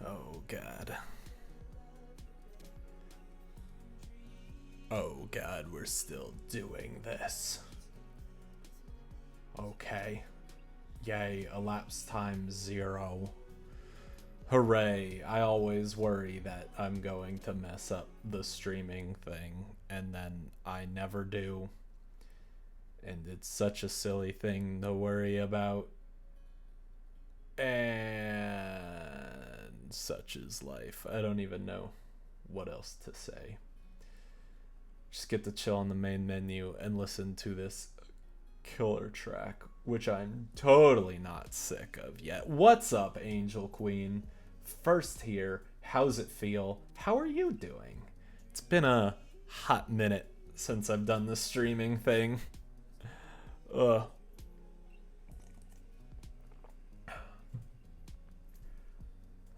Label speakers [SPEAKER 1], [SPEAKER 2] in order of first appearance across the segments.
[SPEAKER 1] Oh god. Oh god, we're still doing this. Okay. Yay, elapsed time 0. Hooray. I always worry that I'm going to mess up the streaming thing, and then I never do. And it's such a silly thing to worry about. And such is life. I don't even know what else to say. Just get to chill on the main menu and listen to this killer track, which I'm totally not sick of yet. What's up, Angel Queen? First here, how's it feel? How are you doing? It's been a hot minute since I've done the streaming thing. Ugh.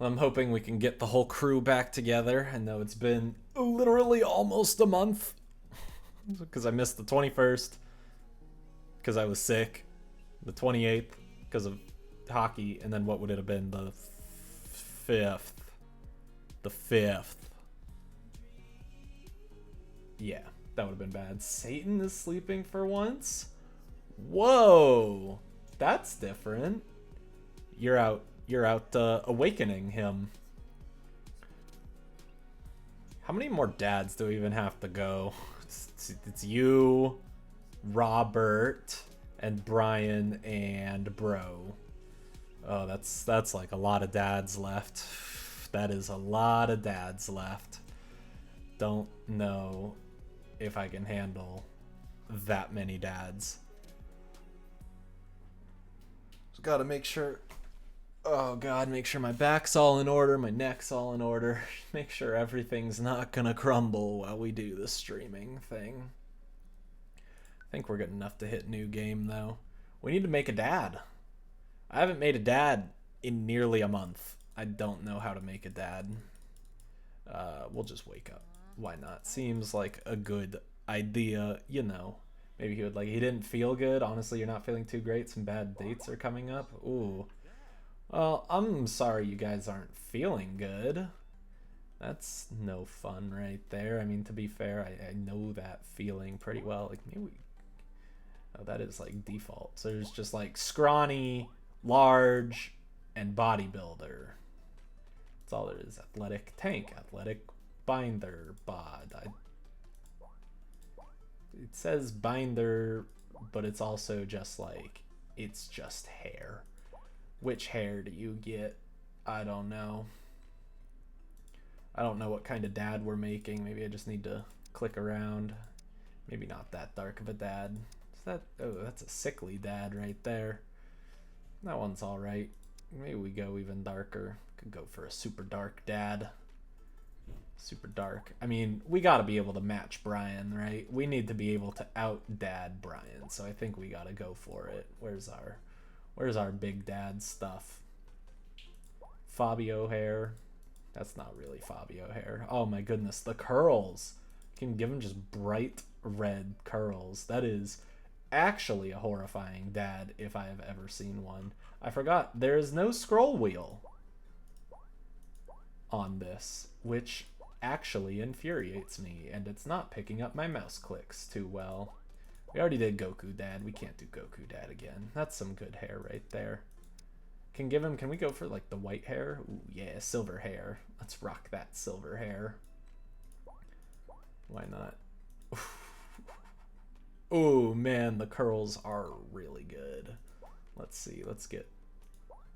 [SPEAKER 1] I'm hoping we can get the whole crew back together. I know it's been literally almost a month because I missed the 21st because I was sick, the 28th because of hockey, and then what would it have been, the 5th? The 5th. Yeah, that would have been bad. Satan is sleeping for once? Whoa, that's different. You're out awakening him. How many more dads do we even have to go? It's you, Robert, and Brian, and Bro. Oh, that's like a lot of dads left. That is a lot of dads left. Don't know if I can handle that many dads. Just gotta make sure. Oh god, make sure my back's all in order, my neck's all in order. Make sure everything's not gonna crumble while we do the streaming thing. I think we're good enough to hit new game though. We need to make a dad. I haven't made a dad in nearly a month. I don't know how to make a dad. We'll just wake up. Why not? Seems like a good idea, you know. Maybe he didn't feel good. Honestly, you're not feeling too great. Some bad dates are coming up. Ooh. Well, I'm sorry you guys aren't feeling good. That's no fun right there. I mean, to be fair, I know that feeling pretty well. Like, maybe oh, that is like default. So there's just like scrawny, large, and bodybuilder. That's all there is. Athletic tank, athletic binder, bod. It says binder, but it's also just like, it's just hair. Which hair do you get? I don't know. I don't know what kind of dad we're making. Maybe I just need to click around. Maybe not that dark of a dad. Is that? Oh, that's a sickly dad right there. That one's all right. Maybe we go even darker. Could go for a super dark dad. Super dark. I mean, we got to be able to match Brian, right? We need to be able to out dad Brian. So I think we got to go for it. Where's our big dad stuff? Fabio hair. That's not really Fabio hair. Oh my goodness, the curls. You can give him just bright red curls. That is actually a horrifying dad if I have ever seen one. I forgot, there is no scroll wheel on this, which actually infuriates me, and it's not picking up my mouse clicks too well. We already did Goku Dad. We can't do Goku Dad again. That's some good hair right there. Can we go for like the white hair? Ooh, yeah, silver hair. Let's rock that silver hair. Why not? Oh man, the curls are really good. Let's see, let's get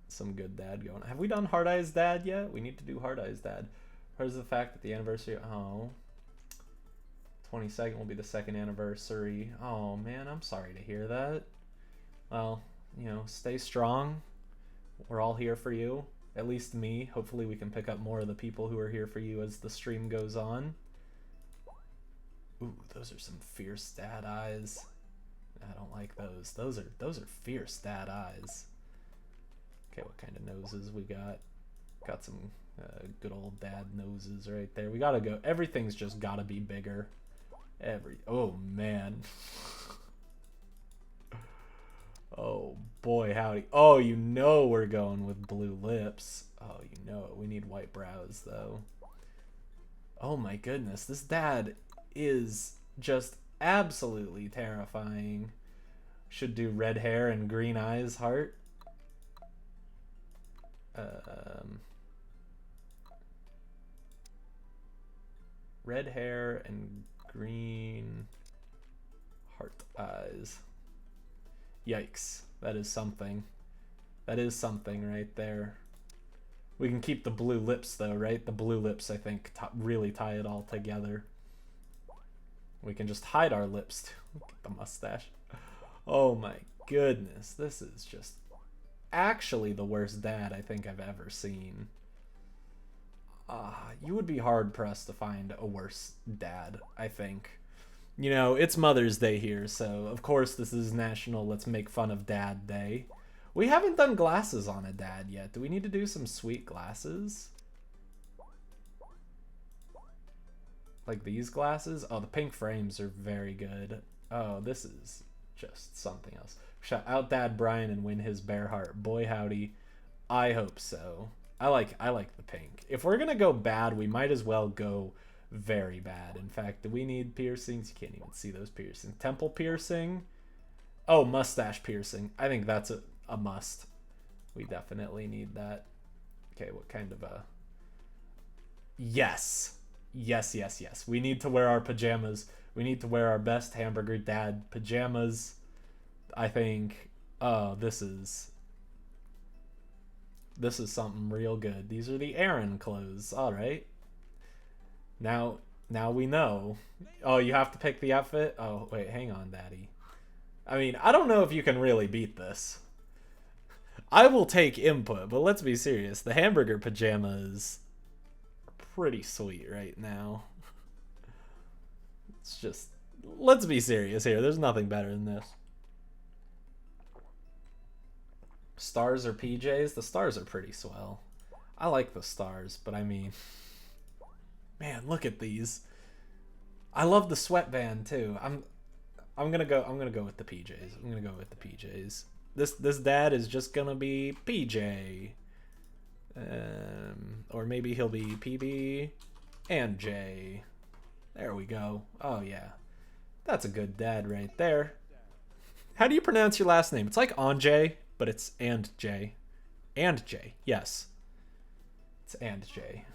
[SPEAKER 1] some good dad going. Have we done Hard Eyes Dad yet? We need to do Hard Eyes Dad. Where's the fact that the anniversary, oh, 22nd will be the 2nd anniversary. Oh man, I'm sorry to hear that. Well, you know, stay strong. We're all here for you. At least me. Hopefully we can pick up more of the people who are here for you as the stream goes on. Ooh, those are some fierce dad eyes. I don't like those. Those are fierce dad eyes. Okay, what kind of noses we got? Got some good old dad noses right there. We gotta go. Everything's just gotta be bigger. Oh man. Oh Boy, howdy. Oh, you know we're going with blue lips. Oh, you know it. We need white brows, though. Oh my goodness. This dad is just absolutely terrifying. Should do red hair and green eyes, heart. Red hair and green heart eyes. Yikes. That is something. That is something right there. We can keep the blue lips though, right? The blue lips, I think, really tie it all together. We can just hide our lips too. Look at the mustache. Oh my goodness. This is just actually the worst dad I think I've ever seen. You would be hard pressed to find a worse dad, I think. You know, it's Mother's Day here, so of course this is National Let's Make Fun of Dad Day. We haven't done glasses on a dad yet. Do we need to do some sweet glasses? Like these glasses? Oh, the pink frames are very good. Oh, this is just something else. Shout out Dad Brian and win his bear heart. Boy howdy. I hope so. I like the pink. If we're gonna go bad, we might as well go very bad. In fact, do we need piercings? You can't even see those piercings. Temple piercing. Oh, mustache piercing. I think that's a must. We definitely need that. Okay, what kind of a... Yes. Yes, yes, yes. We need to wear our pajamas. We need to wear our best hamburger dad pajamas. I think... Oh, this is something real good. These are the Aaron clothes. All right. Now we know. Oh, you have to pick the outfit? Oh, wait, hang on, Daddy. I mean, I don't know if you can really beat this. I will take input, but let's be serious. The hamburger pajamas are pretty sweet right now. It's just... Let's be serious here. There's nothing better than this. Stars or PJs? The stars are pretty swell. I like the stars, but I mean... Man, look at these. I love the sweatband too. I'm gonna go with the PJs. I'm gonna go with the PJs. This dad is just gonna be PJ. Or maybe he'll be PB and J. There we go. Oh yeah. That's a good dad right there. How do you pronounce your last name? It's like Anjay, but it's and J. And J. Yes. It's and J.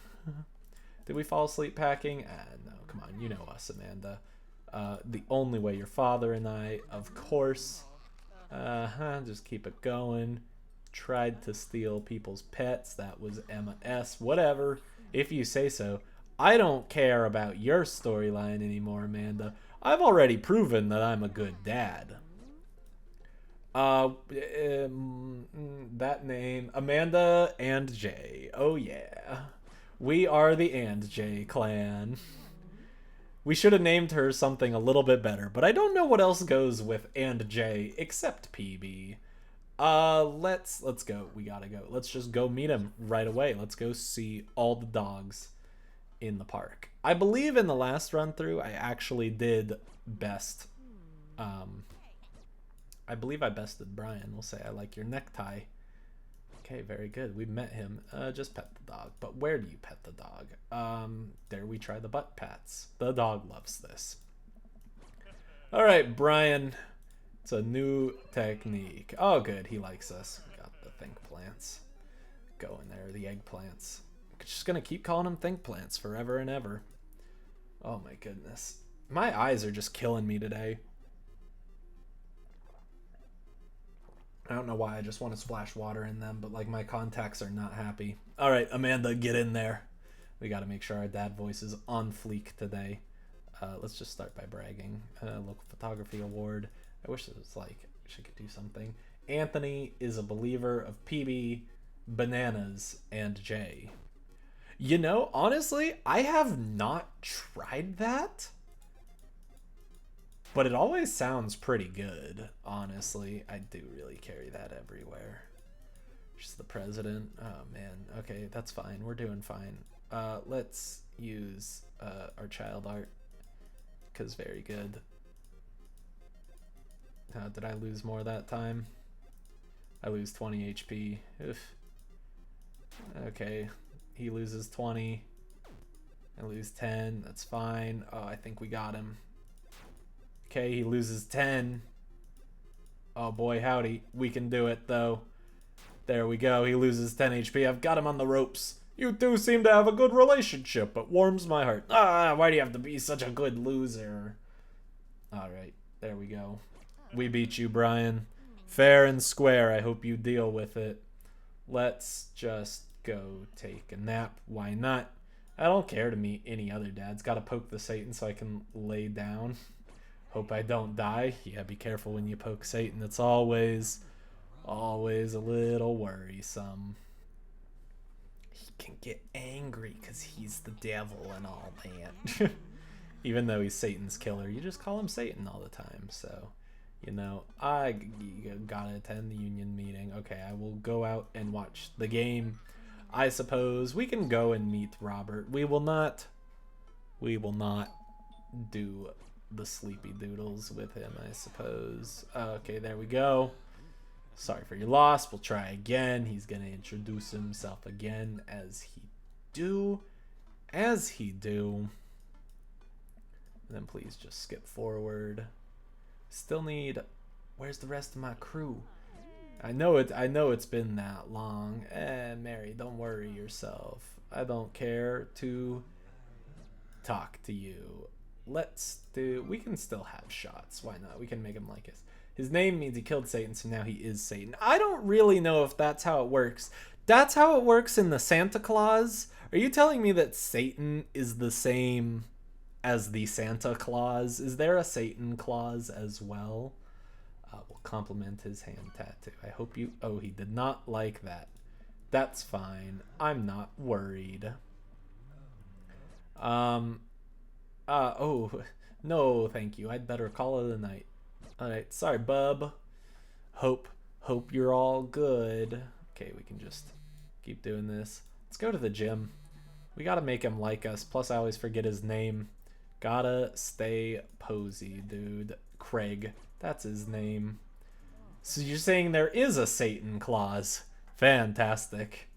[SPEAKER 1] Did we fall asleep packing? No, come on. You know us, Amanda. The only way your father and I, of course. Just keep it going. Tried to steal people's pets. That was Emma S. Whatever. If you say so. I don't care about your storyline anymore, Amanda. I've already proven that I'm a good dad. That name. Amanda and Jay. Oh, yeah. We are the And J clan. We should have named her something a little bit better, but I don't know what else goes with And J except PB. Let's go. We gotta go. Let's just go meet him right away. Let's go see all the dogs in the park. I believe in the last run through I actually did best. I believe I bested Brian. We'll say I like your necktie. Okay, very good. We met him. Just pet the dog. But where do you pet the dog? There we try the butt pats. The dog loves this. All right, Brian. It's a new technique. Oh, good. He likes us. We got the think plants going there. The eggplants. I'm just going to keep calling them think plants forever and ever. Oh, my goodness. My eyes are just killing me today. I don't know why, I just want to splash water in them, but like my contacts are not happy. All right, Amanda, get in there. We got to make sure our dad voice is on fleek today. Let's just start by bragging. Local photography award. I wish it was like, I wish I could do something. Anthony is a believer of PB, bananas, and J. You know, honestly, I have not tried that. But it always sounds pretty good, honestly. I do really carry that everywhere. Just the president. Oh, man. Okay, that's fine. We're doing fine. Let's use our child art. Because very good. Did I lose more that time? I lose 20 HP. Oof. Okay, he loses 20. I lose 10. That's fine. Oh, I think we got him. Okay, he loses 10. Oh boy, howdy. We can do it, though. There we go. He loses 10 HP. I've got him on the ropes. You two seem to have a good relationship. It warms my heart. Ah, why do you have to be such a good loser? Alright, there we go. We beat you, Brian. Fair and square. I hope you deal with it. Let's just go take a nap. Why not? I don't care to meet any other dads. Gotta poke the Satan so I can lay down. Hope I don't die. Yeah, be careful when you poke Satan. It's always a little worrisome. He can get angry because he's the devil and all that. Even though he's Satan's killer, you just call him Satan all the time. So, you know, I gotta attend the union meeting. Okay, I will go out and watch the game. I suppose we can go and meet Robert. We will not do the sleepy doodles with him, I suppose. Okay, there we go. Sorry for your loss. We'll try again. He's gonna introduce himself again as he do. And then please just skip forward. Still need. Where's the rest of my crew? I know it's been that long. Mary, don't worry yourself. I don't care to talk to you. We can still have shots. Why not? We can make him like us. His name means he killed Satan, so now he is Satan. I don't really know if that's how it works. That's how it works in the Santa Claus? Are you telling me that Satan is the same as the Santa Claus? Is there a Satan Claus as well? We'll compliment his hand tattoo. I hope you... Oh, he did not like that. That's fine. I'm not worried. Oh, no, thank you. I'd better call it a night. Alright, sorry, bub. Hope you're all good. Okay, we can just keep doing this. Let's go to the gym. We gotta make him like us. Plus, I always forget his name. Gotta stay posy, dude. Craig. That's his name. So you're saying there is a Satan Claus. Fantastic.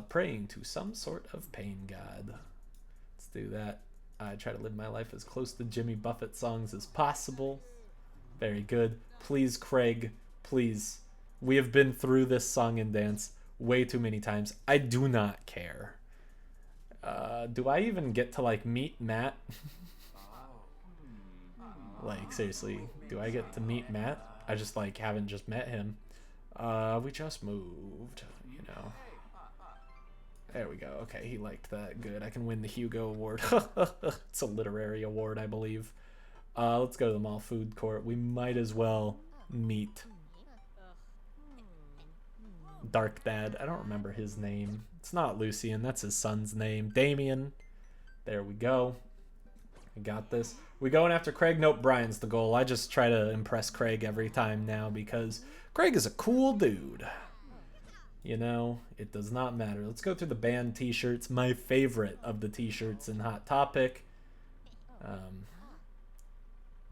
[SPEAKER 1] Praying to some sort of pain god. Let's do that. I try to live my life as close to Jimmy Buffett songs as possible. Very good. Please, Craig. Please. We have been through this song and dance way too many times. I do not care. Do I even get to, like, meet Matt? Like, seriously, do I get to meet Matt? I just, like, haven't just met him. We just moved, you know. There we go. Okay, he liked that. Good. I can win the Hugo Award. It's a literary award, I believe. Let's go to the mall food court. We might as well meet Dark Dad. I don't remember his name. It's not Lucian. That's his son's name. Damien. There we go. I got this. We going after Craig? Nope, Brian's the goal. I just try to impress Craig every time now because Craig is a cool dude. You know, it does not matter. Let's go through the band t-shirts. My favorite of the t-shirts in Hot Topic.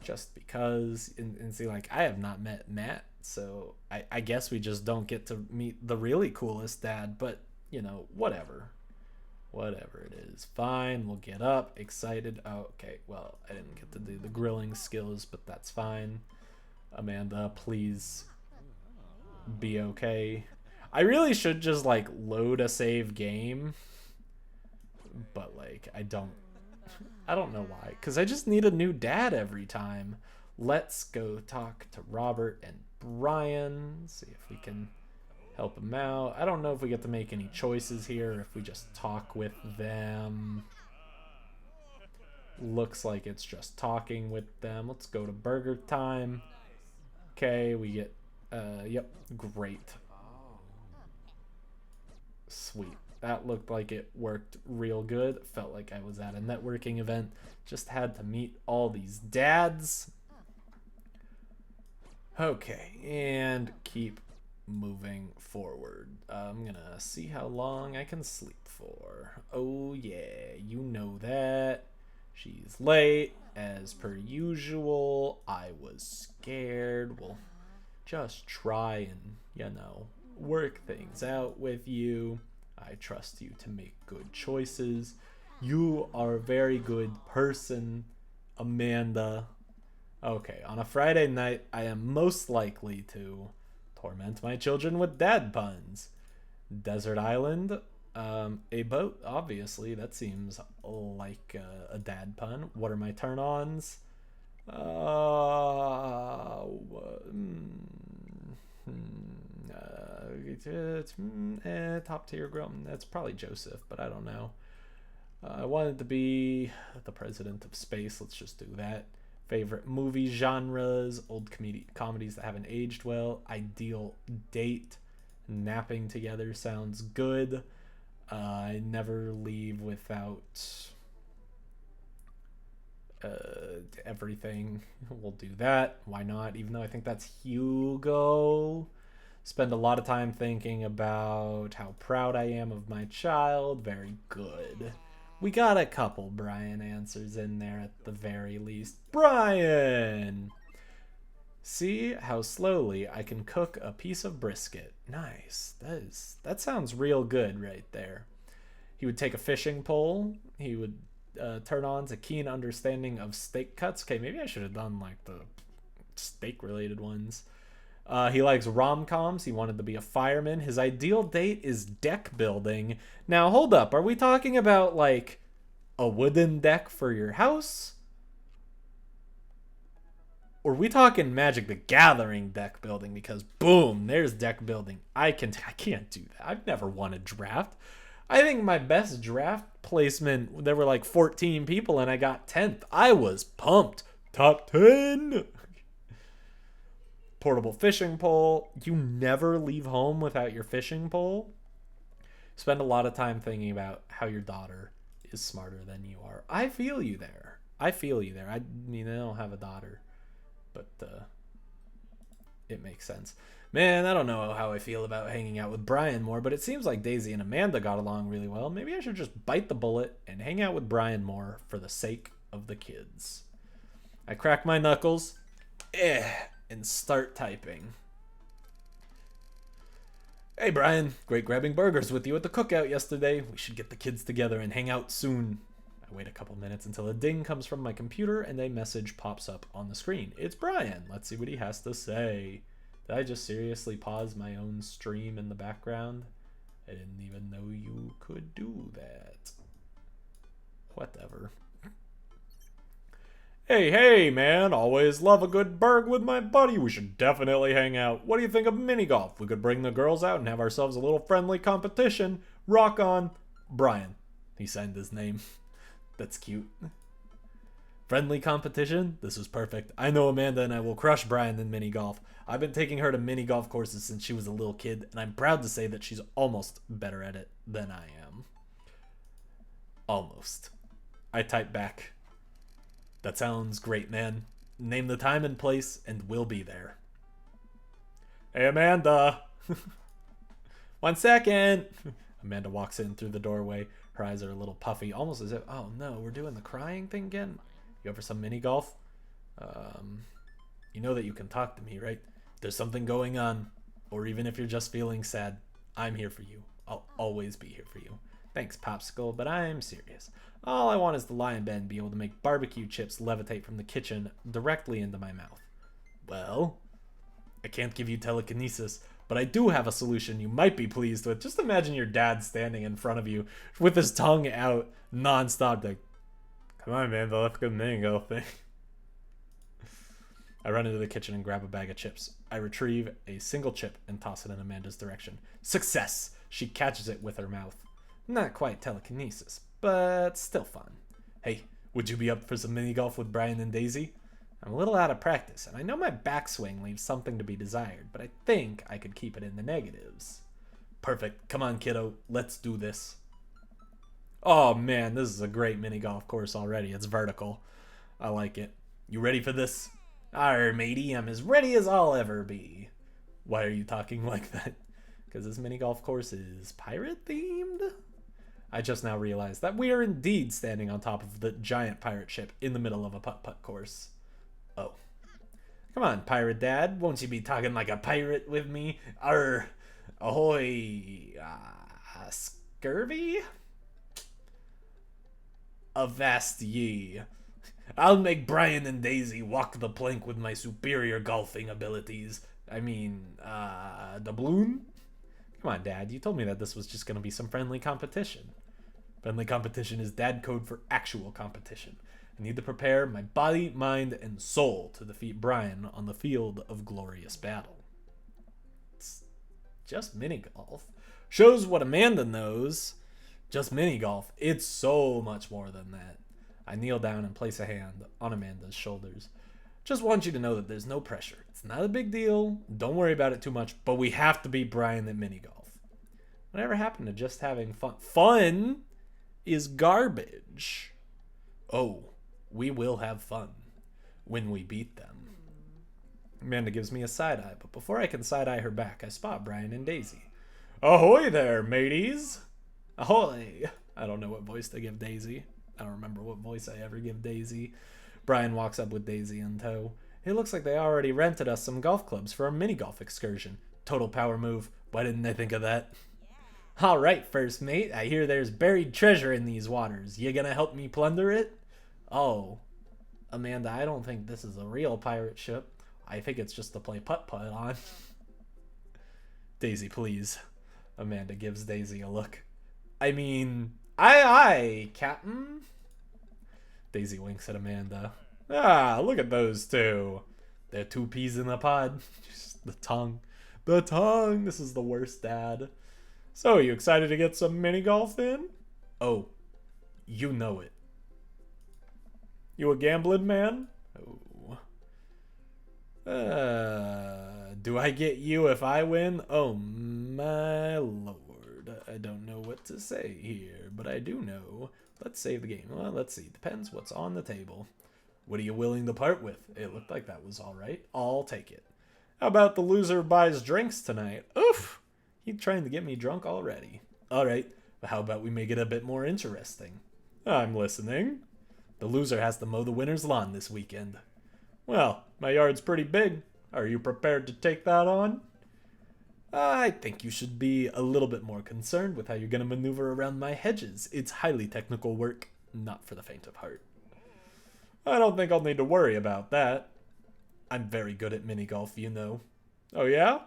[SPEAKER 1] Just because, and see, like, I have not met Matt, so I guess we just don't get to meet the really coolest dad, but, you know, whatever. Whatever it is. Fine, we'll get up, excited. Oh, okay, well, I didn't get to do the grilling skills, but that's fine. Amanda, please be okay. I really should just, like, load a save game, but, like, I don't know why, because I just need a new dad every time. Let's go talk to Robert and Brian, see if we can help them out. I don't know if we get to make any choices here, or if we just talk with them. Looks like it's just talking with them. Let's go to burger time. Okay, we get, yep, great. Sweet. That looked like it worked real good. Felt like I was at a networking event. Just had to meet all these dads. Okay, and keep moving forward. I'm gonna see how long I can sleep for. Oh yeah, you know that. She's late, as per usual. I was scared. We'll just try and, work things out with you. I trust you to make good choices. You are a very good person, Amanda. Okay, on a Friday night, I am most likely to torment my children with dad puns. Desert island, a boat, obviously. That seems like a dad pun. What are my turn-ons? Top tier girl. That's probably Joseph, but I don't know. I wanted to be the president of space. Let's just do that. Favorite movie genres, old comedies that haven't aged well. Ideal date, napping together sounds good. I never leave without everything. We'll do that. Why not? Even though I think that's Hugo. Spend a lot of time thinking about how proud I am of my child. Very good. We got a couple Brian answers in there at the very least. Brian! See how slowly I can cook a piece of brisket. Nice. That sounds real good right there. He would take a fishing pole. He would turn on to keen understanding of steak cuts. Okay, maybe I should have done like the steak related ones. He likes rom-coms. He wanted to be a fireman. His ideal date is deck building. Now, hold up. Are we talking about, like, a wooden deck for your house? Or are we talking Magic the Gathering deck building? Because, boom, there's deck building. I can't do that. I've never won a draft. I think my best draft placement, there were like 14 people, and I got 10th. I was pumped. Top 10! Portable fishing pole. You never leave home without your fishing pole. Spend a lot of time thinking about how your daughter is smarter than you are. I feel you there. I mean, I don't have a daughter, but it makes sense. Man, I don't know how I feel about hanging out with Brian more, but it seems like Daisy and Amanda got along really well. Maybe I should just bite the bullet and hang out with Brian more for the sake of the kids. I crack my knuckles. And start typing. Hey Brian, great grabbing burgers with you at the cookout yesterday. We should get the kids together and hang out soon. I wait a couple minutes until a ding comes from my computer and a message pops up on the screen. It's Brian. Let's see what he has to say. Did I just seriously pause my own stream in the background? I didn't even know you could do that. Whatever. Hey, man, always love a good burg with my buddy. We should definitely hang out. What do you think of mini golf? We could bring the girls out and have ourselves a little friendly competition. Rock on. Brian. He signed his name. That's cute. Friendly competition? This was perfect. I know Amanda and I will crush Brian in mini golf. I've been taking her to mini golf courses since she was a little kid, and I'm proud to say that she's almost better at it than I am. Almost. I type back. That sounds great, man. Name the time and place, and we'll be there. Hey, Amanda. 1 second. Amanda walks in through the doorway. Her eyes are a little puffy, almost as if, oh no, we're doing the crying thing again? You go for some mini golf? You know that you can talk to me, right? If there's something going on, or even if you're just feeling sad, I'm here for you. I'll always be here for you. Thanks, Popsicle, but I'm serious. All I want is to lie in bed and be able to make barbecue chips levitate from the kitchen directly into my mouth. Well, I can't give you telekinesis, but I do have a solution you might be pleased with. Just imagine your dad standing in front of you with his tongue out nonstop, like, come on, man, let's go mango thing. I run into the kitchen and grab a bag of chips. I retrieve a single chip and toss it in Amanda's direction. Success! She catches it with her mouth. Not quite telekinesis, but still fun. Hey, would you be up for some mini golf with Brian and Daisy? I'm a little out of practice, and I know my backswing leaves something to be desired, but I think I could keep it in the negatives. Perfect. Come on, kiddo. Let's do this. Oh, man, this is a great mini golf course already. It's vertical. I like it. You ready for this? Arr, matey, I'm as ready as I'll ever be. Why are you talking like that? Because this mini golf course is pirate-themed? I just now realized that we are indeed standing on top of the giant pirate ship in the middle of a putt-putt course. Oh. Come on, pirate dad. Won't you be talking like a pirate with me? Ahoy, scurvy? Avast ye. I'll make Brian and Daisy walk the plank with my superior golfing abilities. I mean, doubloon? Come on, Dad. You told me that this was just gonna be some friendly competition. Friendly competition is dad code for actual competition. I need to prepare my body, mind, and soul to defeat Brian on the field of glorious battle. It's just mini golf. Shows what Amanda knows. Just mini golf. It's so much more than that. I kneel down and place a hand on Amanda's shoulders. Just want you to know that there's no pressure. It's not a big deal. Don't worry about it too much, but we have to beat Brian at mini golf. Whatever happened to just having fun? Fun is garbage. Oh, we will have fun when we beat them. Amanda gives me a side eye, but before I can side eye her back, I spot Brian and Daisy. Ahoy there, mateys! Ahoy! I don't know what voice to give Daisy. I don't remember what voice I ever give Daisy. Brian walks up with Daisy in tow. It looks like they already rented us some golf clubs for a mini golf excursion. Total power move. Why didn't I think of that? All right, first mate. I hear there's buried treasure in these waters. You gonna help me plunder it? Oh, Amanda, I don't think this is a real pirate ship. I think it's just to play putt-putt on. Daisy, please. Amanda gives Daisy a look. I mean, aye, Captain. Daisy winks at Amanda. Ah, look at those two. They're two peas in a pod. Just the tongue. The tongue. This is the worst, Dad. So, you excited to get some mini golf in? Oh, you know it. You a gambling man? Oh. Do I get you if I win? Oh, my lord. I don't know what to say here, but I do know. Let's save the game. Well, let's see. Depends what's on the table. What are you willing to part with? It looked like that was all right. I'll take it. How about the loser buys drinks tonight? Oof! He's trying to get me drunk already. All right, but how about we make it a bit more interesting? I'm listening. The loser has to mow the winner's lawn this weekend. Well, my yard's pretty big. Are you prepared to take that on? I think you should be a little bit more concerned with how you're going to maneuver around my hedges. It's highly technical work, not for the faint of heart. I don't think I'll need to worry about that. I'm very good at mini golf, you know. Oh yeah?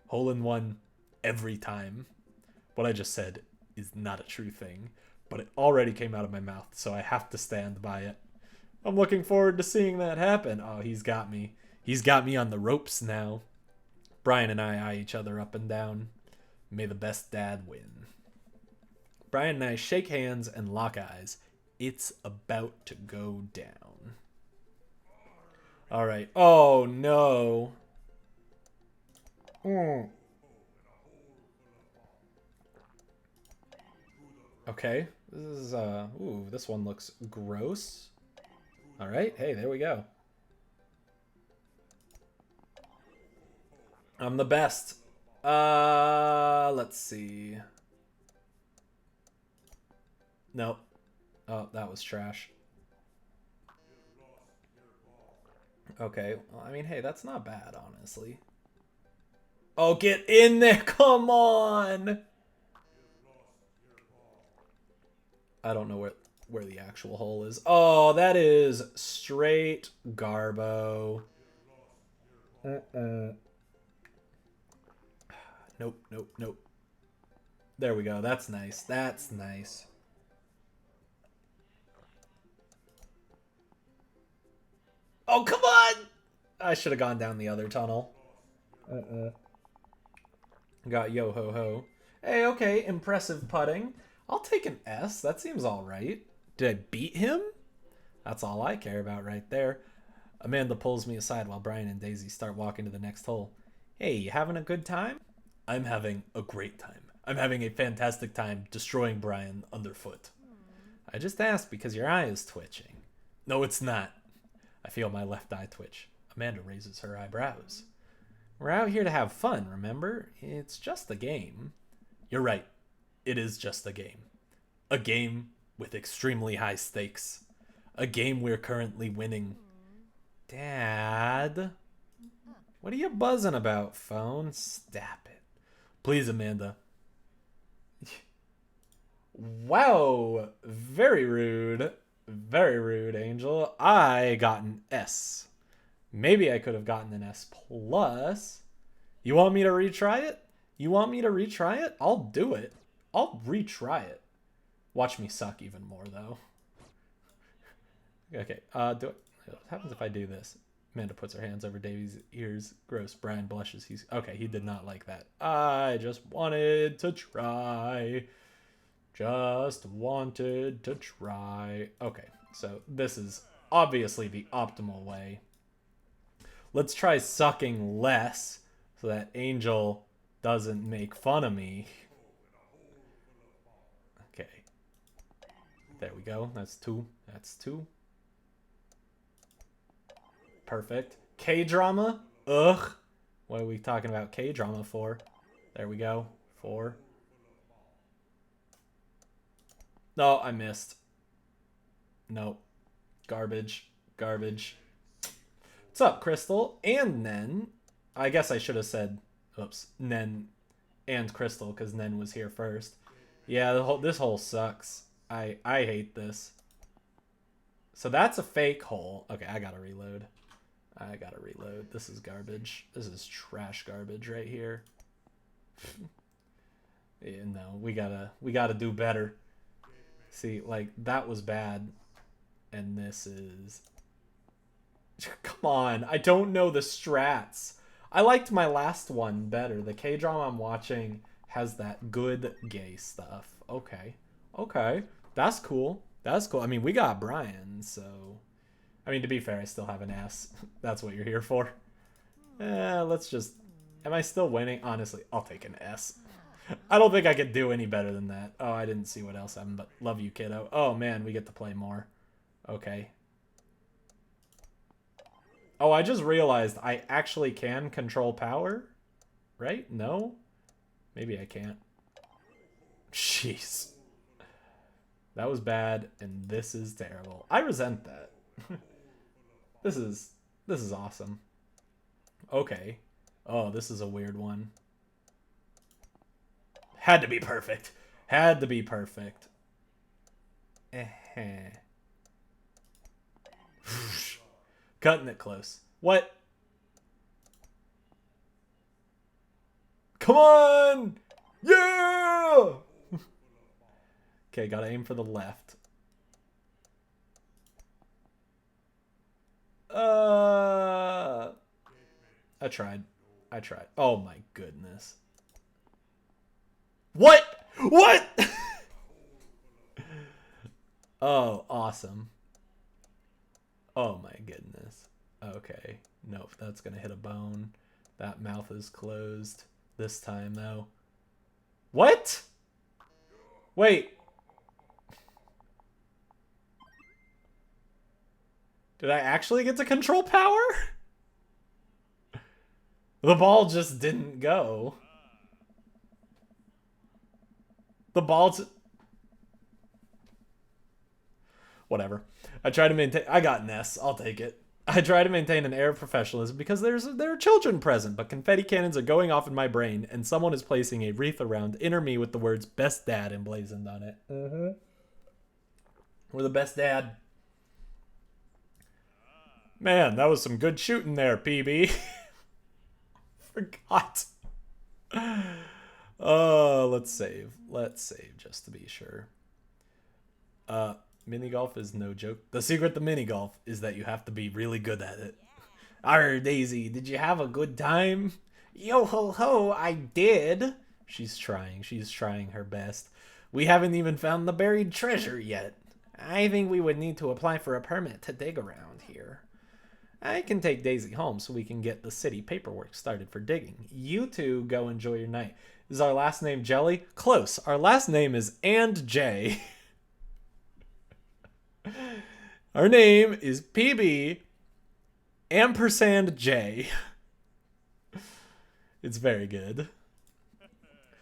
[SPEAKER 1] Hole in one every time. What I just said is not a true thing, but it already came out of my mouth, so I have to stand by it. I'm looking forward to seeing that happen. Oh, he's got me. He's got me on the ropes now. Brian and I eye each other up and down. May the best dad win. Brian and I shake hands and lock eyes. It's about to go down. All right. Oh, no. Okay. This one looks gross. All right. Hey, there we go. I'm the best. Let's see. Nope. Oh, that was trash. Okay. Well, I mean, hey, that's not bad, honestly. Oh, get in there. Come on. I don't know where the actual hole is. Oh, that is straight garbo. Nope, nope, nope. There we go. That's nice. That's nice. Oh, come on! I should have gone down the other tunnel. Got yo-ho-ho. Hey, okay, impressive putting. I'll take an S. That seems all right. Did I beat him? That's all I care about right there. Amanda pulls me aside while Brian and Daisy start walking to the next hole. Hey, you having a good time? I'm having a great time. I'm having a fantastic time destroying Brian underfoot. I just asked because your eye is twitching. No, it's not. I feel my left eye twitch. Amanda raises her eyebrows. We're out here to have fun, remember? It's just a game. You're right. It is just a game. A game with extremely high stakes. A game we're currently winning. Dad? What are you buzzing about, phone? Stop it. Please, Amanda. Wow. Very rude. Very rude, Angel. I got an S. Maybe I could have gotten an S plus. You want me to retry it? You want me to retry it? I'll do it. I'll retry it. Watch me suck even more, though. Okay, do it. What happens if I do this? Amanda puts her hands over Davy's ears. Gross. Brian blushes. He's okay. He did not like that. I just wanted to try. Just wanted to try. Okay, so this is obviously the optimal way. Let's try sucking less so that Angel doesn't make fun of me. Okay. There we go. That's 2. That's 2. Perfect. K-drama? Ugh. What are we talking about K-drama for? There we go. 4. No, I missed. Nope. Garbage. Garbage. What's up, Crystal? And Nen. I guess I should have said, oops, Nen and Crystal, because Nen was here first. Yeah, this hole sucks. I hate this. So that's a fake hole. Okay, I gotta reload. I gotta reload. This is garbage. This is trash garbage right here. Yeah, no, we gotta do better. See, like, that was bad. And this is... Come on, I don't know the strats. I liked my last one better. The K-drama I'm watching has that good gay stuff. Okay. Okay. That's cool. That's cool. I mean, we got Brian, so... I mean, to be fair, I still have an S. That's what you're here for. Let's just... Am I still winning? Honestly, I'll take an S. I don't think I could do any better than that. Oh, I didn't see what else happened, but love you, kiddo. Oh, man, we get to play more. Okay. Oh, I just realized I actually can control power? Right? No? Maybe I can't. Jeez. That was bad, and this is terrible. I resent that. This is awesome. Okay. Oh, this is a weird one. Had to be perfect. Had to be perfect. Cutting it close. What? Come on! Yeah! Okay, gotta aim for the left. I tried. I tried. Oh my goodness. What? What? Oh, awesome. Oh my goodness. Okay. Nope, that's gonna hit a bone. That mouth is closed this time, though. What? Wait. Did I actually get to control power? The ball just didn't go. The ball... Whatever. I try to maintain... I got an S. I'll take it. I try to maintain an air of professionalism because there are children present, but confetti cannons are going off in my brain, and someone is placing a wreath around inner me with the words "Best Dad" emblazoned on it. We're the best dad. Man, that was some good shooting there, PB. Forgot. Oh, let's save. Let's save just to be sure. Mini golf is no joke. The secret to mini golf is that you have to be really good at it. Arr, Daisy, did you have a good time? Yo ho ho, I did. She's trying her best. We haven't even found the buried treasure yet. I think we would need to apply for a permit to dig around here. I can take Daisy home so we can get the city paperwork started for digging. You two go enjoy your night. Is our last name Jelly? Close. Our last name is And J. Our name is PB ampersand J. It's very good.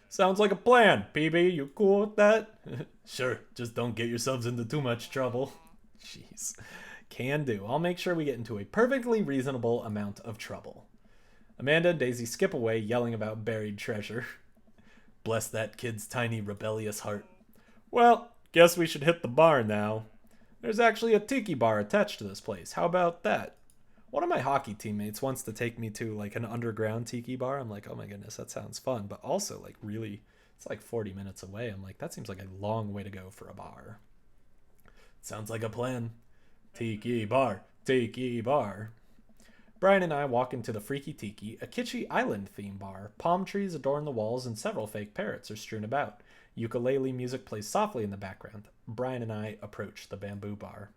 [SPEAKER 1] Sounds like a plan. PB, you cool with that? Sure, just don't get yourselves into too much trouble. Jeez. Can do. I'll make sure we get into a perfectly reasonable amount of trouble. Amanda and Daisy skip away, yelling about buried treasure. Bless that kid's tiny rebellious heart. Well, guess we should hit the bar now. There's actually a tiki bar attached to this place. How about that? One of my hockey teammates wants to take me to like an underground tiki bar. I'm like, oh my goodness, that sounds fun. But also like really, it's like 40 minutes away. I'm like, that seems like a long way to go for a bar. Sounds like a plan. Tiki bar, tiki bar. Brian and I walk into the Freaky Tiki, a kitschy island theme bar. Palm trees adorn the walls and several fake parrots are strewn about. Ukulele music plays softly in the background. Brian and I approach the bamboo bar.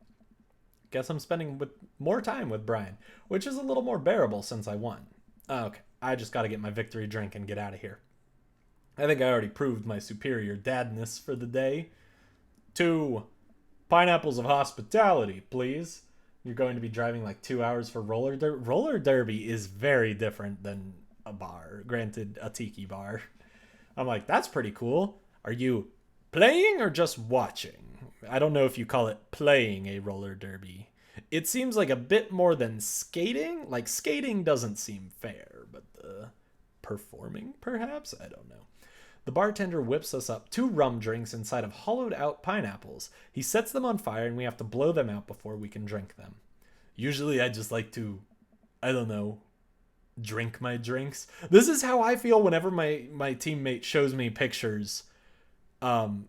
[SPEAKER 1] Guess I'm spending more time with Brian, which is a little more bearable since I won. Okay, I just gotta get my victory drink and get out of here. I think I already proved my superior dadness for the day. 2 pineapples of hospitality, please. You're going to be driving like 2 hours for roller derby. Roller derby is very different than a bar. Granted, a tiki bar. I'm like, that's pretty cool. Are you playing or just watching? I don't know if you call it playing a roller derby. It seems like a bit more than skating. Like, skating doesn't seem fair, but performing, perhaps? I don't know. The bartender whips us up 2 rum drinks inside of hollowed out pineapples. He sets them on fire and we have to blow them out before we can drink them. Usually I just like to, I don't know, drink my drinks. This is how I feel whenever my teammate shows me pictures of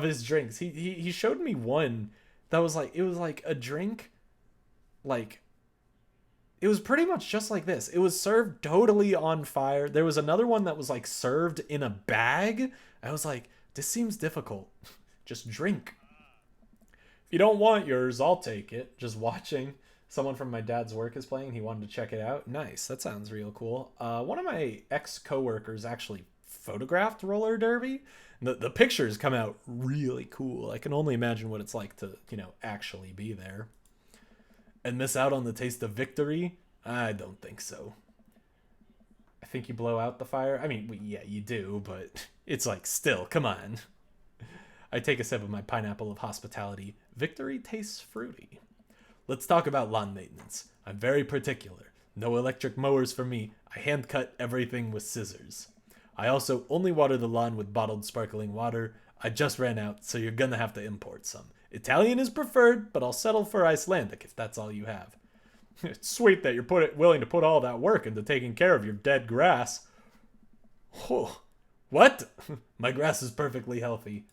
[SPEAKER 1] his drinks. He showed me one that was like, it was like a drink, like, it was pretty much just like this. It was served totally on fire. There was another one that was like served in a bag. I was like, this seems difficult. Just drink. If you don't want yours, I'll take it. Just watching. Someone from my dad's work is playing. He wanted to check it out. Nice. That sounds real cool. One of my ex-coworkers actually photographed roller derby. The pictures come out really cool. I can only imagine what it's like to, actually be there. And miss out on the taste of victory? I don't think so. I think you blow out the fire. I mean, yeah, you do, but it's like, still, come on. I take a sip of my pineapple of hospitality. Victory tastes fruity. Let's talk about lawn maintenance. I'm very particular. No electric mowers for me. I hand cut everything with scissors. I also only water the lawn with bottled sparkling water. I just ran out, so you're gonna have to import some. Italian is preferred, but I'll settle for Icelandic if that's all you have. It's sweet that you're willing to put all that work into taking care of your dead grass. Oh, what? My grass is perfectly healthy.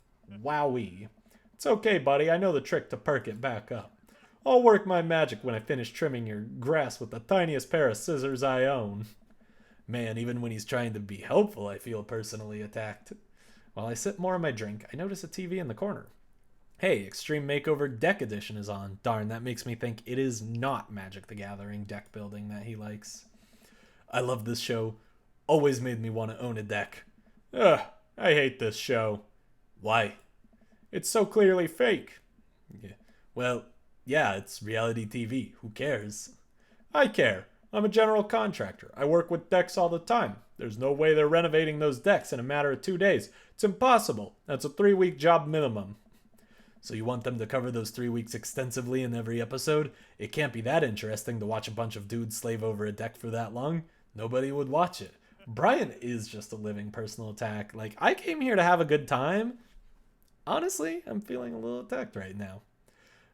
[SPEAKER 1] Wowee. It's okay, buddy. I know the trick to perk it back up. I'll work my magic when I finish trimming your grass with the tiniest pair of scissors I own. Man, even when he's trying to be helpful, I feel personally attacked. While I sip more of my drink, I notice a TV in the corner. Hey, Extreme Makeover Deck Edition is on. Darn, that makes me think it is not Magic the Gathering deck building that he likes. I love this show. Always made me want to own a deck. Ugh, I hate this show. Why? It's so clearly fake. Yeah. Well, yeah, it's reality TV. Who cares? I care. I'm a general contractor. I work with decks all the time. There's no way they're renovating those decks in a matter of 2 days. It's impossible. That's a 3-week job minimum. So you want them to cover those 3 weeks extensively in every episode? It can't be that interesting to watch a bunch of dudes slave over a deck for that long. Nobody would watch it. Brian is just a living personal attack. Like, I came here to have a good time. Honestly, I'm feeling a little attacked right now.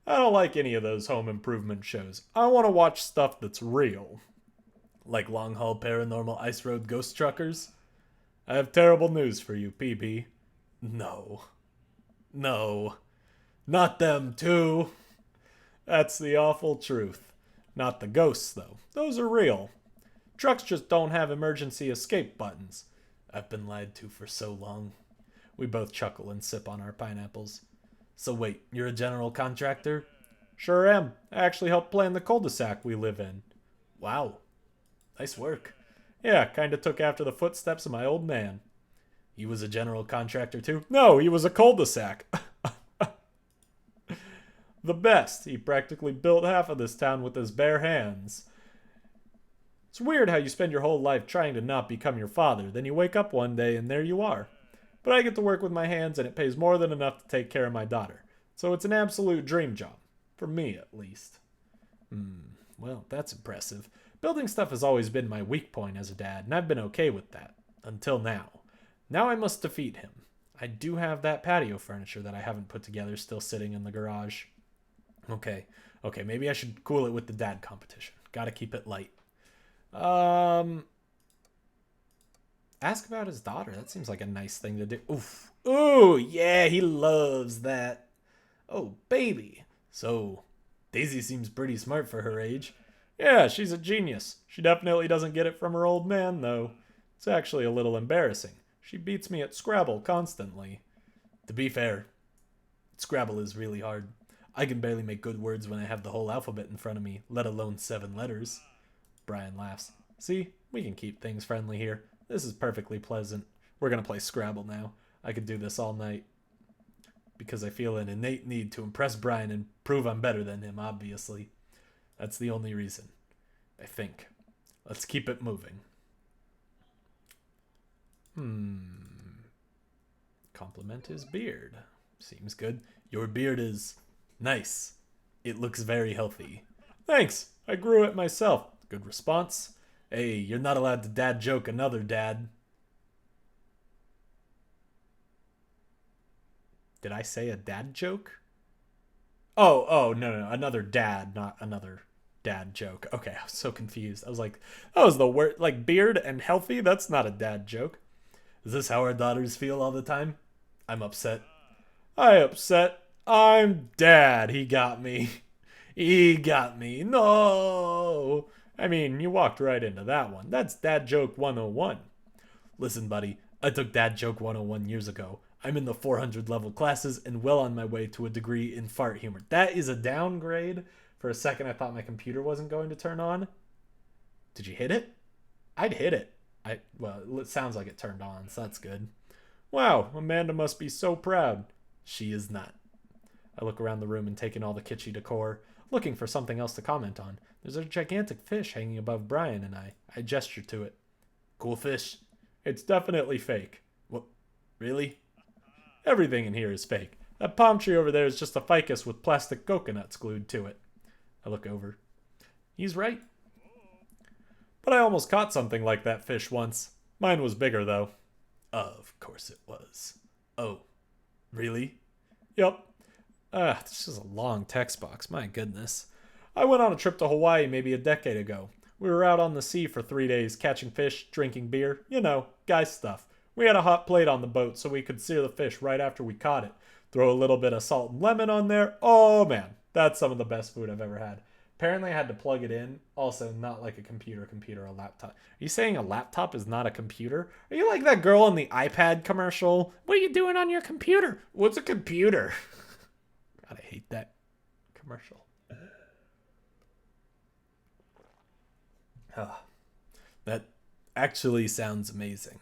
[SPEAKER 1] I don't like any of those home improvement shows. I want to watch stuff that's real. Like Long Haul Paranormal Ice Road Ghost Truckers. I have terrible news for you, PB. No. Not them, too. That's the awful truth. Not the ghosts, though. Those are real. Trucks just don't have emergency escape buttons. I've been lied to for so long. We both chuckle and sip on our pineapples. So wait, you're a general contractor? Sure am. I actually helped plan the cul-de-sac we live in. Wow. Nice work. Yeah, kinda took after the footsteps of my old man. He was a general contractor too? No, he was a cul-de-sac. The best. He practically built half of this town with his bare hands. It's weird how you spend your whole life trying to not become your father, then you wake up one day and there you are. But I get to work with my hands and it pays more than enough to take care of my daughter. So it's an absolute dream job. For me, at least. Well, that's impressive. Building stuff has always been my weak point as a dad, and I've been okay with that. Until now. Now I must defeat him. I do have that patio furniture that I haven't put together still sitting in the garage. Okay, maybe I should cool it with the dad competition. Gotta keep it light. Ask about his daughter. That seems like a nice thing to do. Oof. Ooh, yeah, he loves that. Oh, baby. So, Daisy seems pretty smart for her age. Yeah, she's a genius. She definitely doesn't get it from her old man, though. It's actually a little embarrassing. She beats me at Scrabble constantly. To be fair, Scrabble is really hard. I can barely make good words when I have the whole alphabet in front of me, let alone 7 letters. Brian laughs. See, we can keep things friendly here. This is perfectly pleasant. We're gonna play Scrabble now. I could do this all night. Because I feel an innate need to impress Brian and prove I'm better than him, obviously. That's the only reason. I think. Let's keep it moving. Compliment his beard. Seems good. Your beard is nice. It looks very healthy. Thanks. I grew it myself. Good response. Hey, you're not allowed to dad joke another dad. Did I say a dad joke? Oh, no. Another dad, not another dad joke. Okay, I was so confused. I was like, that was the word. Like, beard and healthy? That's not a dad joke. Is this how our daughters feel all the time? I'm upset. I'm dad. He got me. He got me. No. I mean, you walked right into that one. That's Dad Joke 101. Listen, buddy, I took Dad Joke 101 years ago. I'm in the 400 level classes and well on my way to a degree in fart humor. That is a downgrade. For a second, I thought my computer wasn't going to turn on. Did you hit it? I'd hit it. Well, it sounds like it turned on, so that's good. Wow, Amanda must be so proud. She is not. I look around the room and take in all the kitschy decor, looking for something else to comment on. There's a gigantic fish hanging above Brian and I. I gesture to it. Cool fish. It's definitely fake. What? Really? Everything in here is fake. That palm tree over there is just a ficus with plastic coconuts glued to it. I look over. He's right. But I almost caught something like that fish once. Mine was bigger, though. Of course it was. Oh, really? Yup. This is a long text box. My goodness. I went on a trip to Hawaii maybe a decade ago. We were out on the sea for 3 days, catching fish, drinking beer. You know, guy stuff. We had a hot plate on the boat so we could sear the fish right after we caught it. Throw a little bit of salt and lemon on there. Oh, man. That's some of the best food I've ever had. Apparently, I had to plug it in. Also, not like a computer, a laptop. Are you saying a laptop is not a computer? Are you like that girl in the iPad commercial? What are you doing on your computer? What's a computer? God, I hate that commercial. That actually sounds amazing.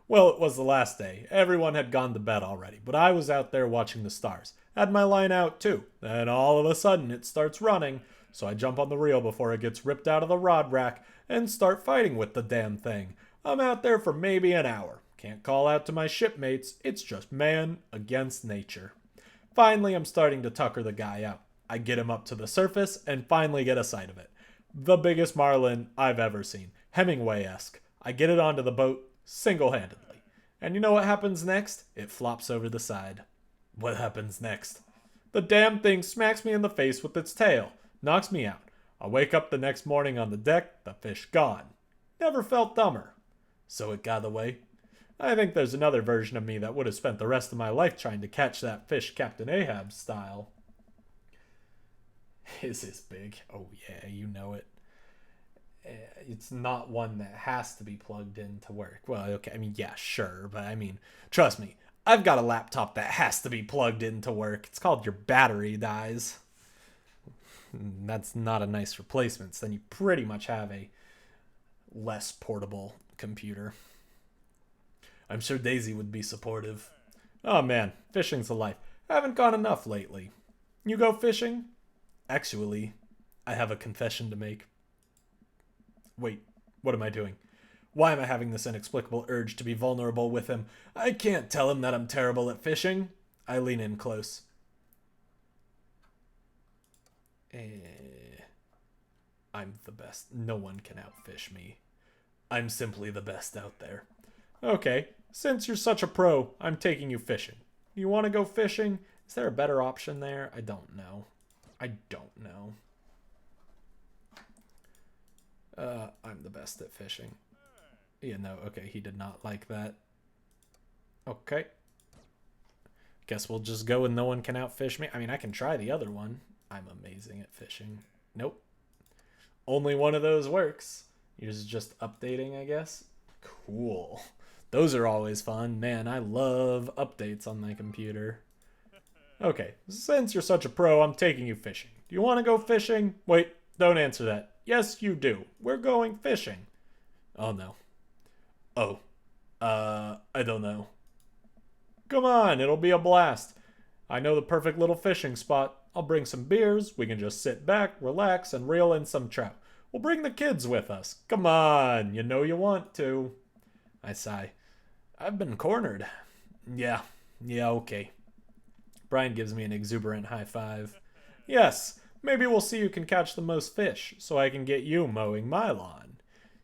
[SPEAKER 1] Well, it was the last day. Everyone had gone to bed already, but I was out there watching the stars. Had my line out too. Then all of a sudden it starts running, so I jump on the reel before it gets ripped out of the rod rack and start fighting with the damn thing. I'm out there for maybe an hour. Can't call out to my shipmates. It's just man against nature. Finally, I'm starting to tucker the guy out. I get him up to the surface and finally get a sight of it. The biggest marlin I've ever seen. Hemingway-esque. I get it onto the boat single-handedly. And you know what happens next? It flops over the side. What happens next? The damn thing smacks me in the face with its tail. Knocks me out. I wake up the next morning on the deck, the fish gone. Never felt dumber. So it got away. I think there's another version of me that would have spent the rest of my life trying to catch that fish Captain Ahab style. Is this big? Oh yeah, you know it. It's not one that has to be plugged in to work. Well, okay, I mean, yeah, sure, but I mean, trust me, I've got a laptop that has to be plugged in to work. It's called your battery dies. That's not a nice replacement, so then you pretty much have a less portable computer. I'm sure Daisy would be supportive. Oh man, fishing's a life. I haven't gone enough lately. You go fishing? Actually, I have a confession to make. Wait, what am I doing? Why am I having this inexplicable urge to be vulnerable with him? I can't tell him that I'm terrible at fishing. I lean in close. I'm the best. No one can outfish me. I'm simply the best out there. Okay, since you're such a pro, I'm taking you fishing. You want to go fishing? Is there a better option there? I don't know. I don't know. I'm the best at fishing. Yeah, no, okay, he did not like that. Okay. Guess we'll just go and no one can outfish me. I mean, I can try the other one. I'm amazing at fishing. Nope. Only one of those works. You're just updating, I guess. Cool. Those are always fun. Man, I love updates on my computer. Okay, since you're such a pro, I'm taking you fishing. Do you want to go fishing? Wait, don't answer that. Yes, you do. We're going fishing. Oh, no. Oh. I don't know. Come on, it'll be a blast. I know the perfect little fishing spot. I'll bring some beers. We can just sit back, relax, and reel in some trout. We'll bring the kids with us. Come on, you know you want to. I sigh. I've been cornered. Yeah, okay. Brian gives me an exuberant high five. Yes, maybe we'll see who can catch the most fish, so I can get you mowing my lawn.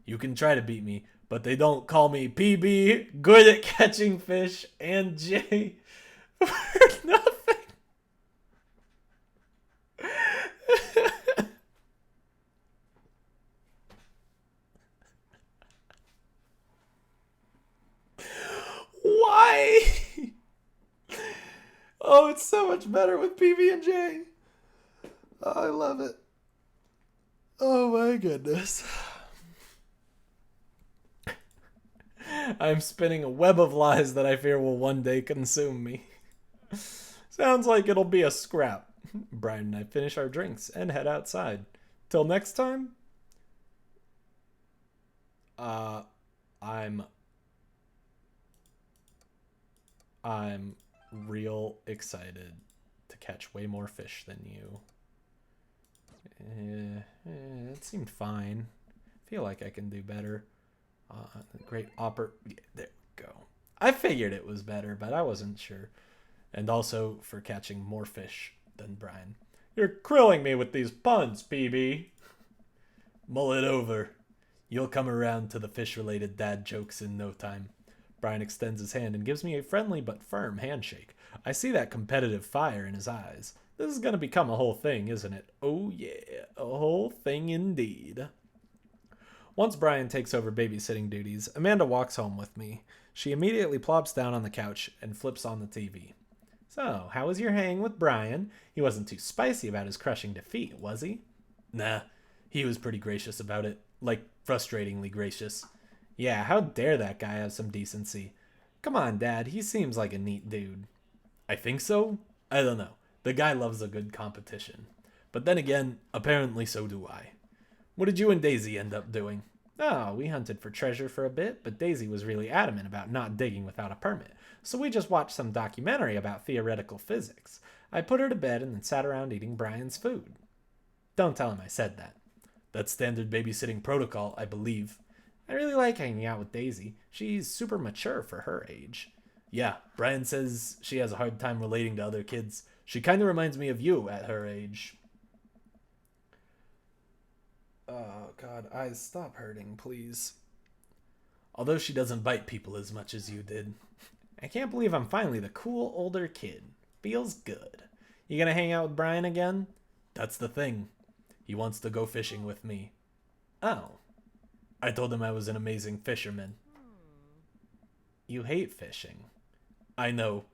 [SPEAKER 1] You can try to beat me, but they don't call me PB, good at catching fish, and J for nothing. Why? Oh, it's so much better with PB and J. Oh, I love it. Oh my goodness. I'm spinning a web of lies that I fear will one day consume me. Sounds like it'll be a scrap. Brian and I finish our drinks and head outside. Till next time. I'm real excited to catch way more fish than you. It seemed fine. I feel like I can do better. Great yeah, there we go. I figured it was better, but I wasn't sure. And also for catching more fish than Brian. You're krilling me with these puns, PB. Mull it over. You'll come around to the fish-related dad jokes in no time. Brian extends his hand and gives me a friendly but firm handshake. I see that competitive fire in his eyes. This is going to become a whole thing, isn't it? Oh yeah, a whole thing indeed. Once Brian takes over babysitting duties, Amanda walks home with me. She immediately plops down on the couch and flips on the TV. So, how was your hang with Brian? He wasn't too spicy about his crushing defeat, was he? Nah, he was pretty gracious about it. Like, frustratingly gracious. Yeah, how dare that guy have some decency? Come on, Dad, he seems like a neat dude. I think so? I don't know. The guy loves a good competition. But then again, apparently so do I. What did you and Daisy end up doing? Oh, we hunted for treasure for a bit, but Daisy was really adamant about not digging without a permit, so we just watched some documentary about theoretical physics. I put her to bed and then sat around eating Brian's food. Don't tell him I said that. That's standard babysitting protocol, I believe. I really like hanging out with Daisy. She's super mature for her age. Yeah, Brian says she has a hard time relating to other kids. She kind of reminds me of you at her age. Oh, God, eyes, stop hurting, please. Although she doesn't bite people as much as you did. I can't believe I'm finally the cool older kid. Feels good. You gonna hang out with Brian again? That's the thing. He wants to go fishing with me. Oh. I told him I was an amazing fisherman. You hate fishing. I know.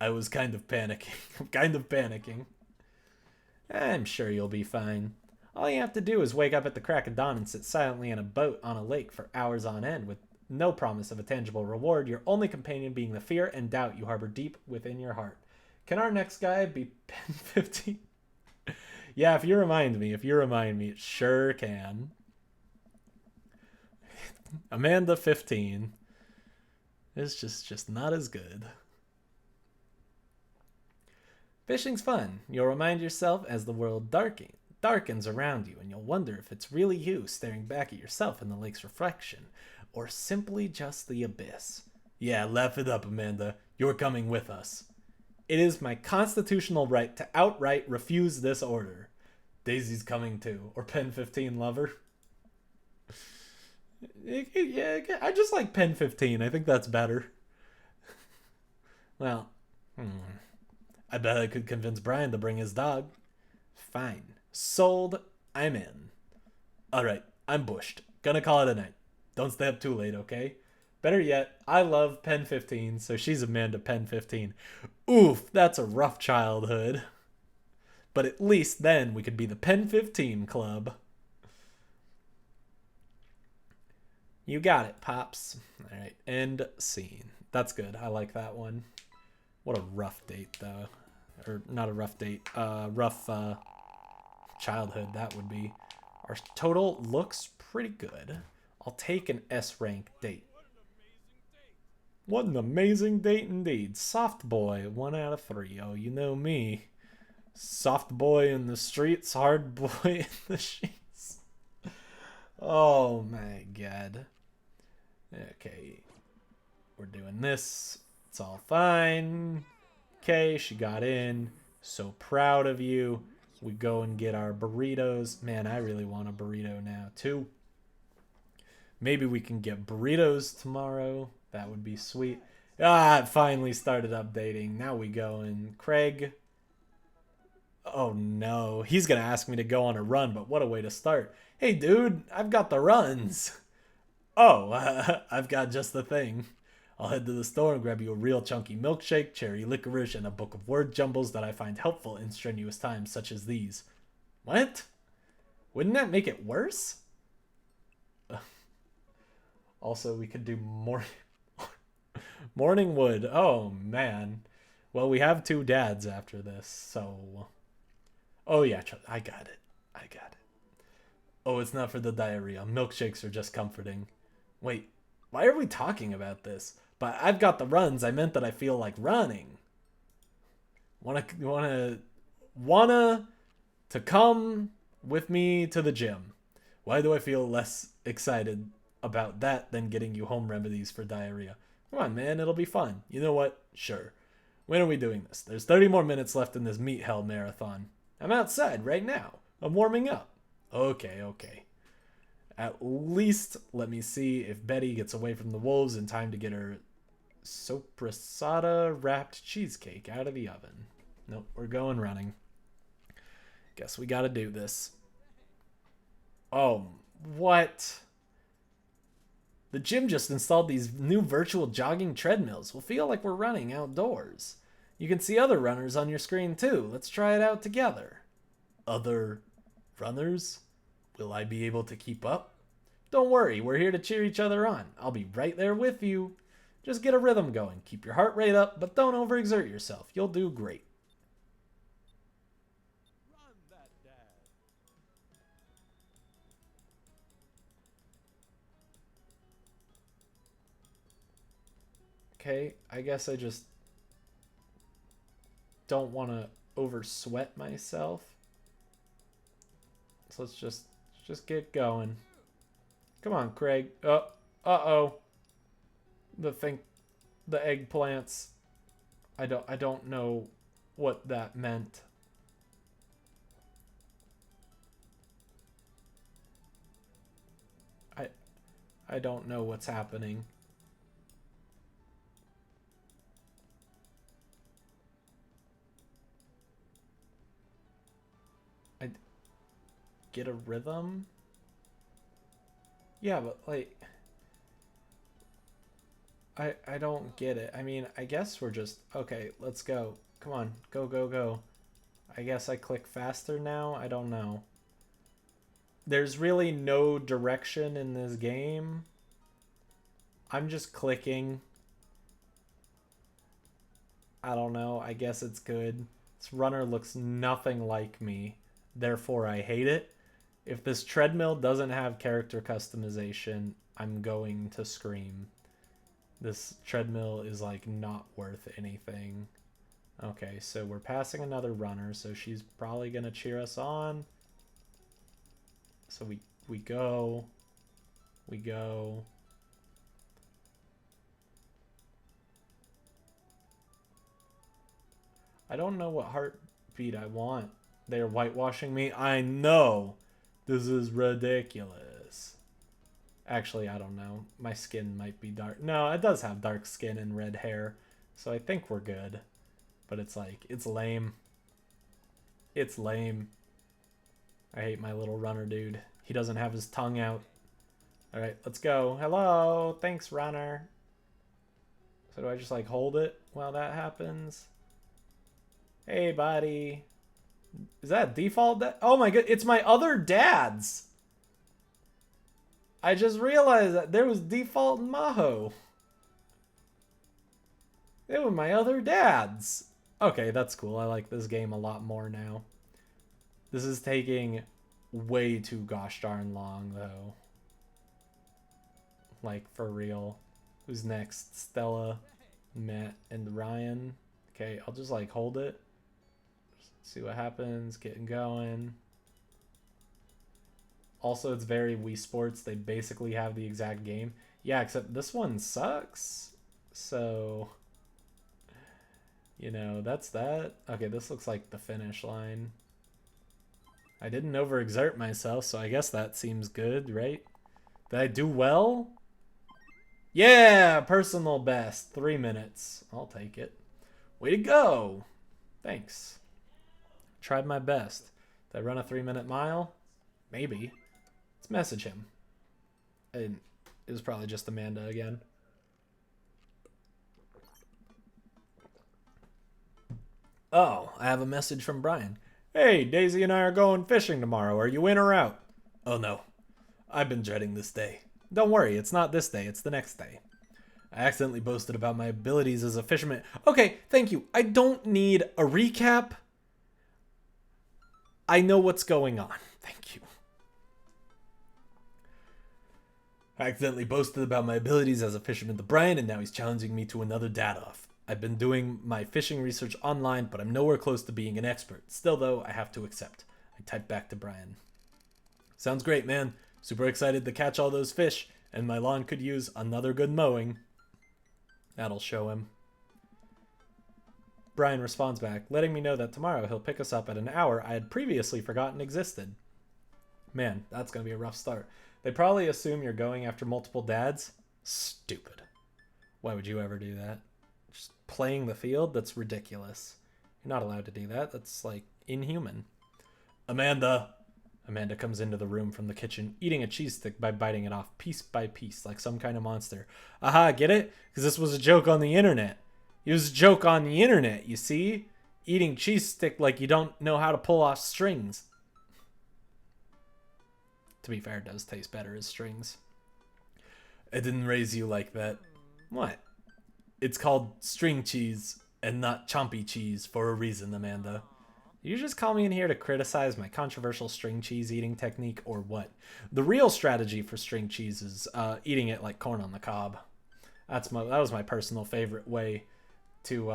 [SPEAKER 1] I was kind of panicking. I'm sure you'll be fine. All you have to do is wake up at the crack of dawn and sit silently in a boat on a lake for hours on end with no promise of a tangible reward, your only companion being the fear and doubt you harbor deep within your heart. Can our next guy be Pen 50? Yeah, if you remind me, it sure can. Amanda 15 is just not as good. Fishing's fun. You'll remind yourself as the world darkens around you, and you'll wonder if it's really you staring back at yourself in the lake's reflection, or simply just the abyss. Yeah, laugh it up, Amanda. You're coming with us. It is my constitutional right to outright refuse this order. Daisy's coming too. Or Pen 15 lover. Yeah, I just like Pen 15. I think that's better. Well, I bet I could convince Brian to bring his dog. Fine. Sold. I'm in. Alright, I'm bushed. Gonna call it a night. Don't stay up too late, okay? Better yet, I love Pen 15, so she's Amanda Pen 15. Oof, that's a rough childhood. But at least then we could be the Pen 15 club. You got it, Pops. Alright, end scene. That's good. I like that one. What a rough date, though. Or not a rough date. Rough childhood, that would be. Our total looks pretty good. I'll take an S rank date. What an amazing date indeed. Soft boy, 1 out of 3. Oh, you know me. Soft boy in the streets, hard boy in the sheets. Oh my god. Okay. We're doing this. It's all fine. Okay, she got in. So proud of you. We go and get our burritos. Man, I really want a burrito now, too. Maybe we can get burritos tomorrow. That would be sweet. Ah, it finally started updating. Now we go and Craig. Oh, no. He's going to ask me to go on a run, but what a way to start. Hey, dude, I've got the runs. Oh, I've got just the thing. I'll head to the store and grab you a real chunky milkshake, cherry licorice, and a book of word jumbles that I find helpful in strenuous times such as these. What? Wouldn't that make it worse? Also, we could do more morning wood. Oh, man. Well, we have 2 dads after this, so... Oh, yeah, I got it. I got it. Oh, it's not for the diarrhea. Milkshakes are just comforting. Wait, why are we talking about this? But I've got the runs. I meant that I feel like running. Wanna to come with me to the gym. Why do I feel less excited about that than getting you home remedies for diarrhea? Come on, man, it'll be fun. You know what? Sure. When are we doing this? There's 30 more minutes left in this meat hell marathon. I'm outside right now. I'm warming up. Okay. At least let me see if Betty gets away from the wolves in time to get her sopressata wrapped cheesecake out of the oven. Nope, we're going running. Guess we gotta do this. Oh, what? The gym just installed these new virtual jogging treadmills. We'll feel like we're running outdoors. You can see other runners on your screen too. Let's try it out together. Other runners? Will I be able to keep up? Don't worry, we're here to cheer each other on. I'll be right there with you. Just get a rhythm going. Keep your heart rate up, but don't overexert yourself. You'll do great.
[SPEAKER 2] Run that dad.
[SPEAKER 1] Okay, I guess I just don't want to over sweat myself. So let's just get going. Come on, Craig. Uh-oh. The eggplants. I don't know what that meant. I don't know what's happening. I get a rhythm? Yeah, but like I don't get it. I mean, I guess we're just okay, let's go. Come on, go. I guess I click faster now. I don't know. There's really no direction in this game. I'm just clicking. I don't know. I guess it's good. This runner looks nothing like me. Therefore, I hate it. If this treadmill doesn't have character customization, I'm going to scream. This treadmill is like not worth anything. Okay, so we're passing another runner, so she's probably gonna cheer us on. So we go. I don't know what heartbeat I want. They're whitewashing me. I know. This is ridiculous. Actually, I don't know. My skin might be dark. No, it does have dark skin and red hair. So I think we're good. But it's like, it's lame. It's lame. I hate my little runner dude. He doesn't have his tongue out. Alright, let's go. Hello. Thanks, runner. So do I just like hold it while that happens? Hey, buddy. Is that default? Oh my god, it's my other dad's. I just realized that there was default Maho. They were my other dads. Okay, that's cool. I like this game a lot more now. This is taking way too gosh darn long, though. Like, for real. Who's next? Stella, Matt, and Ryan. Okay, I'll just, like, hold it. Just see what happens. Getting going. Also, it's very Wii Sports. They basically have the exact game. Yeah, except this one sucks. So, you know, that's that. Okay, this looks like the finish line. I didn't overexert myself, so I guess that seems good, right? Did I do well? Yeah, personal best. 3 minutes. I'll take it. Way to go. Thanks. Tried my best. Did I run a 3-minute mile? Maybe. Let's message him. And it was probably just Amanda again. Oh, I have a message from Brian. Hey, Daisy and I are going fishing tomorrow. Are you in or out? Oh no. I've been dreading this day. Don't worry, it's not this day, it's the next day. I accidentally boasted about my abilities as a fisherman. Okay, thank you. I don't need a recap. I know what's going on. Thank you. I accidentally boasted about my abilities as a fisherman to Brian, and now he's challenging me to another dad-off. I've been doing my fishing research online, but I'm nowhere close to being an expert. Still, though, I have to accept. I typed back to Brian. Sounds great, man. Super excited to catch all those fish, and my lawn could use another good mowing. That'll show him. Brian responds back, letting me know that tomorrow he'll pick us up at an hour I had previously forgotten existed. Man, that's going to be a rough start. They probably assume you're going after multiple dads. Stupid. Why would you ever do that? Just playing the field? That's ridiculous. You're not allowed to do that. That's, like, inhuman. Amanda. Amanda comes into the room from the kitchen, eating a cheese stick by biting it off piece by piece like some kind of monster. Aha, get it? Because this was a joke on the internet. It was a joke on the internet, you see? Eating cheese stick like you don't know how to pull off strings. To be fair, it does taste better as strings. I didn't raise you like that. What? It's called string cheese and not chompy cheese for a reason, Amanda. You just call me in here to criticize my controversial string cheese eating technique or what? The real strategy for string cheese is eating it like corn on the cob. That was my personal favorite way to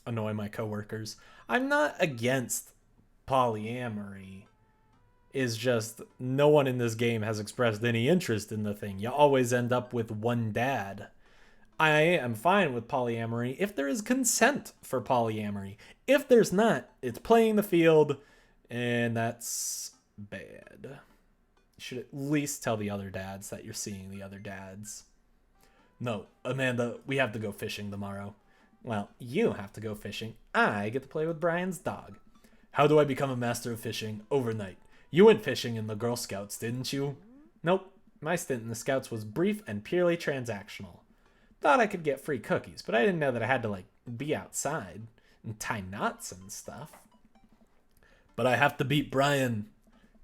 [SPEAKER 1] annoy my coworkers. I'm not against polyamory. Is just no one in this game has expressed any interest in the thing. You always end up with one dad. I am fine with polyamory if there is consent for polyamory. If there's not, it's playing the field, and that's bad. You should at least tell the other dads that you're seeing the other dads. No, Amanda, we have to go fishing tomorrow. Well, you have to go fishing. I get to play with Brian's dog. How do I become a master of fishing overnight? You went fishing in the Girl Scouts, didn't you? Nope. My stint in the Scouts was brief and purely transactional. Thought I could get free cookies, but I didn't know that I had to, like, be outside and tie knots and stuff. But I have to beat Brian.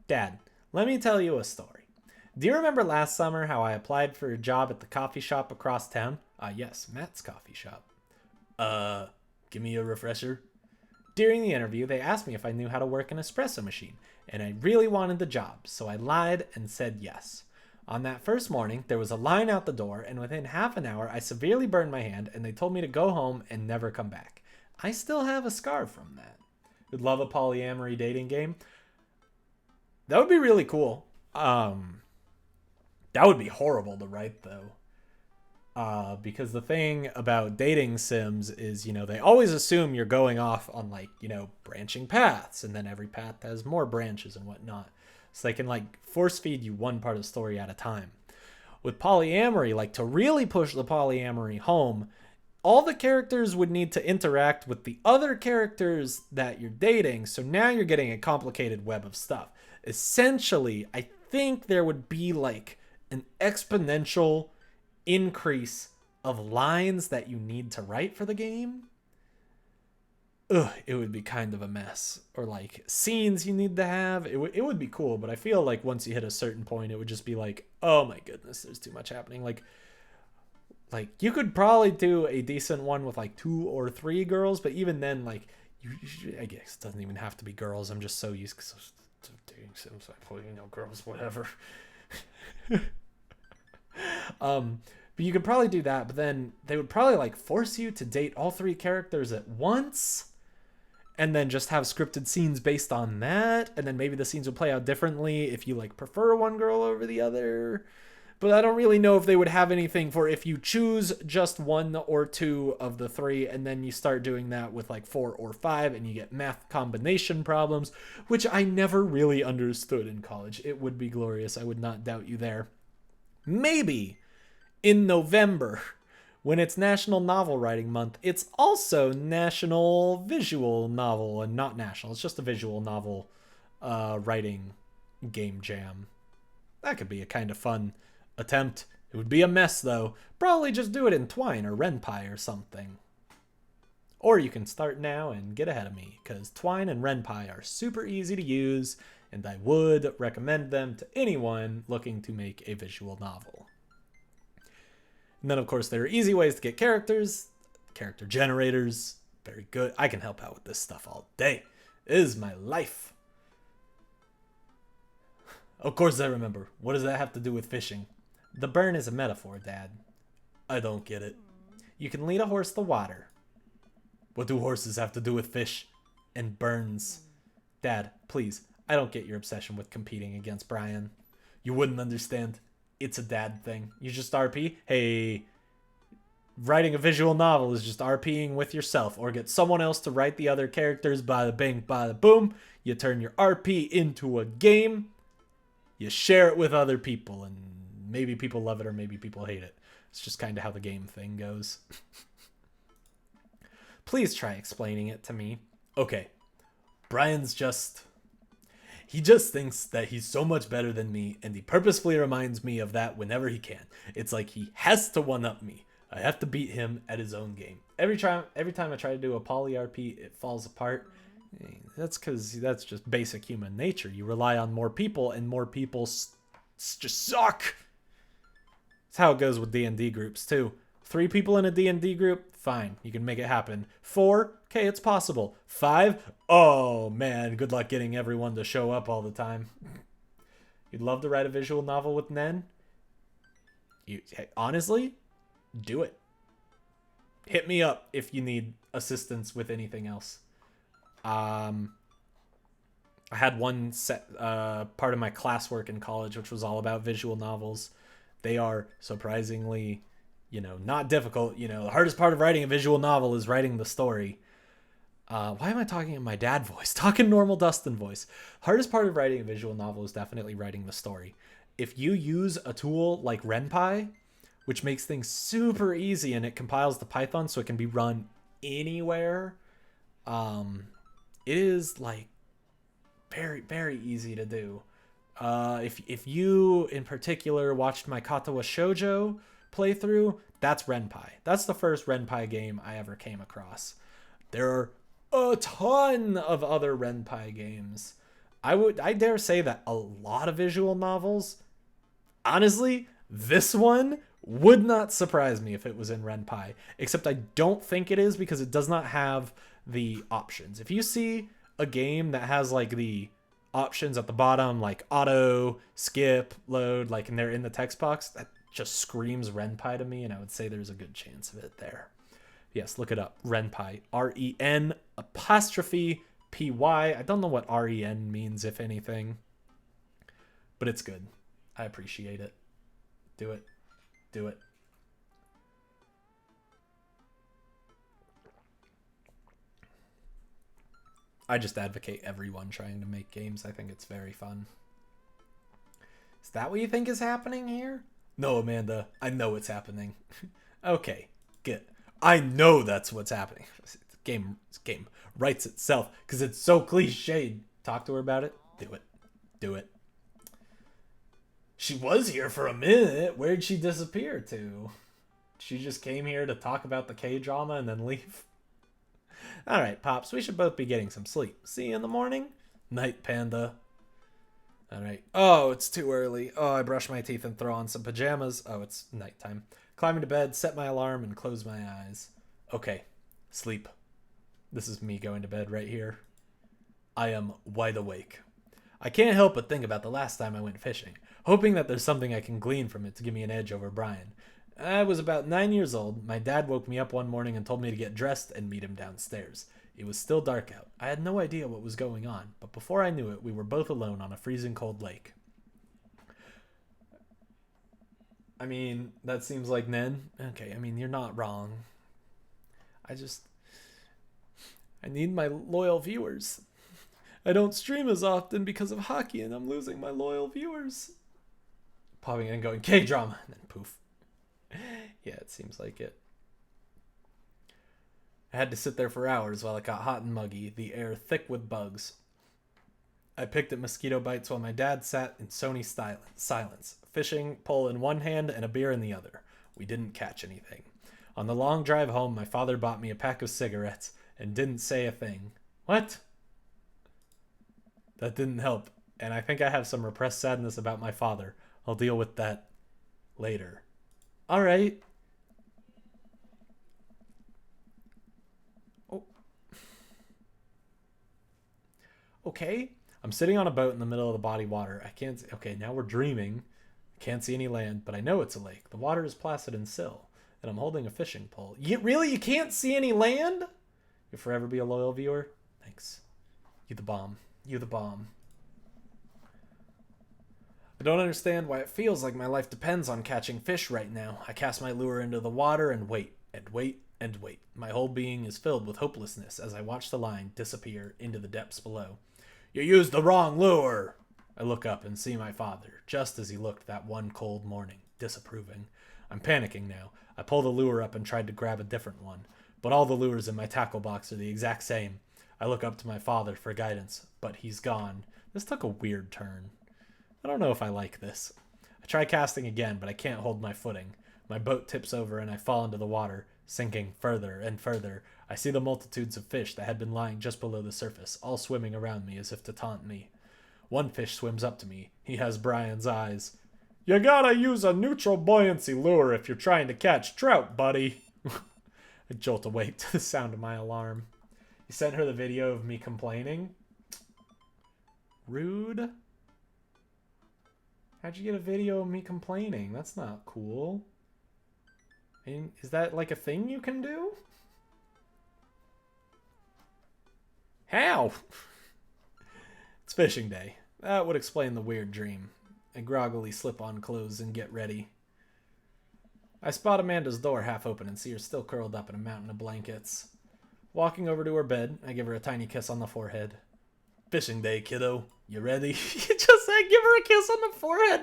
[SPEAKER 1] Dad, let me tell you a story. Do you remember last summer how I applied for a job at the coffee shop across town? Yes, Matt's coffee shop. Give me a refresher. During the interview, they asked me if I knew how to work an espresso machine, and I really wanted the job, so I lied and said yes. On that first morning, there was a line out the door, and within half an hour, I severely burned my hand, and they told me to go home and never come back. I still have a scar from that. Would love a polyamory dating game. That would be really cool. That would be horrible to write, though. Because the thing about dating sims is, they always assume you're going off on like, branching paths, and then every path has more branches and whatnot. So they can like force feed you one part of the story at a time. With polyamory, like to really push the polyamory home, all the characters would need to interact with the other characters that you're dating. So now you're getting a complicated web of stuff. Essentially, I think there would be like an exponential increase of lines that you need to write for the game. It would be kind of a mess. Or like scenes you need to have. It would be cool, but I feel like once you hit a certain point, it would just be like, oh my goodness, there's too much happening. Like you could probably do a decent one with like 2 or 3 girls, but even then, like I guess it doesn't even have to be girls. I'm just so used to dating sims. I play, girls, whatever. But you could probably do that, but then they would probably like force you to date all 3 characters at once, and then just have scripted scenes based on that, and then maybe the scenes would play out differently if you like prefer one girl over the other. But I don't really know if they would have anything for if you choose just 1 or 2 of the 3, and then you start doing that with like 4 or 5, and you get math combination problems, which I never really understood in college. It would be glorious. I would not doubt you there. Maybe in November, when it's National Novel Writing Month, it's also National Visual Novel, and not national, it's just a visual novel writing game jam. That could be a kind of fun attempt. It would be a mess, though. Probably just do it in Twine or Ren'Py or something. Or you can start now and get ahead of me, because Twine and Ren'Py are super easy to use, and I would recommend them to anyone looking to make a visual novel. And then, of course, there are easy ways to get characters. Character generators. Very good. I can help out with this stuff all day. It is my life. Of course I remember. What does that have to do with fishing? The burn is a metaphor, Dad. I don't get it. You can lead a horse to water. What do horses have to do with fish and burns? Dad, please. I don't get your obsession with competing against Brian. You wouldn't understand. It's a dad thing. You just RP? Hey, writing a visual novel is just RPing with yourself, or get someone else to write the other characters. Bada bing, bada boom. You turn your RP into a game. You share it with other people, and maybe people love it or maybe people hate it. It's just kind of how the game thing goes. Please try explaining it to me. Okay, Brian's he just thinks that he's so much better than me, and he purposefully reminds me of that whenever he can. It's like he has to one-up me. I have to beat him at his own game. Every time I try to do a poly RP, it falls apart. That's because that's just basic human nature. You rely on more people, and more people just suck. That's how it goes with D&D groups, too. 3 people in a D&D group, fine. You can make it happen. 4, okay, it's possible. 5, oh man, good luck getting everyone to show up all the time. You'd love to write a visual novel with Nen? Honestly, do it. Hit me up if you need assistance with anything else. I had one part of my classwork in college which was all about visual novels. They are surprisingly, not difficult. The hardest part of writing a visual novel is writing the story. Why am I talking in my dad voice? Talking normal Dustin voice. Hardest part of writing a visual novel is definitely writing the story. If you use a tool like Ren'Py, which makes things super easy, and it compiles to Python so it can be run anywhere, it is like very, very easy to do. If you in particular watched my Katawa Shoujo playthrough, that's Ren'Py. That's the first Ren'Py game I ever came across. There are a ton of other Ren'Py games. I dare say that a lot of visual novels, honestly, this one would not surprise me if it was in Ren'Py, except I don't think it is because it does not have the options. If you see a game that has like the options at the bottom, like auto, skip, load, like, and they're in the text box, that just screams Ren'Py to me, and I would say there's a good chance of it there. Yes, look it up. Ren'Py. REN apostrophe PY. I don't know what REN means, if anything, but it's good. I appreciate it. Do it. Do it. I just advocate everyone trying to make games. I think it's very fun. Is that what you think is happening here? No, Amanda. I know what's happening. Okay, good. I know that's what's happening. This game writes itself because it's so cliched. Talk to her about it. Do it. Do it. She was here for a minute. Where'd she disappear to? She just came here to talk about the K-drama and then leave. All right, Pops, we should both be getting some sleep. See you in the morning. Night, Panda. All right. Oh, it's too early. Oh, I brush my teeth and throw on some pajamas. Oh, it's nighttime. Climb into bed, set my alarm, and close my eyes. Okay, sleep. This is me going to bed right here. I am wide awake. I can't help but think about the last time I went fishing, hoping that there's something I can glean from it to give me an edge over Brian. I was about 9 years old. My dad woke me up one morning and told me to get dressed and meet him downstairs. It was still dark out. I had no idea what was going on, but before I knew it, we were both alone on a freezing cold lake. I mean, that seems like Ned. Okay, I mean, you're not wrong. I need my loyal viewers. I don't stream as often because of hockey, and I'm losing my loyal viewers. Popping in and going, K-drama, and then poof. Yeah, it seems like it. I had to sit there for hours while it got hot and muggy, the air thick with bugs. I picked at mosquito bites while my dad sat in Sony silence, fishing pole in one hand and a beer in the other. We didn't catch anything. On the long drive home, my father bought me a pack of cigarettes and didn't say a thing. What? That didn't help, and I think I have some repressed sadness about my father. I'll deal with that later. All right. Oh. Okay. I'm sitting on a boat in the middle of the body water. I can't... Okay, now we're dreaming. I can't see any land, but I know it's a lake. The water is placid and still, and I'm holding a fishing pole. Really? You can't see any land? You'll forever be a loyal viewer? Thanks. You the bomb. You the bomb. I don't understand why it feels like my life depends on catching fish right now. I cast my lure into the water and wait, and wait, and wait. My whole being is filled with hopelessness as I watch the line disappear into the depths below. You used the wrong lure! I look up and see my father, just as he looked that one cold morning, disapproving. I'm panicking now. I pull the lure up and tried to grab a different one, but all the lures in my tackle box are the exact same. I look up to my father for guidance, but he's gone. This took a weird turn. I don't know if I like this. I try casting again, but I can't hold my footing. My boat tips over and I fall into the water, sinking further and further. I see the multitudes of fish that had been lying just below the surface, all swimming around me as if to taunt me. One fish swims up to me. He has Brian's eyes. You gotta use a neutral buoyancy lure if you're trying to catch trout, buddy. I jolt awake to the sound of my alarm. You sent her the video of me complaining? Rude. How'd you get a video of me complaining? That's not cool. I mean, is that like a thing you can do? How? It's fishing day. That would explain the weird dream. I groggily slip on clothes and get ready. I spot Amanda's door half open and see her still curled up in a mountain of blankets. Walking over to her bed, I give her a tiny kiss on the forehead. Fishing day, kiddo. You ready? You just said give her a kiss on the forehead.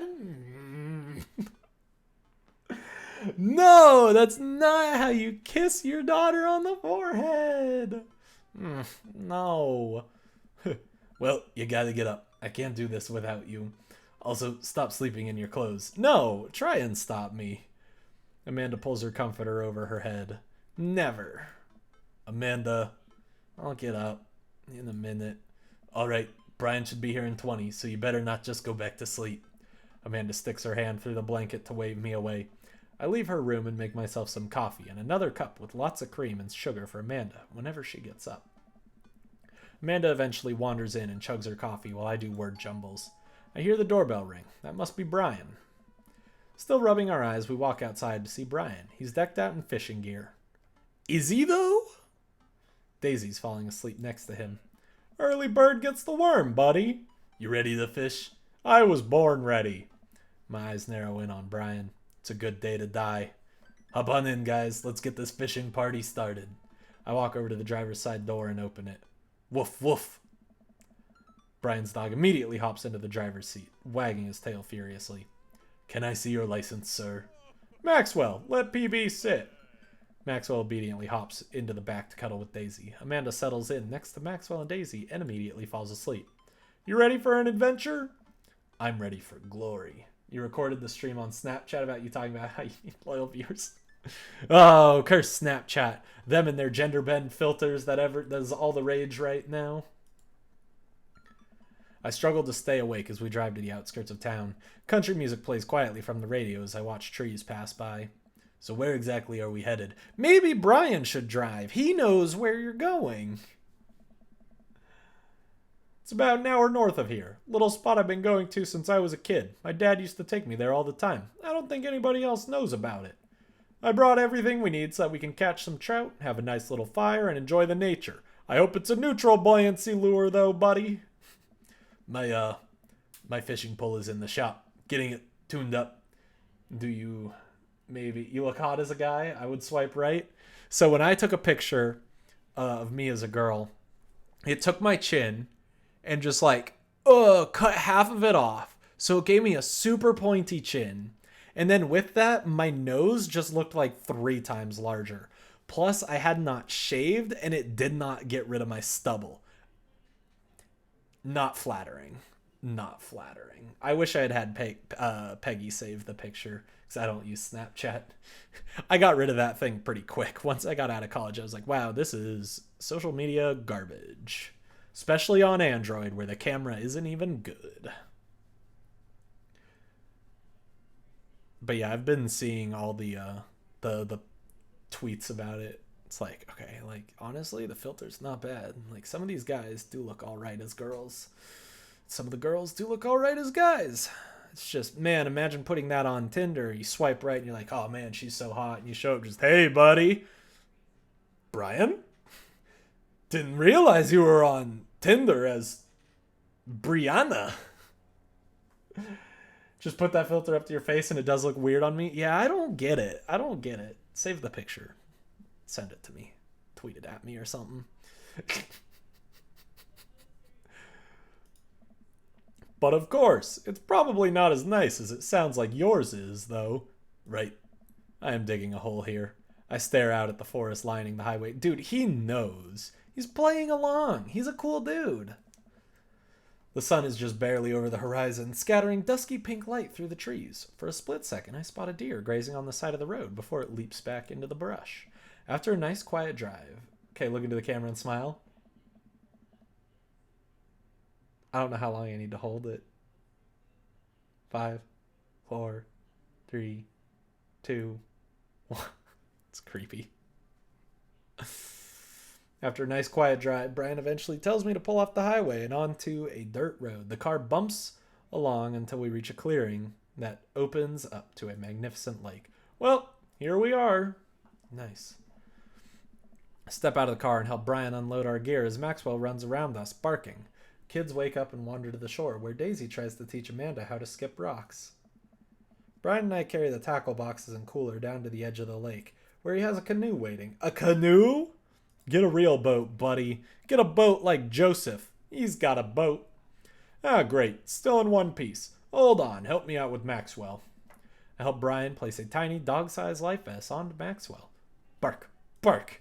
[SPEAKER 1] No, that's not how you kiss your daughter on the forehead. No. Well, you gotta get up. I can't do this without you. Also, stop sleeping in your clothes. No, try and stop me. Amanda pulls her comforter over her head. Never. Amanda, I'll get up in a minute. All right, Brian should be here in 20, so you better not just go back to sleep. Amanda sticks her hand through the blanket to wave me away. I leave her room and make myself some coffee and another cup with lots of cream and sugar for Amanda whenever she gets up. Amanda eventually wanders in and chugs her coffee while I do word jumbles. I hear the doorbell ring. That must be Brian. Still rubbing our eyes, we walk outside to see Brian. He's decked out in fishing gear. Is he, though? Daisy's falling asleep next to him. Early bird gets the worm, buddy. You ready to fish? I was born ready. My eyes narrow in on Brian. It's a good day to die. Hop on in, guys. Let's get this fishing party started. I walk over to the driver's side door and open it. Woof, woof. Brian's dog immediately hops into the driver's seat, wagging his tail furiously. Can I see your license, sir? Maxwell, let PB sit. Maxwell obediently hops into the back to cuddle with Daisy. Amanda settles in next to Maxwell and Daisy and immediately falls asleep. You ready for an adventure? I'm ready for glory. You recorded the stream on Snapchat about you talking about how you need loyal viewers. Oh, curse Snapchat. Them and their gender bend filters that's all the rage right now. I struggle to stay awake as we drive to the outskirts of town. Country music plays quietly from the radio as I watch trees pass by. So where exactly are we headed? Maybe Brian should drive. He knows where you're going. It's about an hour north of here. Little spot I've been going to since I was a kid. My dad used to take me there all the time. I don't think anybody else knows about it. I brought everything we need so that we can catch some trout, have a nice little fire, and enjoy the nature. I hope it's a neutral buoyancy lure though, buddy. My fishing pole is in the shop, getting it tuned up. Do you you look hot as a guy? I would swipe right. So when I took a picture of me as a girl, it took my chin and just cut half of it off. So it gave me a super pointy chin. And then with that, my nose just looked like 3 times larger. Plus, I had not shaved and it did not get rid of my stubble. Not flattering. Not flattering. I wish I had Peggy save the picture because I don't use Snapchat. I got rid of that thing pretty quick. Once I got out of college, I was like, wow, this is social media garbage. Especially on Android where the camera isn't even good. But yeah, I've been seeing all the tweets about it. It's like, okay, honestly, the filter's not bad. Some of these guys do look all right as girls. Some of the girls do look all right as guys. It's just, man, imagine putting that on Tinder. You swipe right and you're like, oh man, she's so hot. And you show up just, hey, buddy. Brian? Didn't realize you were on Tinder as Brianna. Just put that filter up to your face and it does look weird on me. Yeah, I don't get it. Save the picture. Send it to me. Tweet it at me or something. But of course, it's probably not as nice as it sounds like yours is, though. Right. I am digging a hole here. I stare out at the forest lining the highway. Dude, he knows. He's playing along. He's a cool dude. The sun is just barely over the horizon, scattering dusky pink light through the trees. For a split second, I spot a deer grazing on the side of the road before it leaps back into the brush. After a nice quiet drive. Okay, look into the camera and smile. I don't know how long I need to hold it. 5, 4, 3, 2, 1. It's creepy. After a nice quiet drive, Brian eventually tells me to pull off the highway and onto a dirt road. The car bumps along until we reach a clearing that opens up to a magnificent lake. Well, here we are. Nice. I step out of the car and help Brian unload our gear as Maxwell runs around us, barking. Kids wake up and wander to the shore, where Daisy tries to teach Amanda how to skip rocks. Brian and I carry the tackle boxes and cooler down to the edge of the lake, where he has a canoe waiting. A canoe? Get a real boat, buddy. Get a boat like Joseph. He's got a boat. Ah, great. Still in one piece. Hold on. Help me out with Maxwell. I help Brian place a tiny dog-sized life vest onto Maxwell. Bark. Bark.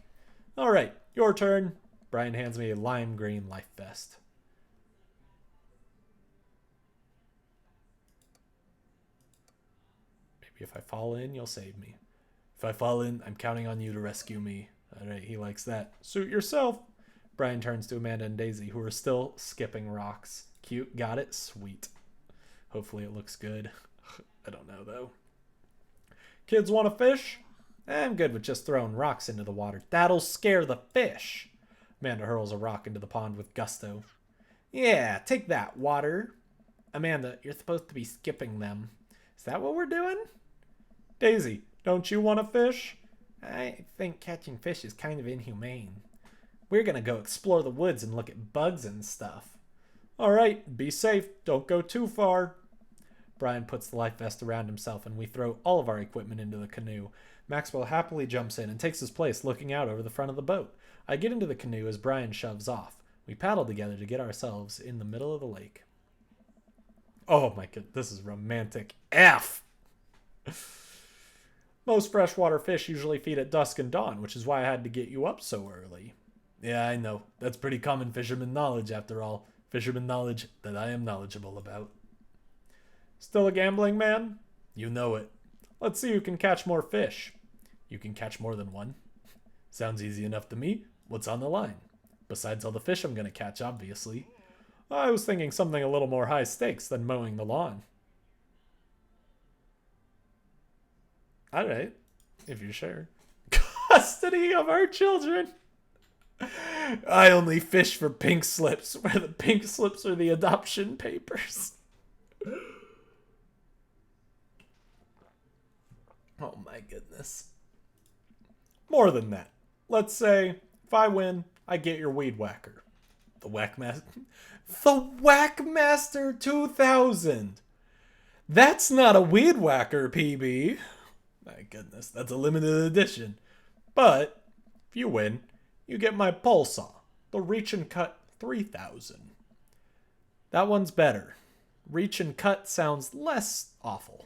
[SPEAKER 1] All right. Your turn. Brian hands me a lime green life vest. Maybe if I fall in, you'll save me. If I fall in, I'm counting on you to rescue me. All right, he likes that. Suit yourself. Brian turns to Amanda and Daisy, who are still skipping rocks. Cute. Got it? Sweet. Hopefully it looks good. I don't know, though. Kids want to fish? I'm good with just throwing rocks into the water. That'll scare the fish. Amanda hurls a rock into the pond with gusto. Yeah, take that, water. Amanda, you're supposed to be skipping them. Is that what we're doing? Daisy, don't you want to fish? I think catching fish is kind of inhumane. We're going to go explore the woods and look at bugs and stuff. All right, be safe. Don't go too far. Brian puts the life vest around himself and we throw all of our equipment into the canoe. Maxwell happily jumps in and takes his place looking out over the front of the boat. I get into the canoe as Brian shoves off. We paddled together to get ourselves in the middle of the lake. Oh my god, this is romantic F! Most freshwater fish usually feed at dusk and dawn, which is why I had to get you up so early. Yeah, I know. That's pretty common fisherman knowledge, after all. Fisherman knowledge that I am knowledgeable about. Still a gambling man? You know it. Let's see who can catch more fish. You can catch more than one. Sounds easy enough to me. What's on the line? Besides all the fish I'm going to catch, obviously. I was thinking something a little more high stakes than mowing the lawn. Alright, if you're sure. Custody of our children. I only fish for pink slips, where the pink slips are the adoption papers. Oh my goodness. More than that. Let's say, if I win, I get your weed whacker. The Whackmaster. The Whackmaster 2000! That's not a weed whacker, PB. My goodness, that's a limited edition. But, if you win, you get my pole saw, the Reach and Cut 3000. That one's better. Reach and Cut sounds less awful.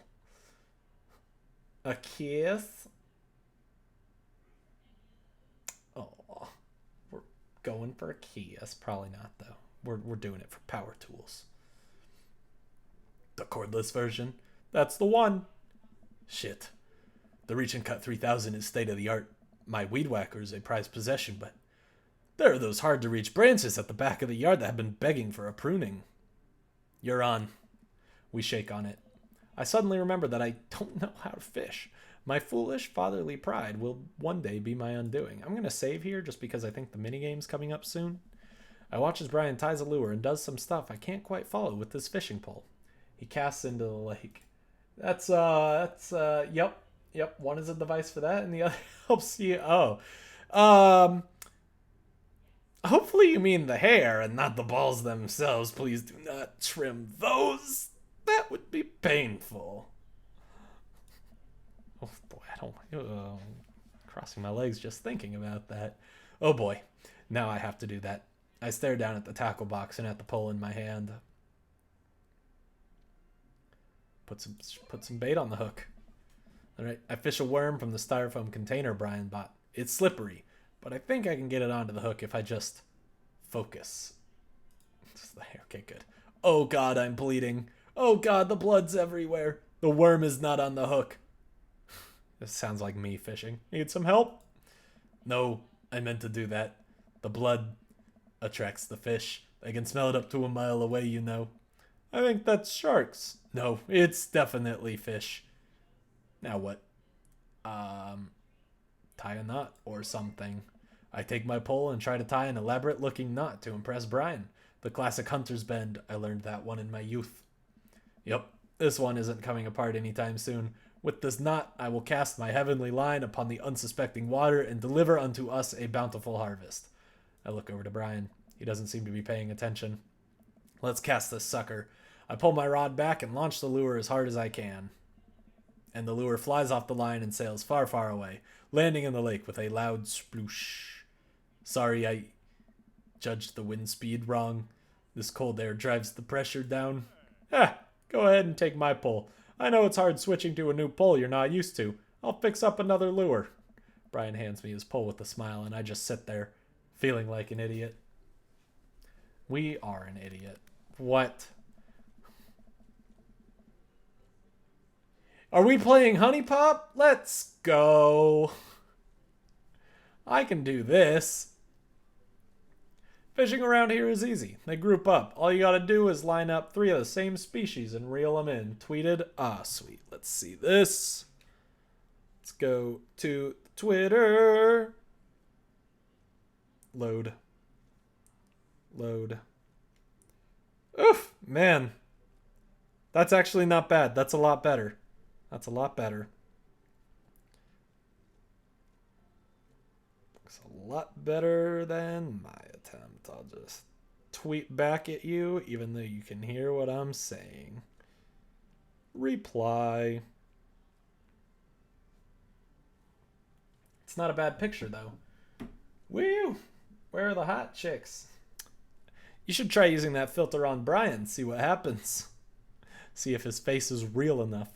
[SPEAKER 1] A kiss? Oh, we're going for a kiss. Probably not, though. We're doing it for power tools. The cordless version? That's the one. Shit. The Reach and Cut 3000 is state of the art. My weed whacker is a prized possession, but there are those hard to reach branches at the back of the yard that have been begging for a pruning. You're on. We shake on it. I suddenly remember that I don't know how to fish. My foolish fatherly pride will one day be my undoing. I'm going to save here just because I think the minigame's coming up soon. I watch as Brian ties a lure and does some stuff I can't quite follow with this fishing pole. He casts into the lake. Yep, one is a device for that, and the other helps you. Hopefully you mean the hair and not the balls themselves. Please do not trim those. That would be painful. Oh boy, I don't. Crossing my legs just thinking about that. Oh boy, now I have to do that. I stare down at the tackle box and at the pole in my hand. Put some bait on the hook. Alright, I fish a worm from the styrofoam container Brian bought. It's slippery, but I think I can get it onto the hook if I just focus. Okay, good. Oh god, I'm bleeding. Oh god, the blood's everywhere. The worm is not on the hook. This sounds like me fishing. Need some help? No, I meant to do that. The blood attracts the fish. I can smell it up to a mile away, you know. I think that's sharks. No, it's definitely fish. Now what? Tie a knot or something. I take my pole and try to tie an elaborate looking knot to impress Brian. The classic hunter's bend. I learned that one in my youth. Yep, this one isn't coming apart anytime soon. With this knot, I will cast my heavenly line upon the unsuspecting water and deliver unto us a bountiful harvest. I look over to Brian. He doesn't seem to be paying attention. Let's cast this sucker. I pull my rod back and launch the lure as hard as I can. And the lure flies off the line and sails far, far away, landing in the lake with a loud sploosh. Sorry, I judged the wind speed wrong. This cold air drives the pressure down. Go ahead and take my pole. I know it's hard switching to a new pole you're not used to. I'll fix up another lure. Brian hands me his pole with a smile, and I just sit there, feeling like an idiot. We are an idiot. What? Are we playing Honey Pop? Let's go. I can do this. Fishing around here is easy. They group up. All you gotta do is line up 3 of the same species and reel them in. Tweeted. Ah, sweet. Let's see this. Let's go to Twitter. Load. Oof, man. That's actually not bad. That's a lot better. Looks a lot better than my attempt. I'll just tweet back at you, even though you can hear what I'm saying. Reply. It's not a bad picture, though. Woo! Where are the hot chicks? You should try using that filter on Brian, see what happens. See if his face is real enough.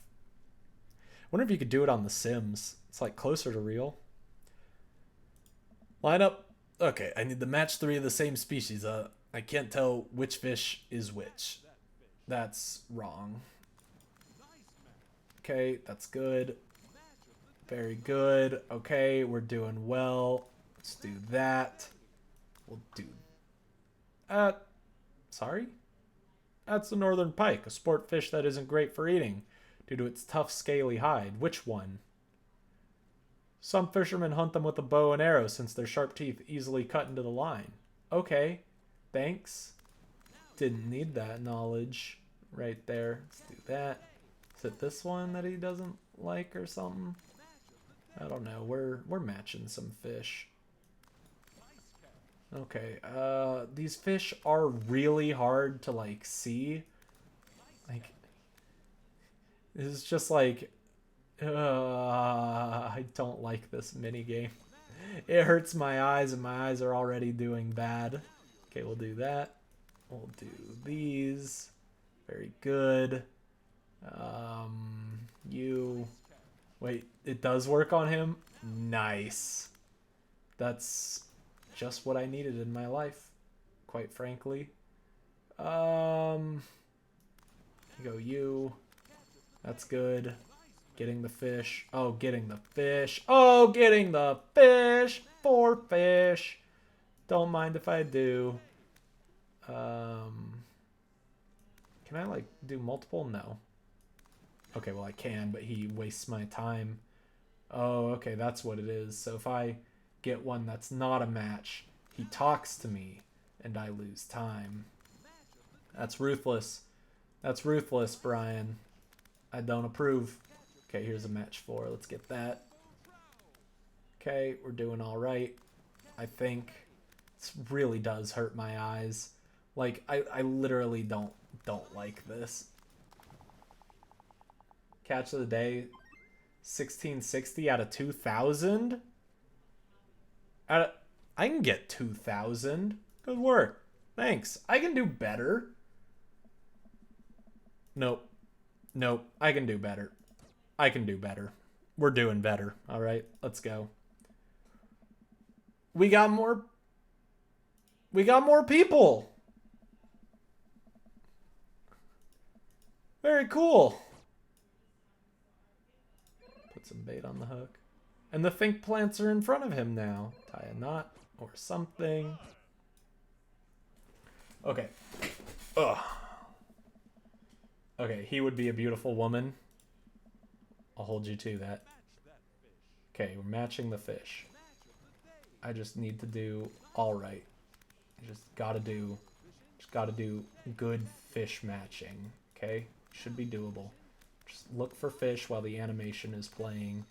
[SPEAKER 1] Wonder if you could do it on The Sims. It's like closer to real. Line up. Okay, I need the match 3 of the same species. I can't tell which fish is which. That's wrong. Okay, that's good. Very good. Okay, we're doing well. Let's do that. We'll do... Sorry? That's the northern pike, a sport fish that isn't great for eating due to its tough, scaly hide. Which one? Some fishermen hunt them with a bow and arrow since their sharp teeth easily cut into the line. Okay, thanks. Didn't need that knowledge right there. Let's do that. Is it this one that he doesn't like or something? I don't know. We're matching some fish. Okay, these fish are really hard to, like, see. Like, this is just like, I don't like this minigame. It hurts my eyes, and my eyes are already doing bad. Okay, we'll do that. We'll do these. Very good. You... Wait, it does work on him? Nice. That's just what I needed in my life, quite frankly. Go you. That's good. Getting the fish. Oh, getting the fish. Oh, getting the fish. 4 fish. Don't mind if I do. Can I, like, do multiple? No. Okay, well, I can, but he wastes my time. Oh, okay, that's what it is. So if I get one that's not a match, he talks to me, and I lose time. That's ruthless. That's ruthless, Brian. I don't approve. Okay, here's a match 4. Let's get that. Okay, we're doing all right. I think this really does hurt my eyes. Like, I literally don't like this. Catch of the day, 1660 out of 2,000. I can get 2,000. Good work. Thanks. I can do better. Nope. Nope. I can do better. I can do better. We're doing better. All right, let's go. We got more people. Very cool. Put some bait on the hook. And the think plants are in front of him now. Tie a knot or something. Okay. Ugh. Okay, he would be a beautiful woman. I'll hold you to that. Okay, we're matching the fish. I just need to do all right. Just gotta do good fish matching. Okay, should be doable. Just look for fish while the animation is playing.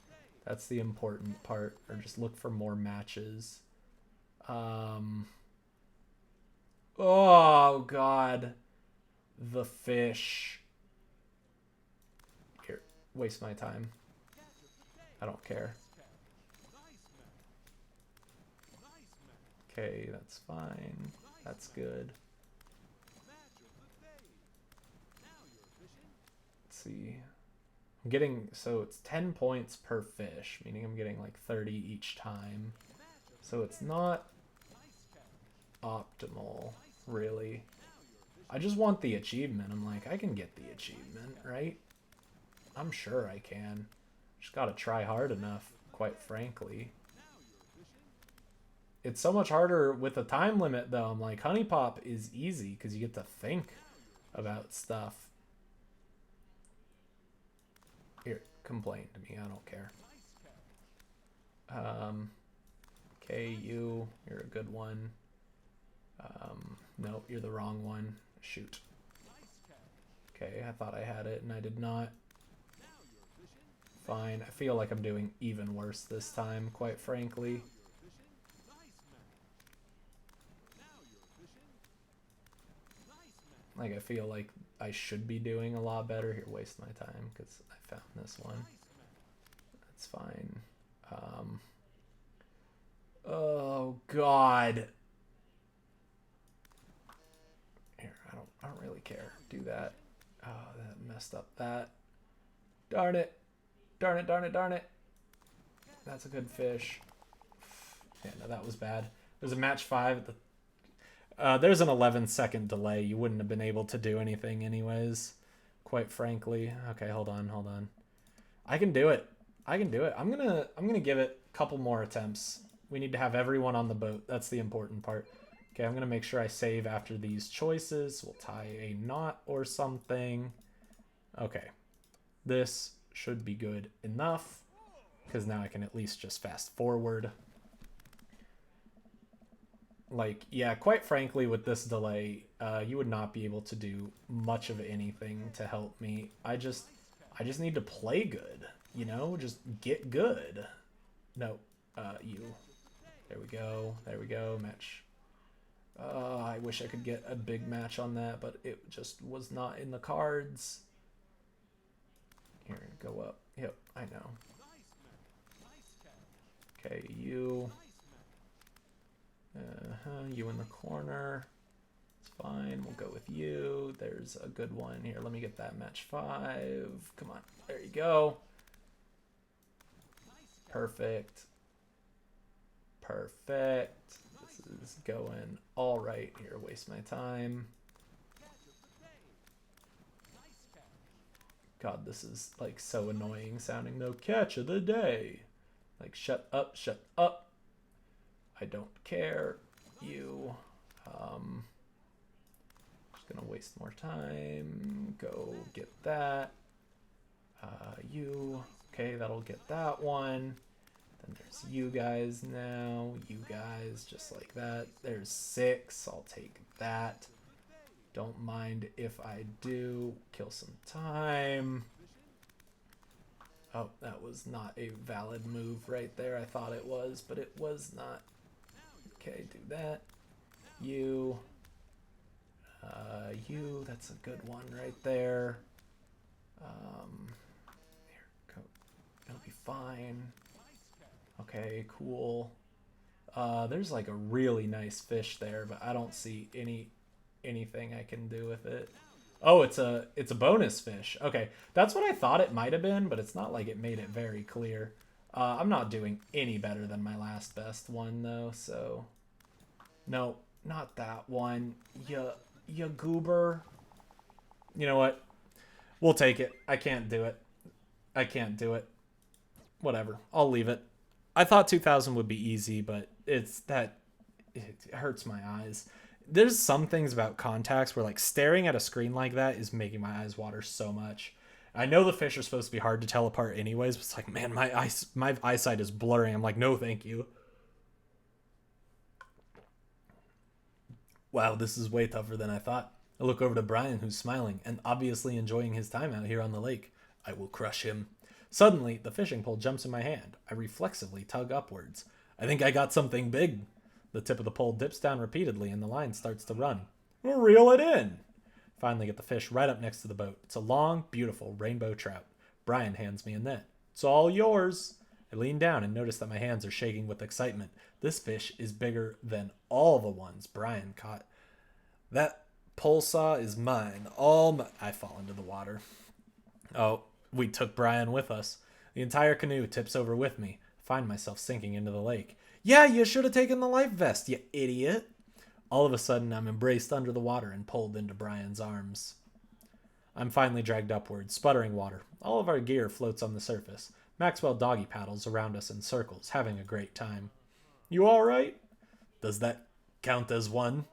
[SPEAKER 1] That's the important part. Or just look for more matches. Oh God, the fish. Here, waste my time. I don't care. Okay, that's fine. That's good. Let's see. I'm getting, so it's 10 points per fish, meaning I'm getting like 30 each time. So it's not optimal, really. I just want the achievement. I'm like, I can get the achievement, right? I'm sure I can. Just gotta try hard enough, quite frankly. It's so much harder with a time limit, though. I'm like, Honey Pop is easy because you get to think about stuff. Here, complain to me. I don't care. Okay, you're a good one. No, you're the wrong one. Shoot. Okay, I thought I had it, and I did not. Fine. I feel like I'm doing even worse this time, quite frankly. Like, I feel like I should be doing a lot better. Here, waste my time, because I found this one. That's fine. Oh, God. I don't really care. Do that. Oh, that messed up that. Darn it. Darn it, darn it, darn it. That's a good fish. Yeah, no, that was bad. There's a match 5 at the... there's an 11-second delay. You wouldn't have been able to do anything anyways, quite frankly. Okay, hold on, hold on. I can do it. I can do it. I'm gonna give it a couple more attempts. We need to have everyone on the boat. That's the important part. Okay, I'm gonna make sure I save after these choices. We'll tie a knot or something. Okay, this should be good enough because now I can at least just fast forward. Like, yeah, quite frankly, with this delay, you would not be able to do much of anything to help me. I just need to play good, you know? Just get good. No, you. There we go. There we go. Match. I wish I could get a big match on that, but it just was not in the cards. Here, go up. Yep, I know. Okay, you. You in the corner. It's fine. We'll go with you. There's a good one here. Let me get that match 5. Come on. There you go. Perfect. Perfect. This is going all right here. Waste my time. God, this is like so annoying sounding though. Catch of the day. Like, shut up, shut up. I don't care. You. Just gonna waste more time. Go get that. You. Okay, that'll get that one. Then there's you guys now. You guys, just like that. There's 6. I'll take that. Don't mind if I do. Kill some time. Oh, that was not a valid move right there. I thought it was, but it was not. Okay, do that. You. You. That's a good one right there. Here, go. It'll be fine. Okay, cool. There's like a really nice fish there, but I don't see anything I can do with it. Oh, it's a bonus fish. Okay, that's what I thought it might have been, but it's not like it made it very clear. I'm not doing any better than my last best one though, so no, not that one. You goober. You know what? We'll take it. I can't do it. I can't do it. Whatever. I'll leave it. I thought 2000 would be easy, but it hurts my eyes. There's some things about contacts where like staring at a screen like that is making my eyes water so much. I know the fish are supposed to be hard to tell apart anyways, but it's like, man, my eyesight is blurring. I'm like, no, thank you. Wow, this is way tougher than I thought. I look over to Brian, who's smiling and obviously enjoying his time out here on the lake. I will crush him. Suddenly, the fishing pole jumps in my hand. I reflexively tug upwards. I think I got something big. The tip of the pole dips down repeatedly and the line starts to run. We'll reel it in. Finally get the fish right up next to the boat. It's a long, beautiful rainbow trout. Brian hands me a net. It's all yours. I lean down and notice that my hands are shaking with excitement. This fish is bigger than all the ones Brian caught. That pole saw is mine. I fall into the water. Oh, we took Brian with us. The entire canoe tips over with me. I find myself sinking into the lake. Yeah, you should have taken the life vest, you idiot. All of a sudden, I'm embraced under the water and pulled into Brian's arms. I'm finally dragged upward, sputtering water. All of our gear floats on the surface. Maxwell doggy paddles around us in circles, having a great time. You all right? Does that count as one?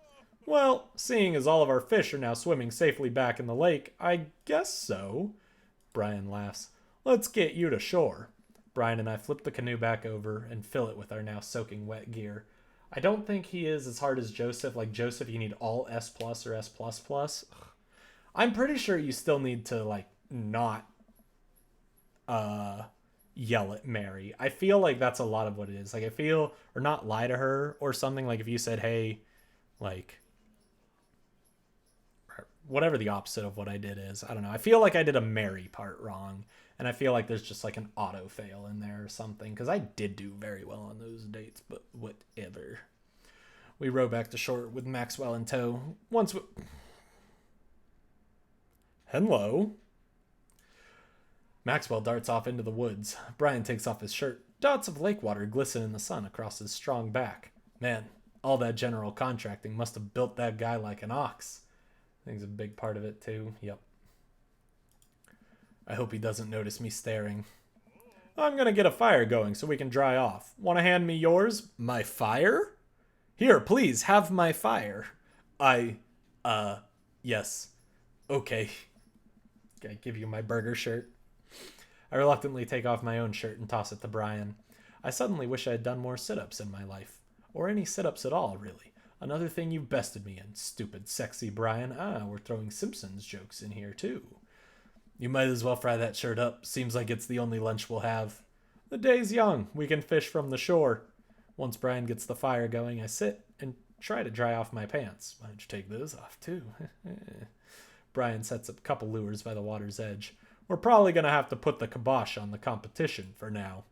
[SPEAKER 1] Well, seeing as all of our fish are now swimming safely back in the lake, I guess so. Brian laughs. Let's get you to shore. Brian and I flip the canoe back over and fill it with our now soaking wet gear. I don't think he is as hard as Joseph. Like Joseph, you need all S+ or S++. I'm pretty sure you still need to like not yell at Mary. I feel like that's a lot of what it is. Like I feel, or not lie to her or something. Like if you said, hey, like whatever the opposite of what I did is, I don't know. I feel like I did a Mary part wrong. And I feel like there's just like an auto fail in there or something. Because I did do very well on those dates, but whatever. We row back to shore with Maxwell in tow. Hello. Maxwell darts off into the woods. Brian takes off his shirt. Dots of lake water glisten in the sun across his strong back. Man, all that general contracting must have built that guy like an ox. I think it's a big part of it, too. Yep. I hope he doesn't notice me staring. I'm gonna get a fire going so we can dry off. Wanna hand me yours? My fire? Here, please, have my fire. Yes. Okay. I give you my burger shirt. I reluctantly take off my own shirt and toss it to Brian. I suddenly wish I had done more sit-ups in my life. Or any sit-ups at all, really. Another thing you've bested me in, stupid, sexy Brian. We're throwing Simpsons jokes in here, too. You might as well fry that shirt up. Seems like it's the only lunch we'll have. The day's young. We can fish from the shore. Once Brian gets the fire going, I sit and try to dry off my pants. Why don't you take those off, too? Brian sets up a couple lures by the water's edge. We're probably going to have to put the kibosh on the competition for now.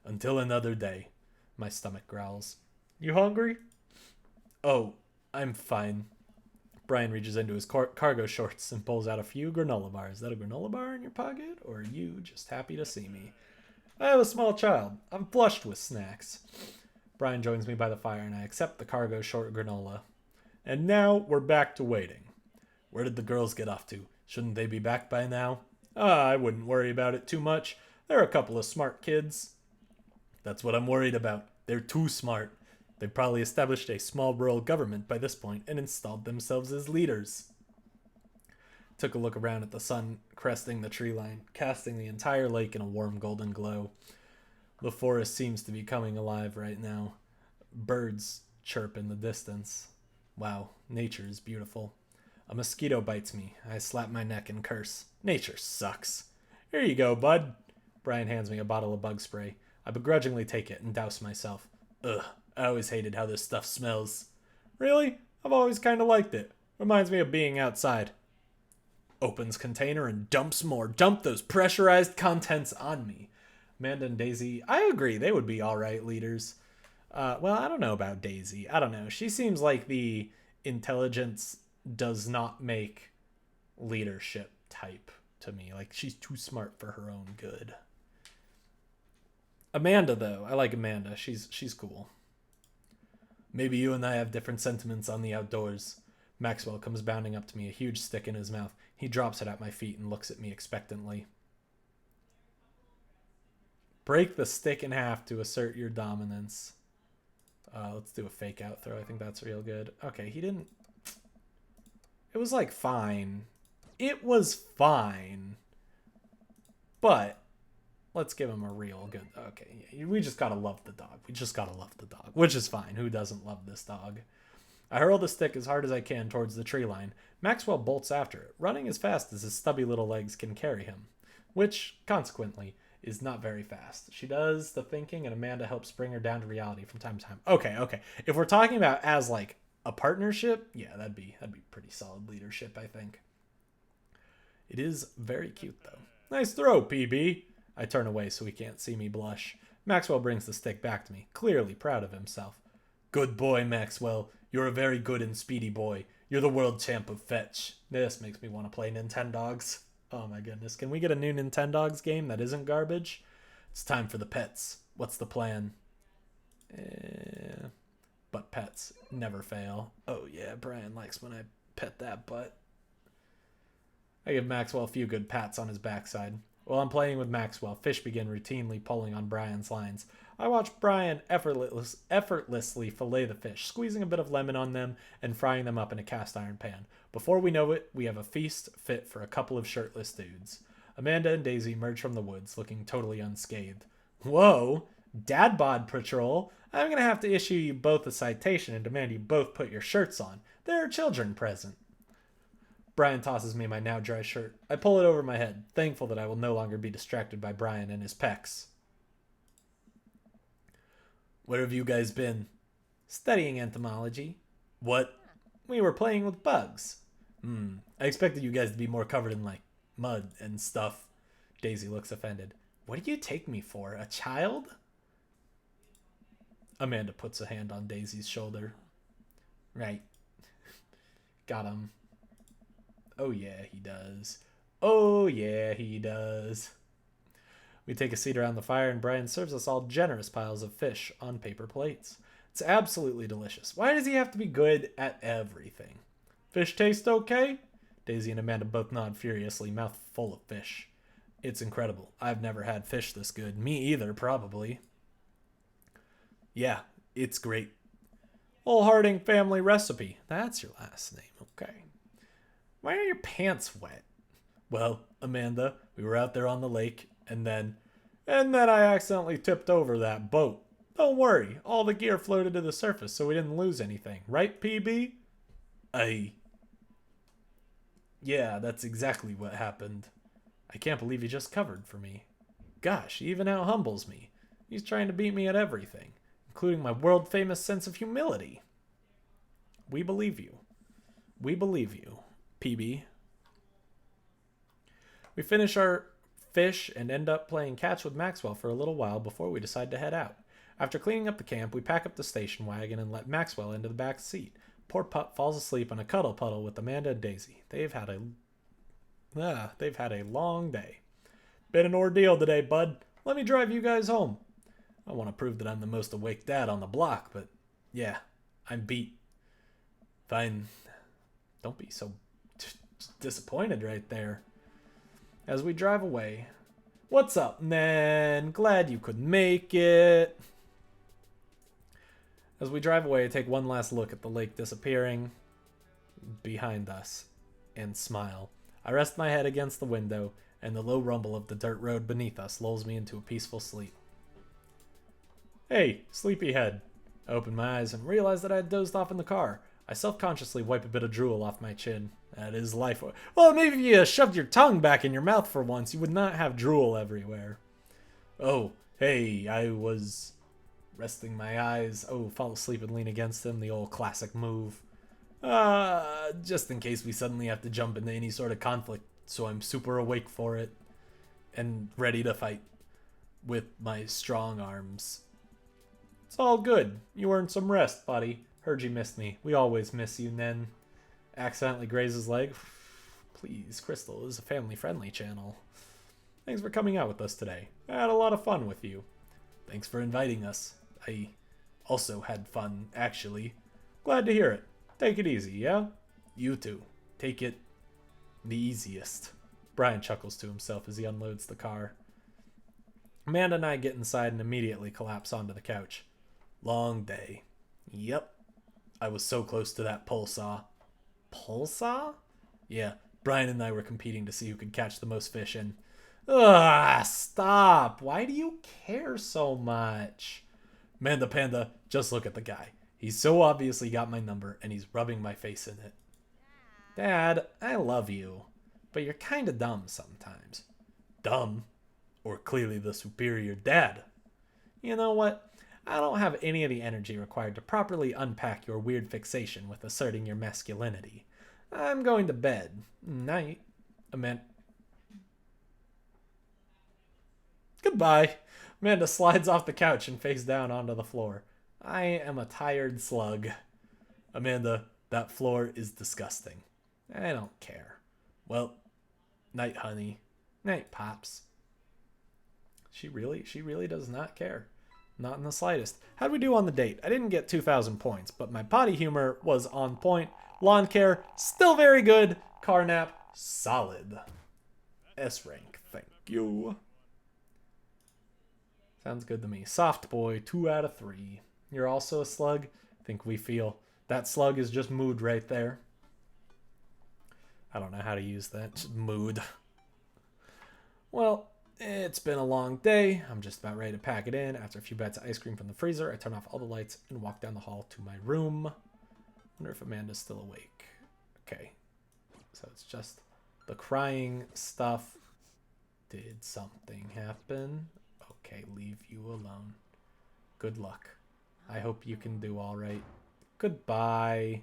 [SPEAKER 1] Until another day. My stomach growls. You hungry? Oh, I'm fine. Brian reaches into his cargo shorts and pulls out a few granola bars. Is that a granola bar in your pocket? Or are you just happy to see me? I have a small child. I'm flushed with snacks. Brian joins me by the fire and I accept the cargo short granola. And now we're back to waiting. Where did the girls get off to? Shouldn't they be back by now? I wouldn't worry about it too much. They're a couple of smart kids. That's what I'm worried about. They're too smart. They've probably established a small rural government by this point and installed themselves as leaders. Took a look around at the sun cresting the tree line, casting the entire lake in a warm golden glow. The forest seems to be coming alive right now. Birds chirp in the distance. Wow, nature is beautiful. A mosquito bites me. I slap my neck and curse. Nature sucks. Here you go, bud. Brian hands me a bottle of bug spray. I begrudgingly take it and douse myself. Ugh, I always hated how this stuff smells. Really? I've always kind of liked it. Reminds me of being outside. Opens container and dumps more. Dump those pressurized contents on me. Amanda and Daisy, I agree, they would be alright leaders. Well, I don't know about Daisy. I don't know. She seems like the intelligence does not make leadership type to me. Like, she's too smart for her own good. Amanda, though. I like Amanda. She's cool. Maybe you and I have different sentiments on the outdoors. Maxwell comes bounding up to me, a huge stick in his mouth. He drops it at my feet and looks at me expectantly. Break the stick in half to assert your dominance. Let's do a fake out throw. I think that's real good. Okay, he didn't... It was, like, fine. It was fine. But let's give him a real good... Okay, we just gotta love the dog. We just gotta love the dog, which is fine. Who doesn't love this dog? I hurl the stick as hard as I can towards the tree line. Maxwell bolts after it, running as fast as his stubby little legs can carry him, which, consequently, is not very fast. She does the thinking, and Amanda helps bring her down to reality from time to time. Okay. If we're talking about as, like, a partnership, yeah, that'd be pretty solid leadership, I think. It is very cute, though. Nice throw, PB. I turn away so he can't see me blush. Maxwell brings the stick back to me, clearly proud of himself. Good boy, Maxwell. You're a very good and speedy boy. You're the world champ of fetch. This makes me want to play Nintendogs. Oh my goodness. Can we get a new Nintendogs game that isn't garbage? It's time for the pets. What's the plan? But pets never fail. Oh yeah, Brian likes when I pet that butt. I give Maxwell a few good pats on his backside. While I'm playing with Maxwell, fish begin routinely pulling on Brian's lines. I watch Brian effortlessly fillet the fish, squeezing a bit of lemon on them and frying them up in a cast iron pan. Before we know it, we have a feast fit for a couple of shirtless dudes. Amanda and Daisy emerge from the woods, looking totally unscathed. Whoa! Dad bod patrol! I'm going to have to issue you both a citation and demand you both put your shirts on. There are children present. Brian tosses me my now dry shirt. I pull it over my head, thankful that I will no longer be distracted by Brian and his pecs. Where have you guys been? Studying entomology. What? We were playing with bugs. I expected you guys to be more covered in, like, mud and stuff. Daisy looks offended. What do you take me for, a child? Amanda puts a hand on Daisy's shoulder. Right. Got him. Oh yeah, he does. Oh, yeah, he does. We take a seat around the fire, and Brian serves us all generous piles of fish on paper plates. It's absolutely delicious. Why does he have to be good at everything? Fish taste okay? Daisy and Amanda both nod furiously, mouth full of fish. It's incredible. I've never had fish this good. Me either, probably. Yeah, it's great. Old Harding family recipe. That's your last name, okay. Why are your pants wet? Well, Amanda, we were out there on the lake, and then I accidentally tipped over that boat. Don't worry, all the gear floated to the surface, so we didn't lose anything. Right, PB? Aye. Yeah, that's exactly what happened. I can't believe he just covered for me. Gosh, he even out humbles me. He's trying to beat me at everything, including my world famous sense of humility. We believe you. We believe you, PB. We finish our fish and end up playing catch with Maxwell for a little while before we decide to head out. After cleaning up the camp, we pack up the station wagon and let Maxwell into the back seat. Poor pup falls asleep in a cuddle puddle with Amanda and Daisy. They've had a long day. Been an ordeal today, bud. Let me drive you guys home. I want to prove that I'm the most awake dad on the block, but yeah, I'm beat. Fine. Don't be so disappointed right there. As we drive away, what's up, man? Glad you could make it. As we drive away, I take one last look at the lake disappearing behind us and smile. I rest my head against the window, and the low rumble of the dirt road beneath us lulls me into a peaceful sleep. Hey, sleepyhead. I open my eyes and realize that I had dozed off in the car. I self-consciously wipe a bit of drool off my chin. That is life. Well, maybe if you shoved your tongue back in your mouth for once, you would not have drool everywhere. Oh, hey, I was resting my eyes. Oh, fall asleep and lean against him, the old classic move. Just in case we suddenly have to jump into any sort of conflict, so I'm super awake for it and ready to fight with my strong arms. It's all good. You earned some rest, buddy. Heard you missed me. We always miss you, Nen. Accidentally grazed his leg. Please, Crystal is a family-friendly channel. Thanks for coming out with us today. I had a lot of fun with you. Thanks for inviting us. I also had fun, actually. Glad to hear it. Take it easy, yeah? You too. Take it the easiest. Brian chuckles to himself as he unloads the car. Amanda and I get inside and immediately collapse onto the couch. Long day. Yep. I was so close to that pole saw. Pole saw? Yeah, Brian and I were competing to see who could catch the most fish and... Ugh, stop. Why do you care so much? Manda Panda, just look at the guy. He's so obviously got my number and he's rubbing my face in it. Dad, I love you, but you're kinda dumb sometimes. Dumb? Or clearly the superior dad. You know what? I don't have any of the energy required to properly unpack your weird fixation with asserting your masculinity. I'm going to bed. Night. Goodbye. Amanda slides off the couch and face down onto the floor. I am a tired slug. Amanda, that floor is disgusting. I don't care. Well, night, honey. Night, Pops. She really does not care. Not in the slightest. How'd we do on the date? I didn't get 2,000 points, but my potty humor was on point. Lawn care, still very good. Car nap, solid. S rank, thank you. Sounds good to me. Soft boy, 2 out of 3. You're also a slug? I think we feel. That slug is just mood right there. I don't know how to use that. Just mood. Well, it's been a long day. I'm just about ready to pack it in. After a few bites of ice cream from the freezer, I turn off all the lights and walk down the hall to my room. Wonder if Amanda's still awake. Okay. So it's just the crying stuff. Did something happen? Okay, leave you alone. Good luck. I hope you can do all right. Goodbye.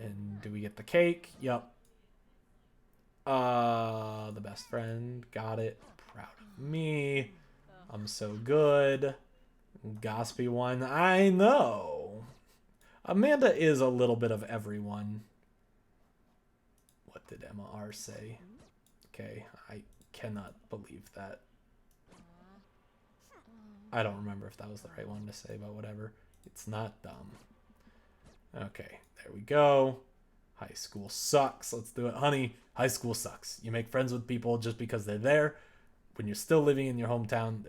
[SPEAKER 1] And do we get the cake? Yup. The best friend. Got it. Proud of me. I'm so good. Gossipy one. I know. Amanda is a little bit of everyone. What did Emma R say? Okay, I cannot believe that. I don't remember if that was the right one to say, but whatever. It's not dumb. Okay, there we go. High school sucks. Let's do it, honey. High school sucks. You make friends with people just because they're there. When you're still living in your hometown,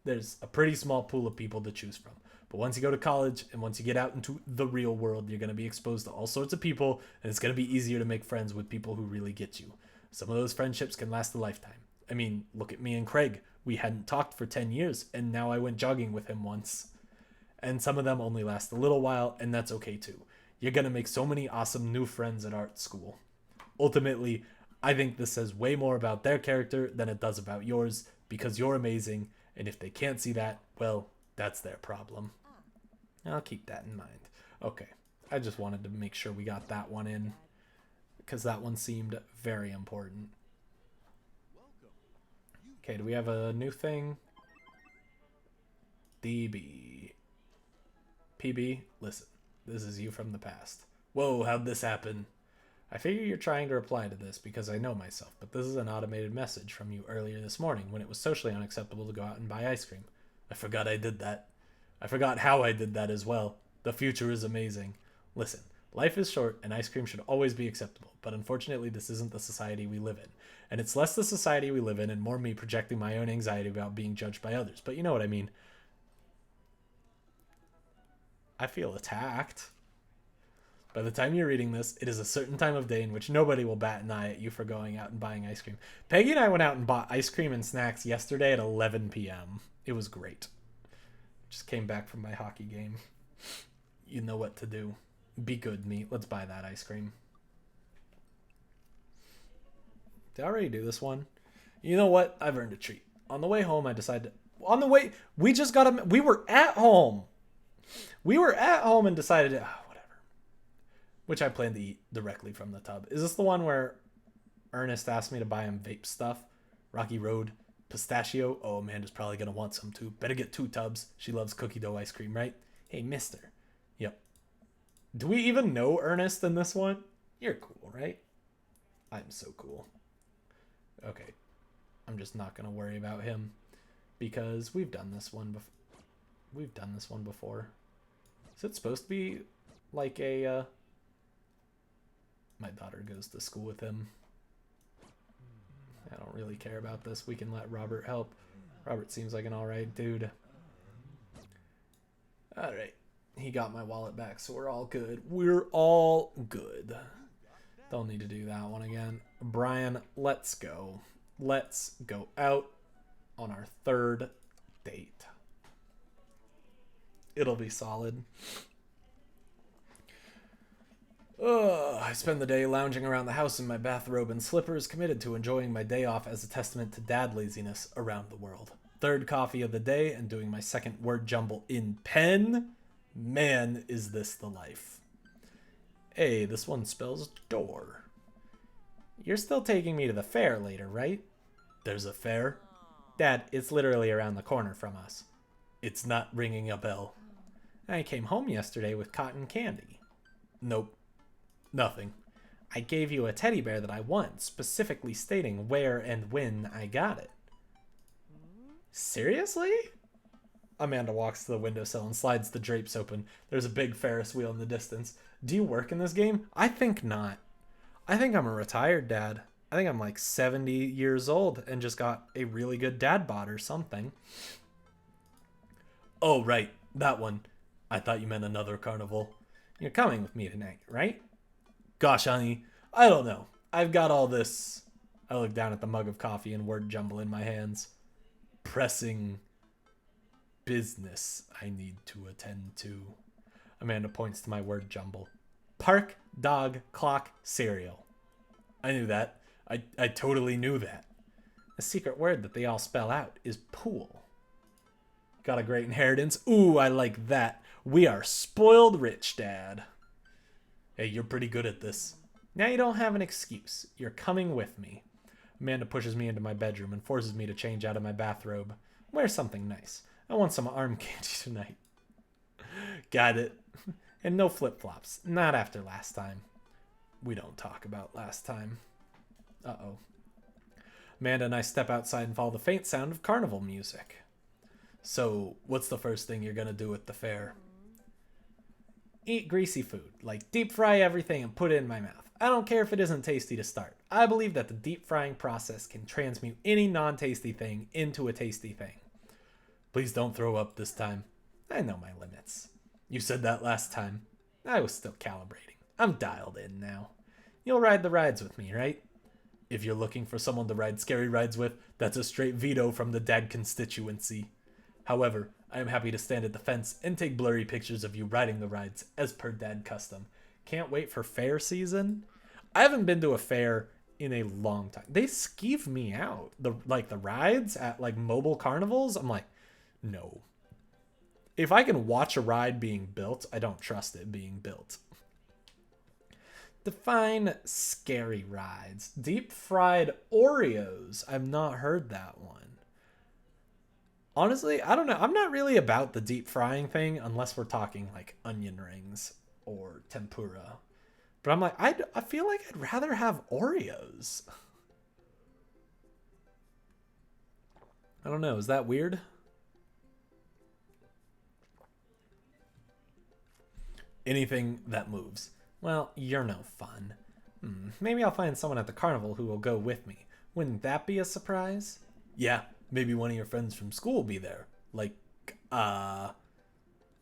[SPEAKER 1] there's a pretty small pool of people to choose from. But once you go to college and once you get out into the real world, you're going to be exposed to all sorts of people, and it's going to be easier to make friends with people who really get you. Some of those friendships can last a lifetime. I mean, look at me and Craig. We hadn't talked for 10 years, and now I went jogging with him once. And some of them only last a little while, and that's okay too. You're going to make so many awesome new friends at art school. Ultimately, I think this says way more about their character than it does about yours, because you're amazing, and if they can't see that, well, that's their problem. I'll keep that in mind. Okay, I just wanted to make sure we got that one in, because that one seemed very important. Okay, do we have a new thing? DB. PB, listen, this is you from the past. Whoa, how'd this happen? I figure you're trying to reply to this because I know myself, but this is an automated message from you earlier this morning when it was socially unacceptable to go out and buy ice cream. I forgot I did that. I forgot how I did that as well. The future is amazing. Listen, life is short and ice cream should always be acceptable, but unfortunately this isn't the society we live in. And it's less the society we live in and more me projecting my own anxiety about being judged by others. But you know what I mean. I feel attacked. By the time you're reading this, it is a certain time of day in which nobody will bat an eye at you for going out and buying ice cream. Peggy and I went out and bought ice cream and snacks yesterday at 11 p.m. It was great. Just came back from my hockey game. You know what to do. Be good, me. Let's buy that ice cream. Did I already do this one? You know what? I've earned a treat. On the way home, I decided... we were at home. We were at home and decided... whatever. Which I plan to eat directly from the tub. Is this the one where Ernest asked me to buy him vape stuff? Rocky Road. Pistachio. Oh, Amanda's probably going to want some too. Better get 2 tubs. She loves cookie dough ice cream, right? Hey, mister. Yep. Do we even know Ernest in this one? You're cool, right? I'm so cool. Okay. I'm just not going to worry about him because we've done this one before. We've done this one before. Is it supposed to be like a... My daughter goes to school with him. I don't really care about this. We can let Robert help. Robert seems like an alright dude. Alright. He got my wallet back, so we're all good. We're all good. Don't need to do that one again. Brian, let's go. Let's go out on our 3rd date. It'll be solid. I spend the day lounging around the house in my bathrobe and slippers, committed to enjoying my day off as a testament to dad laziness around the world. 3rd coffee of the day and doing my 2nd word jumble in pen. Man, is this the life. Hey, this one spells door. You're still taking me to the fair later, right? There's a fair? Dad, it's literally around the corner from us. It's not ringing a bell. I came home yesterday with cotton candy. Nope. Nothing. I gave you a teddy bear that I won, specifically stating where and when I got it. Seriously? Amanda walks to the windowsill and slides the drapes open. There's a big Ferris wheel in the distance. Do you work in this game? I think not. I think I'm a retired dad. I think I'm like 70 years old and just got a really good dad bod or something. Oh, right. That one. I thought you meant another carnival. You're coming with me tonight, right? Gosh, honey, I don't know. I've got all this. I look down at the mug of coffee and word jumble in my hands. Pressing business I need to attend to. Amanda points to my word jumble. Park, dog, clock, cereal. I knew that. I totally knew that. The secret word that they all spell out is pool. Got a great inheritance. Ooh, I like that. We are spoiled rich, Dad. Hey, you're pretty good at this. Now you don't have an excuse. You're coming with me. Amanda pushes me into my bedroom and forces me to change out of my bathrobe. Wear something nice. I want some arm candy tonight. Got it. And no flip-flops. Not after last time. We don't talk about last time. Uh-oh. Amanda and I step outside and follow the faint sound of carnival music. So, what's the first thing you're gonna do at the fair? Eat greasy food, like deep fry everything and put it in my mouth. I don't care if it isn't tasty to start. I believe that the deep frying process can transmute any non-tasty thing into a tasty thing. Please don't throw up this time. I know my limits. You said that last time. I was still calibrating. I'm dialed in now. You'll ride the rides with me, right? If you're looking for someone to ride scary rides with, that's a straight veto from the dad constituency. However, I am happy to stand at the fence and take blurry pictures of you riding the rides as per dad custom. Can't wait for fair season. I haven't been to a fair in a long time. They skeeve me out. The rides at like mobile carnivals, I'm like, no. If I can watch a ride being built, I don't trust it being built. Define scary rides. Deep fried Oreos. I've not heard that one. Honestly, I don't know. I'm not really about the deep frying thing unless we're talking like onion rings or tempura. But I'm like, I feel like I'd rather have Oreos. I don't know. Is that weird? Anything that moves. Well, you're no fun. Maybe I'll find someone at the carnival who will go with me. Wouldn't that be a surprise? Yeah, maybe one of your friends from school will be there. Like,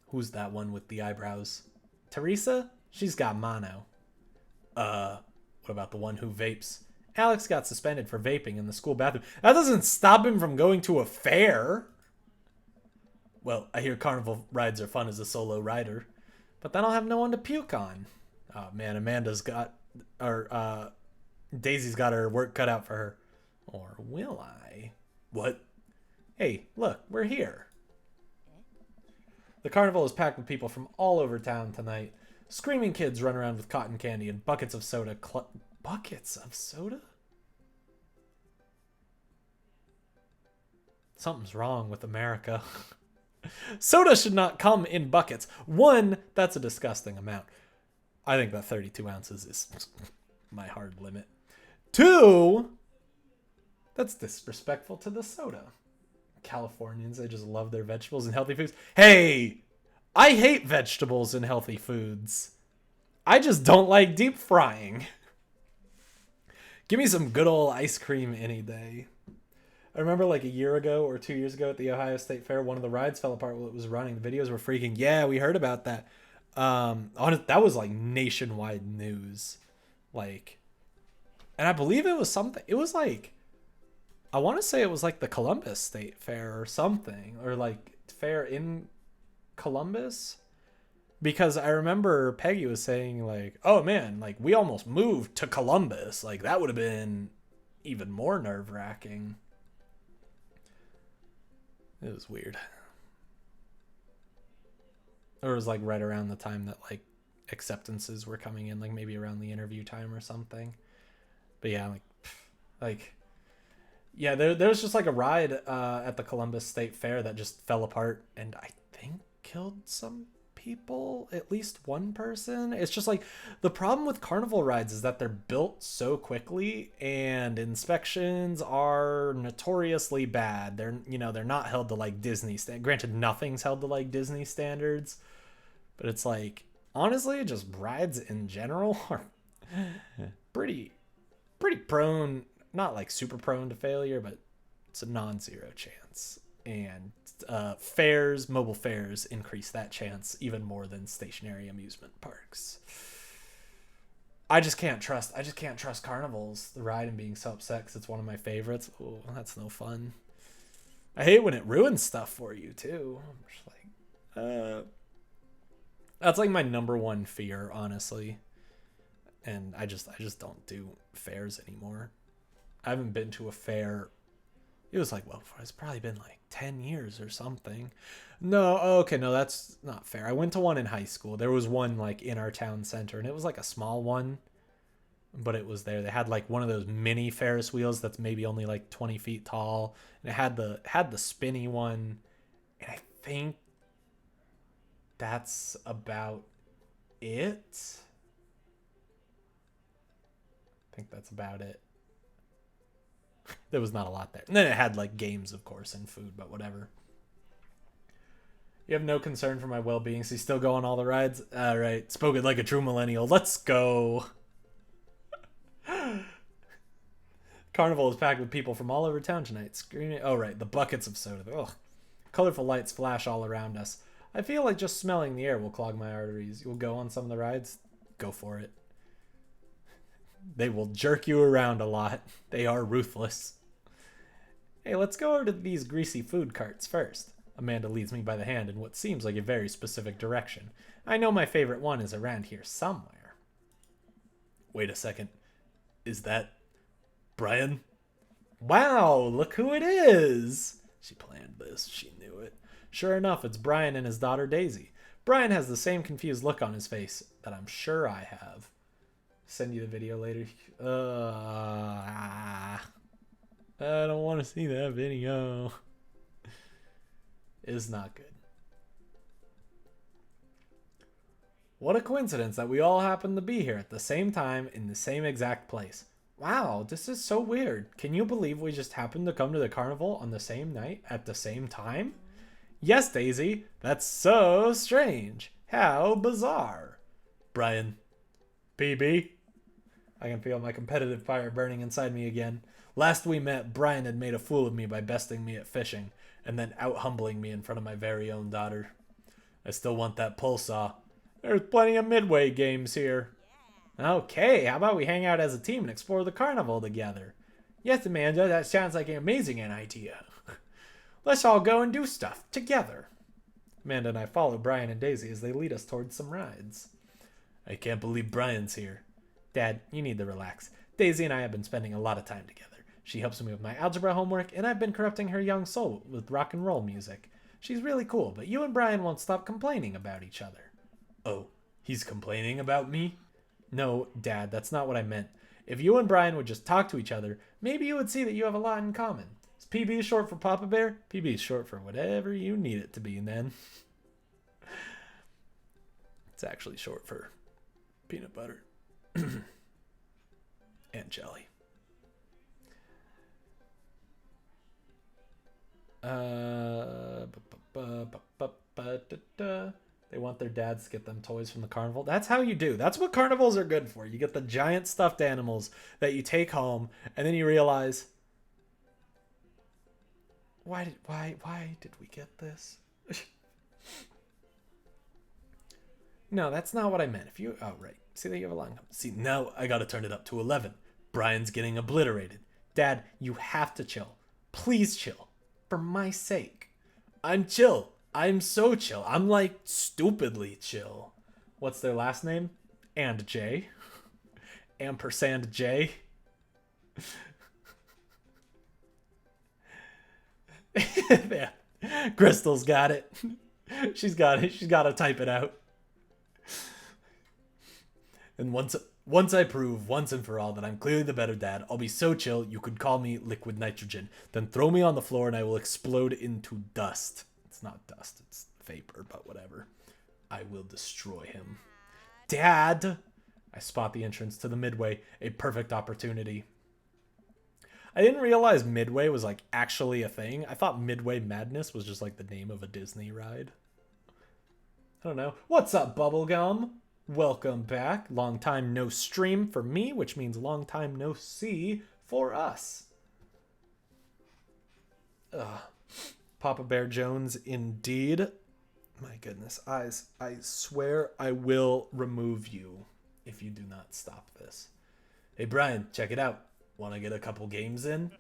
[SPEAKER 1] who's that one with the eyebrows? Teresa? She's got mono. What about the one who vapes? Alex got suspended for vaping in the school bathroom. That doesn't stop him from going to a fair. Well, I hear carnival rides are fun as a solo rider. But then I'll have no one to puke on. Oh man, Daisy's got her work cut out for her. Or will I? What? Hey, look, we're here. The carnival is packed with people from all over town tonight. Screaming kids run around with cotton candy and buckets of soda. Buckets of soda? Something's wrong with America. Soda should not come in buckets. One, that's a disgusting amount. I think that 32 ounces is my hard limit. Two, that's disrespectful to the soda. Californians, they just love their vegetables and healthy foods. Hey, I hate vegetables and healthy foods. I just don't like deep frying. Give me some good old ice cream any day. I remember like a year ago or 2 years ago at the Ohio State Fair, one of the rides fell apart while it was running. The videos were freaking. Yeah, we heard about that. That was like nationwide news. Like, and I believe it was something. It was like, I want to say it was like the Columbus State Fair or something, or like fair in Columbus. Because I remember Peggy was saying like, oh man, like we almost moved to Columbus. Like that would have been even more nerve-wracking. It was weird. Or it was like right around the time that like acceptances were coming in, like maybe around the interview time or something. But yeah, yeah, there's just like a ride at the Columbus State Fair that just fell apart and I think killed some people, at least one person. It's just like the problem with carnival rides is that they're built so quickly and inspections are notoriously bad. They're not held to like Disney granted, nothing's held to like Disney standards, but it's like honestly just rides in general are pretty prone, not like super prone to failure, but it's a non-zero chance. And mobile fairs increase that chance even more than stationary amusement parks. I just can't trust carnivals, the ride, and being so upset because it's one of my favorites. Oh, that's no fun. I hate when it ruins stuff for you too. I'm just like, that's like my number one fear, honestly. And I just don't do fairs anymore. I haven't been to a fair. It was like, well, it's probably been like 10 years or something. No, okay, no, that's not fair. I went to one in high school. There was one like in our town center, and it was like a small one, but it was there. They had like one of those mini Ferris wheels that's maybe only like 20 feet tall, and it had the spinny one, and I think that's about it. I think that's about it. there was not a lot there. And then it had like games, of course, and food, but whatever. You have no concern for my well-being, so you still go on all the rides? All right, spoken like a true millennial. Let's go. Carnival is packed with people from all over town tonight, screaming. Oh, right, the buckets of soda. Ugh. Colorful lights flash all around us. I feel like just smelling the air will clog my arteries. You'll go on some of the rides? Go for it. They will jerk you around a lot. They are ruthless. Hey, let's go over to these greasy food carts first. Amanda leads me by the hand in what seems like a very specific direction. I know my favorite one is around here somewhere. Wait a second. Is that Brian? Wow, look who it is. She planned this. She knew it. Sure enough, it's Brian and his daughter Daisy. Brian has the same confused look on his face that I'm sure I have. Send you the video later. I don't want to see that video. It's not good. What a coincidence that we all happen to be here at the same time in the same exact place. Wow, this is so weird. Can you believe we just happened to come to the carnival on the same night at the same time? Yes, Daisy, that's so strange. How bizarre. Brian. PB. I can feel my competitive fire burning inside me again. Last we met, Brian had made a fool of me by besting me at fishing, and then out-humbling me in front of my very own daughter. I still want that pull saw. There's plenty of Midway games here. Okay, how about we hang out as a team and explore the carnival together? Yes, Amanda, that sounds like an amazing idea. Let's all go and do stuff together. Amanda and I follow Brian and Daisy as they lead us towards some rides. I can't believe Brian's here. Dad, you need to relax. Daisy and I have been spending a lot of time together. She helps me with my algebra homework, and I've been corrupting her young soul with rock and roll music. She's really cool, but you and Brian won't stop complaining about each other. Oh, he's complaining about me? No, Dad, that's not what I meant. If you and Brian would just talk to each other, maybe you would see that you have a lot in common. Is PB short for Papa Bear? PB is short for whatever you need it to be, then. It's actually short for peanut butter and jelly. They want their dads to get them toys from the carnival. That's how you do. That's what carnivals are good for. You get the giant stuffed animals that you take home, and then you realize, why did we get this? No, that's not what I meant. If you, oh right, see that you have a line. See, now I gotta turn it up to 11. Brian's getting obliterated. Dad, you have to chill. Please chill. For my sake. I'm chill. I'm so chill. I'm like stupidly chill. What's their last name? And J. Ampersand J. Yeah. Crystal's got it. She's got it. She's got to type it out. And once I prove once and for all that I'm clearly the better dad, I'll be so chill you could call me liquid nitrogen. Then throw me on the floor and I will explode into dust. It's not dust, it's vapor, but whatever. I will destroy him. Dad! I spot the entrance to the Midway, a perfect opportunity. I didn't realize Midway was like actually a thing. I thought Midway Madness was just like the name of a Disney ride. I don't know. What's up, Bubblegum? Welcome back. Long time no stream for me, which means long time no see for us. Papa Bear Jones, indeed. My goodness, eyes. I swear I will remove you if you do not stop this. Hey, Brian, check it out. Want to get a couple games in?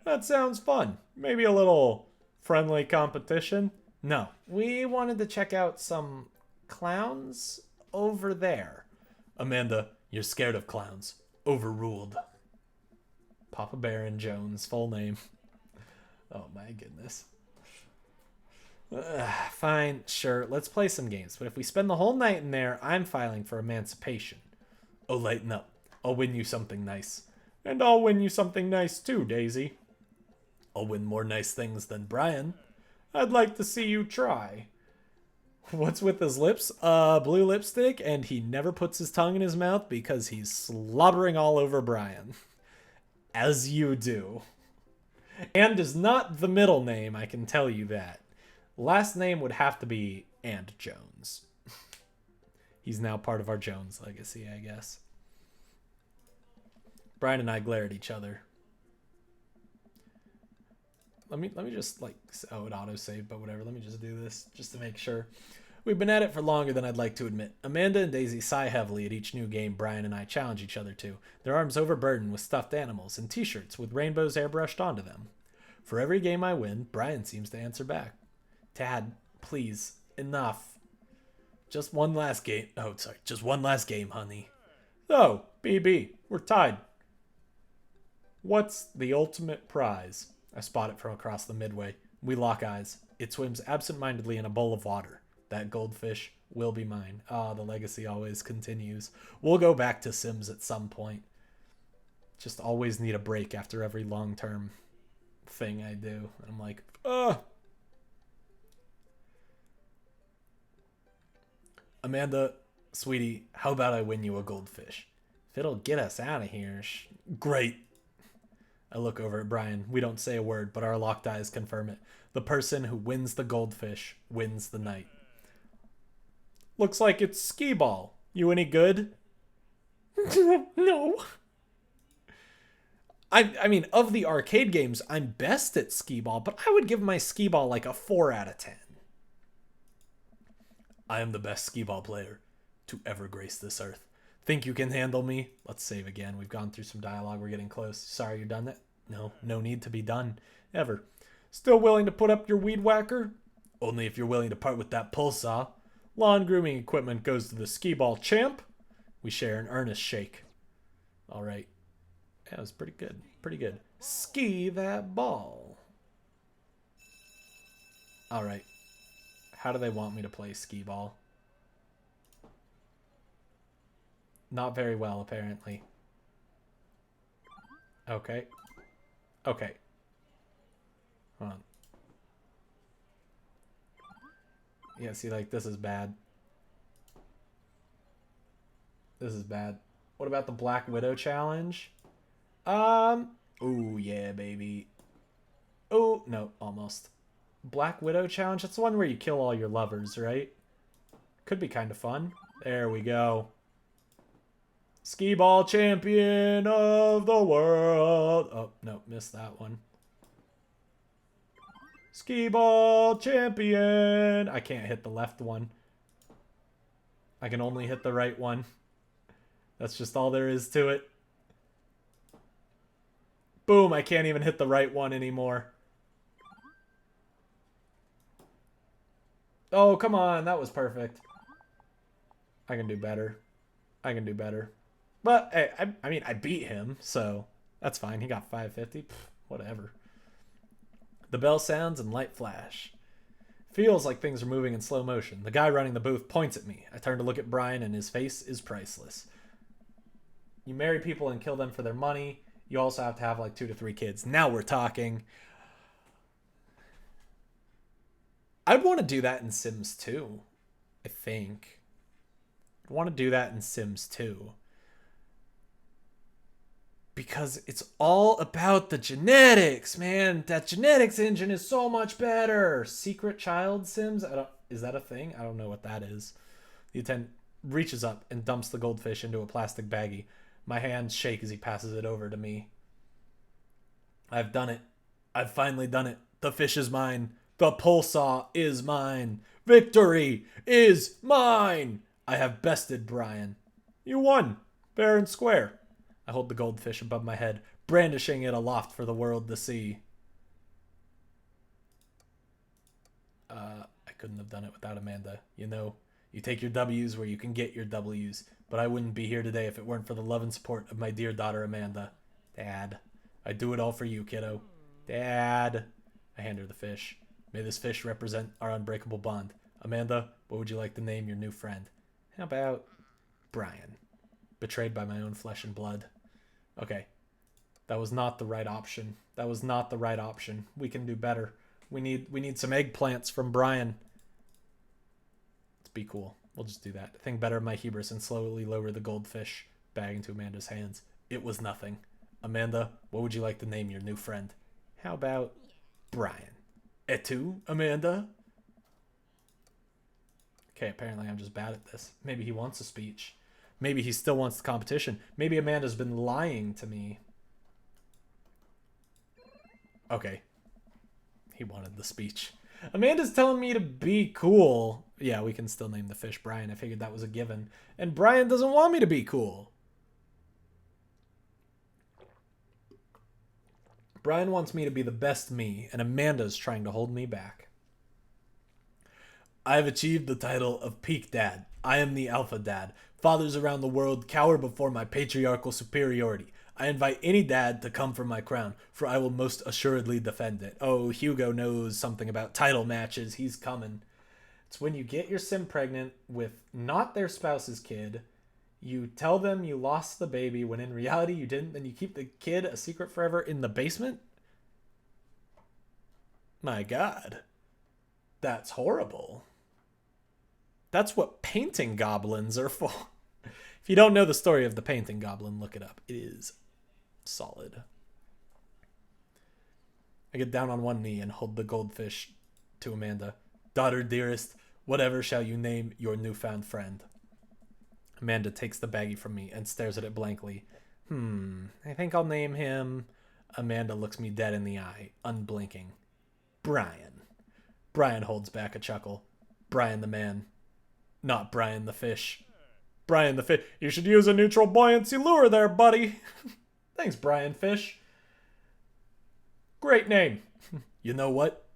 [SPEAKER 1] That sounds fun. Maybe a little friendly competition? No, we wanted to check out some clowns over there. Amanda, you're scared of clowns. Overruled. Papa Bear and Jones, full name. Oh my goodness. Fine, sure, let's play some games. But if we spend the whole night in there, I'm filing for emancipation. Oh, lighten up. I'll win you something nice. And I'll win you something nice too, Daisy. I'll win more nice things than Brian. I'd like to see you try. What's with his lips? Blue lipstick, and he never puts his tongue in his mouth because he's slobbering all over Brian. As you do. And is not the middle name, I can tell you that. Last name would have to be And Jones. He's now part of our Jones legacy, I guess. Brian and I glare at each other. Let me just like, oh, it autosaved, but whatever. Let me just do this just to make sure. We've been at it for longer than I'd like to admit. Amanda and Daisy sigh heavily at each new game Brian and I challenge each other to, their arms overburdened with stuffed animals and t-shirts with rainbows airbrushed onto them. For every game I win, Brian seems to answer back. Dad, please, enough. Just one last game. Oh, sorry. Just one last game, honey. Oh, BB, we're tied. What's the ultimate prize? I spot it from across the midway. We lock eyes. It swims absent-mindedly in a bowl of water. That goldfish will be mine. Ah, the legacy always continues. We'll go back to Sims at some point. Just always need a break after every long-term thing I do. I'm like, ugh. Amanda, sweetie, how about I win you a goldfish? If it'll get us out of here. Great. I look over at Brian. We don't say a word, but our locked eyes confirm it. The person who wins the goldfish wins the night. Looks like it's skee ball. You any good? No. I mean, of the arcade games, I'm best at skee ball, but I would give my skee ball like a 4 out of 10. I am the best skee ball player to ever grace this earth. Think you can handle me? Let's save again. We've gone through some dialogue. We're getting close. Sorry you're done that? No need to be done. Ever. Still willing to put up your weed whacker? Only if you're willing to part with that pull saw. Lawn grooming equipment goes to the skee ball champ. We share an earnest shake. All right. That was pretty good. Pretty good. Ski that ball. All right. How do they want me to play skee ball? Not very well, apparently. Okay. Okay. Hold on. Yeah, see, like, this is bad. This is bad. What about the Black Widow challenge? Ooh, yeah, baby. Oh, no, almost. Black Widow challenge? That's the one where you kill all your lovers, right? Could be kind of fun. There we go. Skee ball champion of the world. Oh, no, missed that one. Skee ball champion. I can't hit the left one. I can only hit the right one. That's just all there is to it. Boom, I can't even hit the right one anymore. Oh, come on, that was perfect. I can do better. I can do better. But, hey, I mean, I beat him, so that's fine. He got 550. Pfft, whatever. The bell sounds and light flash. Feels like things are moving in slow motion. The guy running the booth points at me. I turn to look at Brian, and his face is priceless. You marry people and kill them for their money. You also have to have like 2 to 3 kids. Now we're talking. I'd want to do that in Sims 2, I think. I'd want to do that in Sims 2. Because it's all about the genetics, man. That genetics engine is so much better. Secret child Sims? Is that a thing? I don't know what that is. The attendant reaches up and dumps the goldfish into a plastic baggie. My hands shake as he passes it over to me. I've done it. I've finally done it. The fish is mine. The pull saw is mine. Victory is mine. I have bested Brian. You won, fair and square. I hold the goldfish above my head, brandishing it aloft for the world to see. I couldn't have done it without Amanda. You know, you take your W's where you can get your W's, but I wouldn't be here today if it weren't for the love and support of my dear daughter Amanda. Dad, I do it all for you, kiddo. Dad. I hand her the fish. May this fish represent our unbreakable bond. Amanda, what would you like to name your new friend? How about Brian? Betrayed by my own flesh and blood. Okay. That was not the right option. That was not the right option. We can do better. We need some eggplants from Brian. Let's be cool. We'll just do that. Think better of my hubris and slowly lower the goldfish bag into Amanda's hands. It was nothing. Amanda, what would you like to name your new friend? How about Brian? Et tu, Amanda? Okay, apparently I'm just bad at this. Maybe he wants a speech. Maybe he still wants the competition. Maybe Amanda's been lying to me. Okay. He wanted the speech. Amanda's telling me to be cool. Yeah, we can still name the fish Brian. I figured that was a given. And Brian doesn't want me to be cool. Brian wants me to be the best me, and Amanda's trying to hold me back. I have achieved the title of Peak Dad. I am the Alpha Dad. Fathers around the world cower before my patriarchal superiority. I invite any dad to come for my crown, for I will most assuredly defend it. Oh, Hugo knows something about title matches. He's coming. It's when you get your sim pregnant with not their spouse's kid, you tell them you lost the baby when in reality you didn't, then you keep the kid a secret forever in the basement? My God. That's horrible. That's what painting goblins are for. If you don't know the story of the painting goblin, look it up. It is solid. I get down on one knee and hold the goldfish to Amanda. Daughter dearest, whatever shall you name your newfound friend? Amanda takes the baggie from me and stares at it blankly. I think I'll name him... Amanda looks me dead in the eye, unblinking. Brian. Brian holds back a chuckle. Brian the man. Not Brian the fish. Brian the fish. You should use a neutral buoyancy lure there, buddy. Thanks, Brian Fish. Great name. You know what?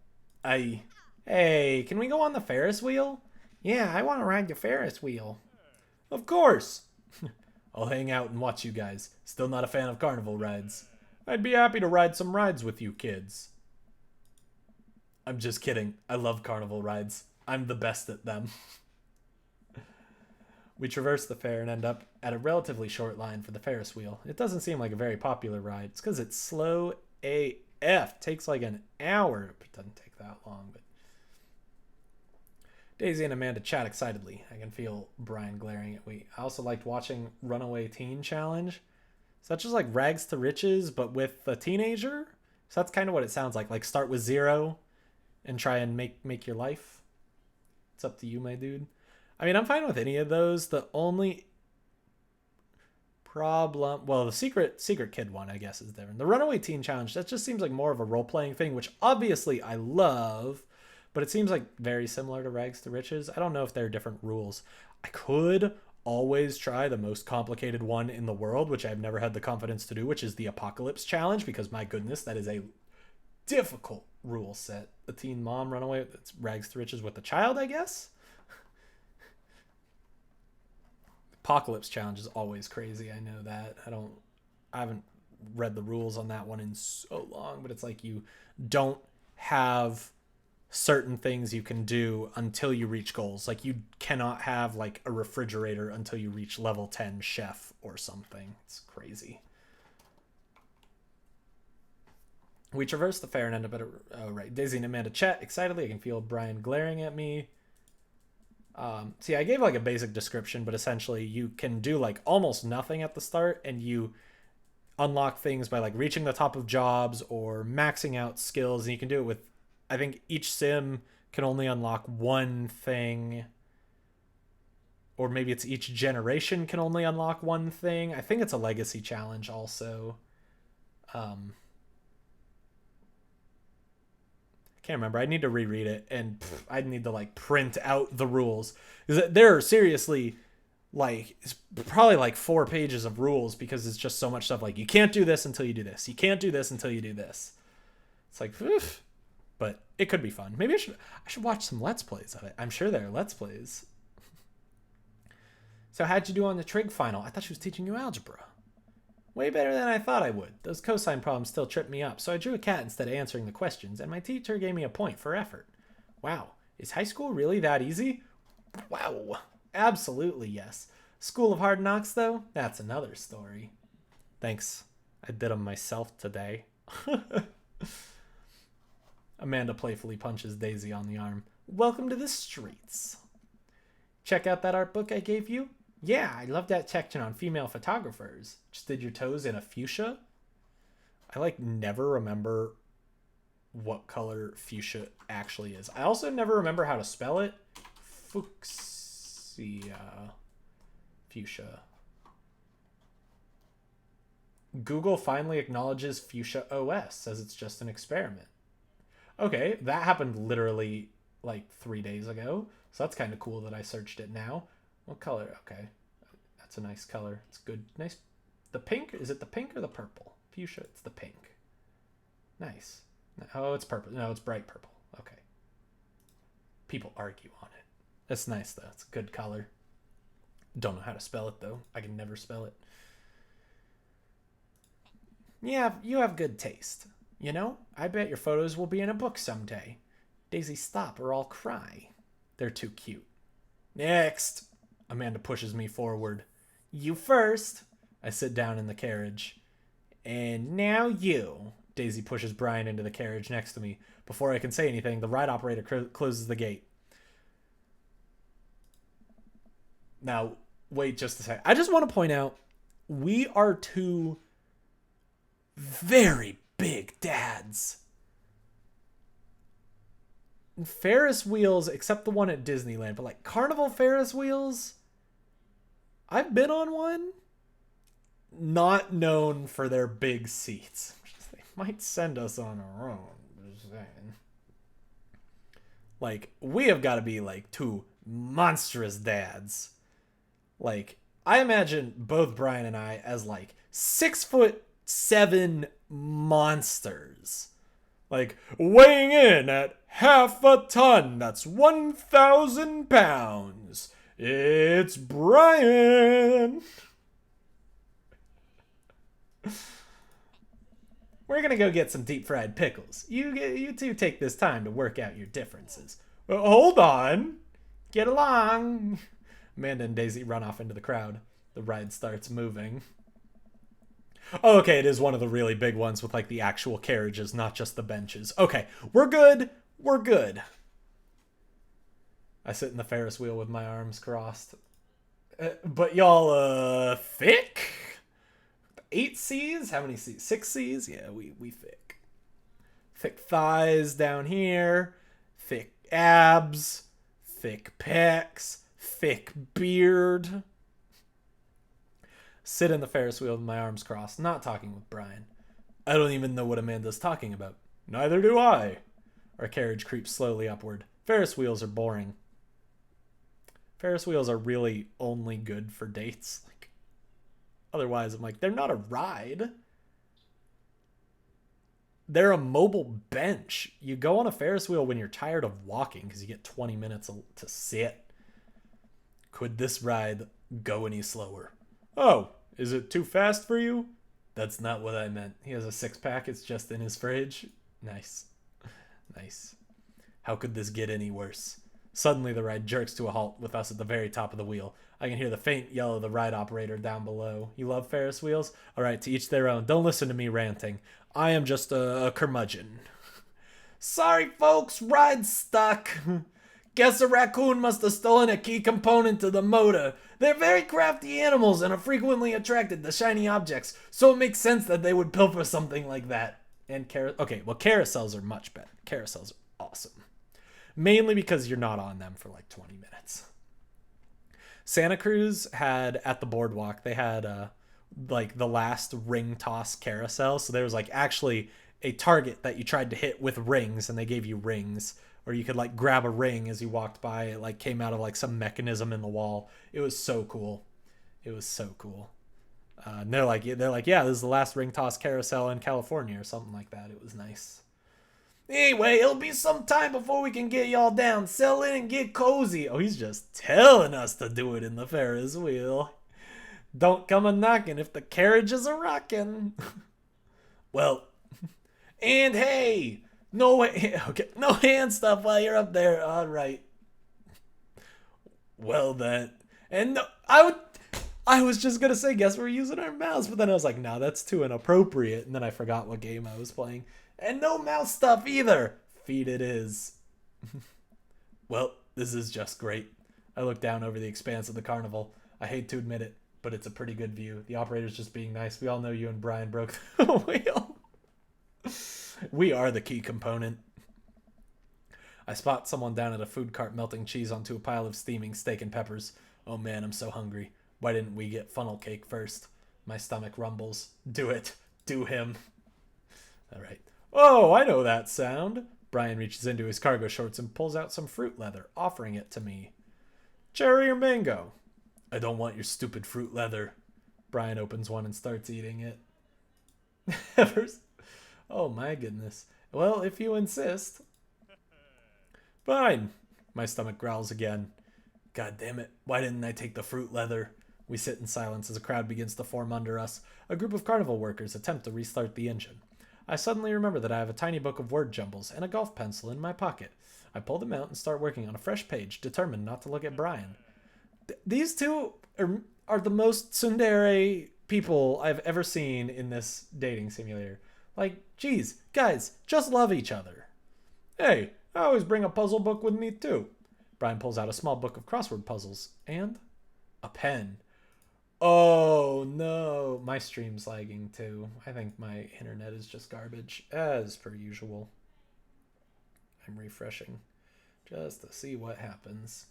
[SPEAKER 1] Hey, can we go on the Ferris wheel? Yeah, I want to ride the Ferris wheel. Of course. I'll hang out and watch you guys. Still not a fan of carnival rides. I'd be happy to ride some rides with you kids. I'm just kidding. I love carnival rides. I'm the best at them. We traverse the fair and end up at a relatively short line for the Ferris wheel. It doesn't seem like a very popular ride. It's because it's slow AF. Takes like an hour. It doesn't take that long, but... Daisy and Amanda chat excitedly. I can feel Brian glaring at me. I also liked watching Runaway Teen Challenge. Is that just like Rags to Riches, but with a teenager? So that's kind of what it sounds like. Like start with 0 and try and make your life. It's up to you, my dude. I mean, I'm fine with any of those. The only problem... Well, the secret kid one, I guess, is different. The Runaway Teen Challenge, that just seems like more of a role-playing thing, which obviously I love... But it seems like very similar to Rags to Riches. I don't know if there are different rules. I could always try the most complicated one in the world, which I've never had the confidence to do, which is the Apocalypse Challenge, because my goodness, that is a difficult rule set. The teen mom runaway, it's Rags to Riches with a child, I guess? Apocalypse Challenge is always crazy. I know that. I haven't read the rules on that one in so long, but it's like you don't have certain things you can do until you reach goals. Like you cannot have like a refrigerator until you reach level 10 chef or something. It's crazy. We traverse the fair and end up at right. Daisy and Amanda chat excitedly. I can feel Brian glaring at me. See, I gave like a basic description, but essentially you can do like almost nothing at the start and you unlock things by like reaching the top of jobs or maxing out skills. And you can do it with, I think each sim can only unlock one thing, or maybe it's each generation can only unlock one thing. I think it's a legacy challenge also. Can't remember. I need to reread it, and I'd need to like print out the rules. There are seriously like it's probably like 4 pages of rules because it's just so much stuff. Like you can't do this until you do this. You can't do this until you do this. It's like, oof. But it could be fun. Maybe I should watch some Let's Plays of it. I'm sure there are Let's Plays. So how'd you do on the trig final? I thought she was teaching you algebra. Way better than I thought I would. Those cosine problems still trip me up, so I drew a cat instead of answering the questions, and my teacher gave me a point for effort. Wow, is high school really that easy? Wow, absolutely yes. School of Hard Knocks, though? That's another story. Thanks. I did them myself today. Amanda playfully punches Daisy on the arm. Welcome to the streets. Check out that art book I gave you? Yeah, I love that section on female photographers. Just did your toes in a fuchsia? I like never remember what color fuchsia actually is. I also never remember how to spell it. Fuchsia. Fuchsia. Google finally acknowledges Fuchsia OS, says it's just an experiment. Okay, that happened literally like 3 days ago. So that's kind of cool that I searched it now. What color? Okay. That's a nice color. It's good. Nice. The pink, is it the pink or the purple? Fuchsia, it's the pink. Nice. Oh, it's purple. No, it's bright purple. Okay. People argue on it. It's nice though. It's a good color. Don't know how to spell it though. I can never spell it. Yeah, you have good taste. You know, I bet your photos will be in a book someday. Daisy, stop or I'll cry. They're too cute. Next. Amanda pushes me forward. You first. I sit down in the carriage. And now you. Daisy pushes Brian into the carriage next to me. Before I can say anything, the ride operator closes the gate. Now, wait just a second. I just want to point out, we are two very big dads. Ferris wheels, except the one at Disneyland, but like Carnival Ferris wheels, I've been on one. Not known for their big seats. They might send us on our own. Just saying. Like, we have got to be like two monstrous dads. Like, I imagine both Brian and I as like 6'7" monsters. Like, weighing in at half a ton. That's 1,000 pounds. It's Brian. We're gonna go get some deep fried pickles. You two take this time to work out your differences. Hold on. Get along. Amanda and Daisy run off into the crowd. The ride starts moving. Oh, okay, it is one of the really big ones with like the actual carriages, not just the benches. Okay, we're good. We're good. I sit in the Ferris wheel with my arms crossed. But y'all, thick? 8 C's? How many C's? 6 C's? Yeah, we thick. Thick thighs down here. Thick abs. Thick pecs. Thick beard. Sit in the Ferris wheel with my arms crossed, not talking with Brian. I don't even know what Amanda's talking about. Neither do I. Our carriage creeps slowly upward. Ferris wheels are boring. Ferris wheels are really only good for dates. Like, otherwise, I'm like, they're not a ride. They're a mobile bench. You go on a Ferris wheel when you're tired of walking because you get 20 minutes to sit. Could this ride go any slower? Oh, is it too fast for you? That's not what I meant. He has a 6-pack. It's just in his fridge. Nice. Nice. How could this get any worse? Suddenly the ride jerks to a halt with us at the very top of the wheel. I can hear the faint yell of the ride operator down below. You love Ferris wheels? All right, to each their own. Don't listen to me ranting. I am just a curmudgeon. Sorry, folks. Ride's stuck. Guess a raccoon must have stolen a key component to the motor. They're very crafty animals and are frequently attracted to shiny objects, so it makes sense that they would pilfer something like that. And carousels are much better. Carousels are awesome. Mainly because you're not on them for like 20 minutes. Santa Cruz had, at the boardwalk, they had like the last ring toss carousel. So there was like actually a target that you tried to hit with rings, and they gave you rings. Or you could like grab a ring as you walked by. It like came out of like some mechanism in the wall. It was so cool. It was so cool. And they're like, yeah, this is the last ring toss carousel in California or something like that. It was nice. Anyway, it'll be some time before we can get y'all down. Settle in and get cozy. Oh, he's just telling us to do it in the Ferris wheel. Don't come a knocking if the carriages are rocking. Well, and hey, no hand stuff while you're up there. All right. Well then, and no, I was just gonna say, guess we're using our mouse, but then I was like, no, that's too inappropriate, and then I forgot what game I was playing. And no mouse stuff either. Feed it is. Well, this is just great. I look down over the expanse of the carnival. I hate to admit it, but it's a pretty good view. The operator's just being nice. We all know you and Brian broke the wheel. We are the key component. I spot someone down at a food cart melting cheese onto a pile of steaming steak and peppers. Oh man, I'm so hungry. Why didn't we get funnel cake first? My stomach rumbles. Do it. Do him. Alright. Oh, I know that sound. Brian reaches into his cargo shorts and pulls out some fruit leather, offering it to me. Cherry or mango? I don't want your stupid fruit leather. Brian opens one and starts eating it. Oh my goodness. Well, if you insist. Fine. My stomach growls again. God damn it. Why didn't I take the fruit leather? We sit in silence as a crowd begins to form under us. A group of carnival workers attempt to restart the engine. I suddenly remember that I have a tiny book of word jumbles and a golf pencil in my pocket. I pull them out and start working on a fresh page, determined not to look at Brian. These two are the most tsundere people I've ever seen in this dating simulator. Like, geez, guys, just love each other. Hey, I always bring a puzzle book with me too. Brian pulls out a small book of crossword puzzles and a pen. Oh no, my stream's lagging too. I think my internet is just garbage, as per usual. I'm refreshing just to see what happens.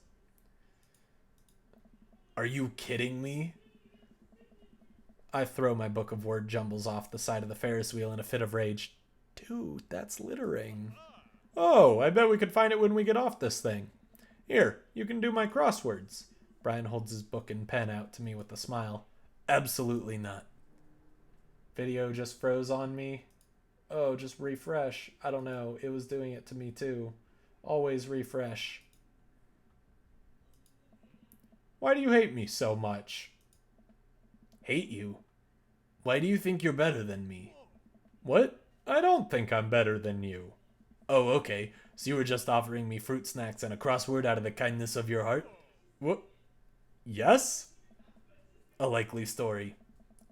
[SPEAKER 1] Are you kidding me? I throw my book of word jumbles off the side of the Ferris wheel in a fit of rage. Dude, that's littering. Oh, I bet we could find it when we get off this thing. Here, you can do my crosswords. Brian holds his book and pen out to me with a smile. Absolutely not. Video just froze on me. Oh, just refresh. I don't know. It was doing it to me too. Always refresh. Why do you hate me so much? Hate you? Why do you think you're better than me? What? I don't think I'm better than you. Oh, okay. So you were just offering me fruit snacks and a crossword out of the kindness of your heart? What? Yes? A likely story.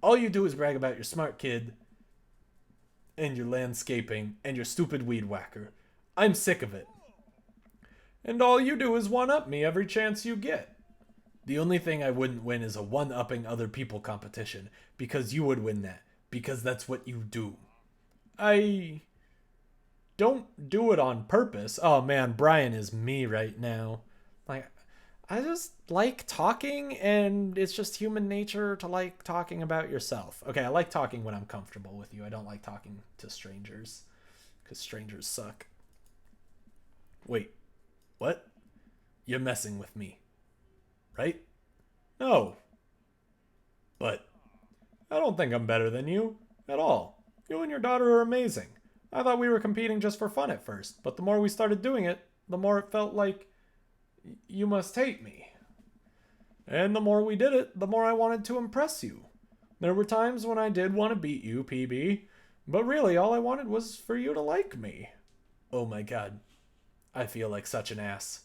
[SPEAKER 1] All you do is brag about your smart kid and your landscaping and your stupid weed whacker. I'm sick of it. And all you do is one-up me every chance you get. The only thing I wouldn't win is a one-upping other people competition, because you would win that, because that's what you do. I don't do it on purpose. Oh man, Brian is me right now. Like, I just like talking, and it's just human nature to like talking about yourself. Okay, I like talking when I'm comfortable with you. I don't like talking to strangers, because strangers suck. Wait, what? You're messing with me, right? No. But I don't think I'm better than you at all. You and your daughter are amazing. I thought we were competing just for fun at first, but the more we started doing it, the more it felt like you must hate me. And the more we did it, the more I wanted to impress you. There were times when I did want to beat you, PB, but really all I wanted was for you to like me. Oh my god. I feel like such an ass.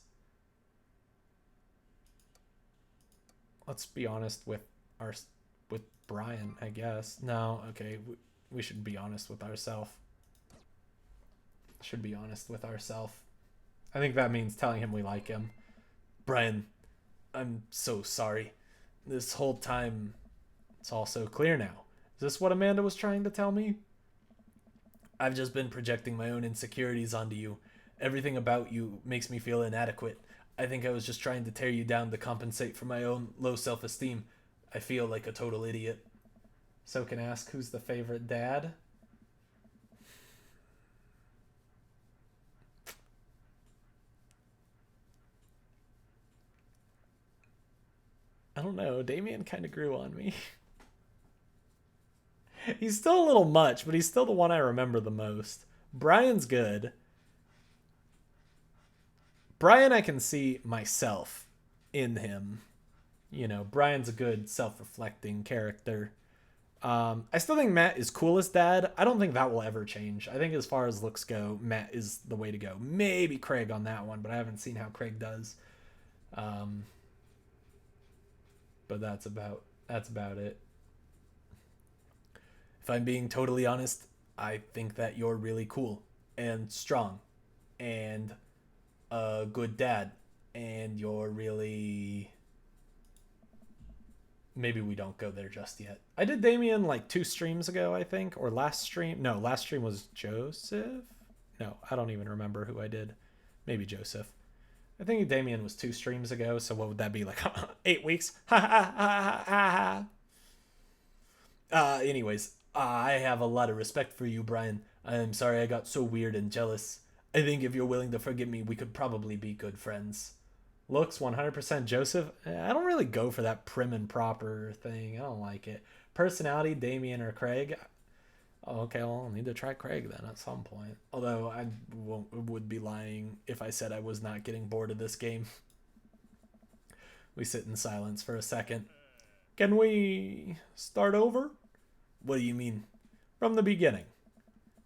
[SPEAKER 1] Let's be honest with Brian, I guess. No, okay, we should be honest with ourselves. Should be honest with ourselves. I think that means telling him we like him. Brian, I'm so sorry. This whole time, it's all so clear now. Is this what Amanda was trying to tell me? I've just been projecting my own insecurities onto you. Everything about you makes me feel inadequate. I think I was just trying to tear you down to compensate for my own low self-esteem. I feel like a total idiot. So can ask who's the favorite dad? I don't know. Damien kind of grew on me. He's still a little much, but he's still the one I remember the most. Brian's good. Brian, I can see myself in him. You know, Brian's a good self-reflecting character. I still think Matt is cool as dad. I don't think that will ever change. I think as far as looks go, Matt is the way to go. Maybe Craig on that one, but I haven't seen how Craig does. But that's about it. If I'm being totally honest, I think that you're really cool and strong and a good dad, and you're really maybe we don't go there just yet. I did Damien like 2 streams ago, I think, or last stream. No, last stream was Joseph. No, I don't even remember who I did. Maybe Joseph. I think Damien was 2 streams ago, so what would that be, like 8 weeks? Ha ha ha ha ha. Anyways, I have a lot of respect for you, Brian. I'm sorry I got so weird and jealous. I think if you're willing to forgive me, we could probably be good friends. Looks 100% Joseph. I don't really go for that prim and proper thing. I don't like it. Personality, Damien or Craig. Oh, okay, well, I'll need to try Craig then at some point. Although I would be lying if I said I was not getting bored of this game. We sit in silence for a second. Can we start over? What do you mean? From the beginning.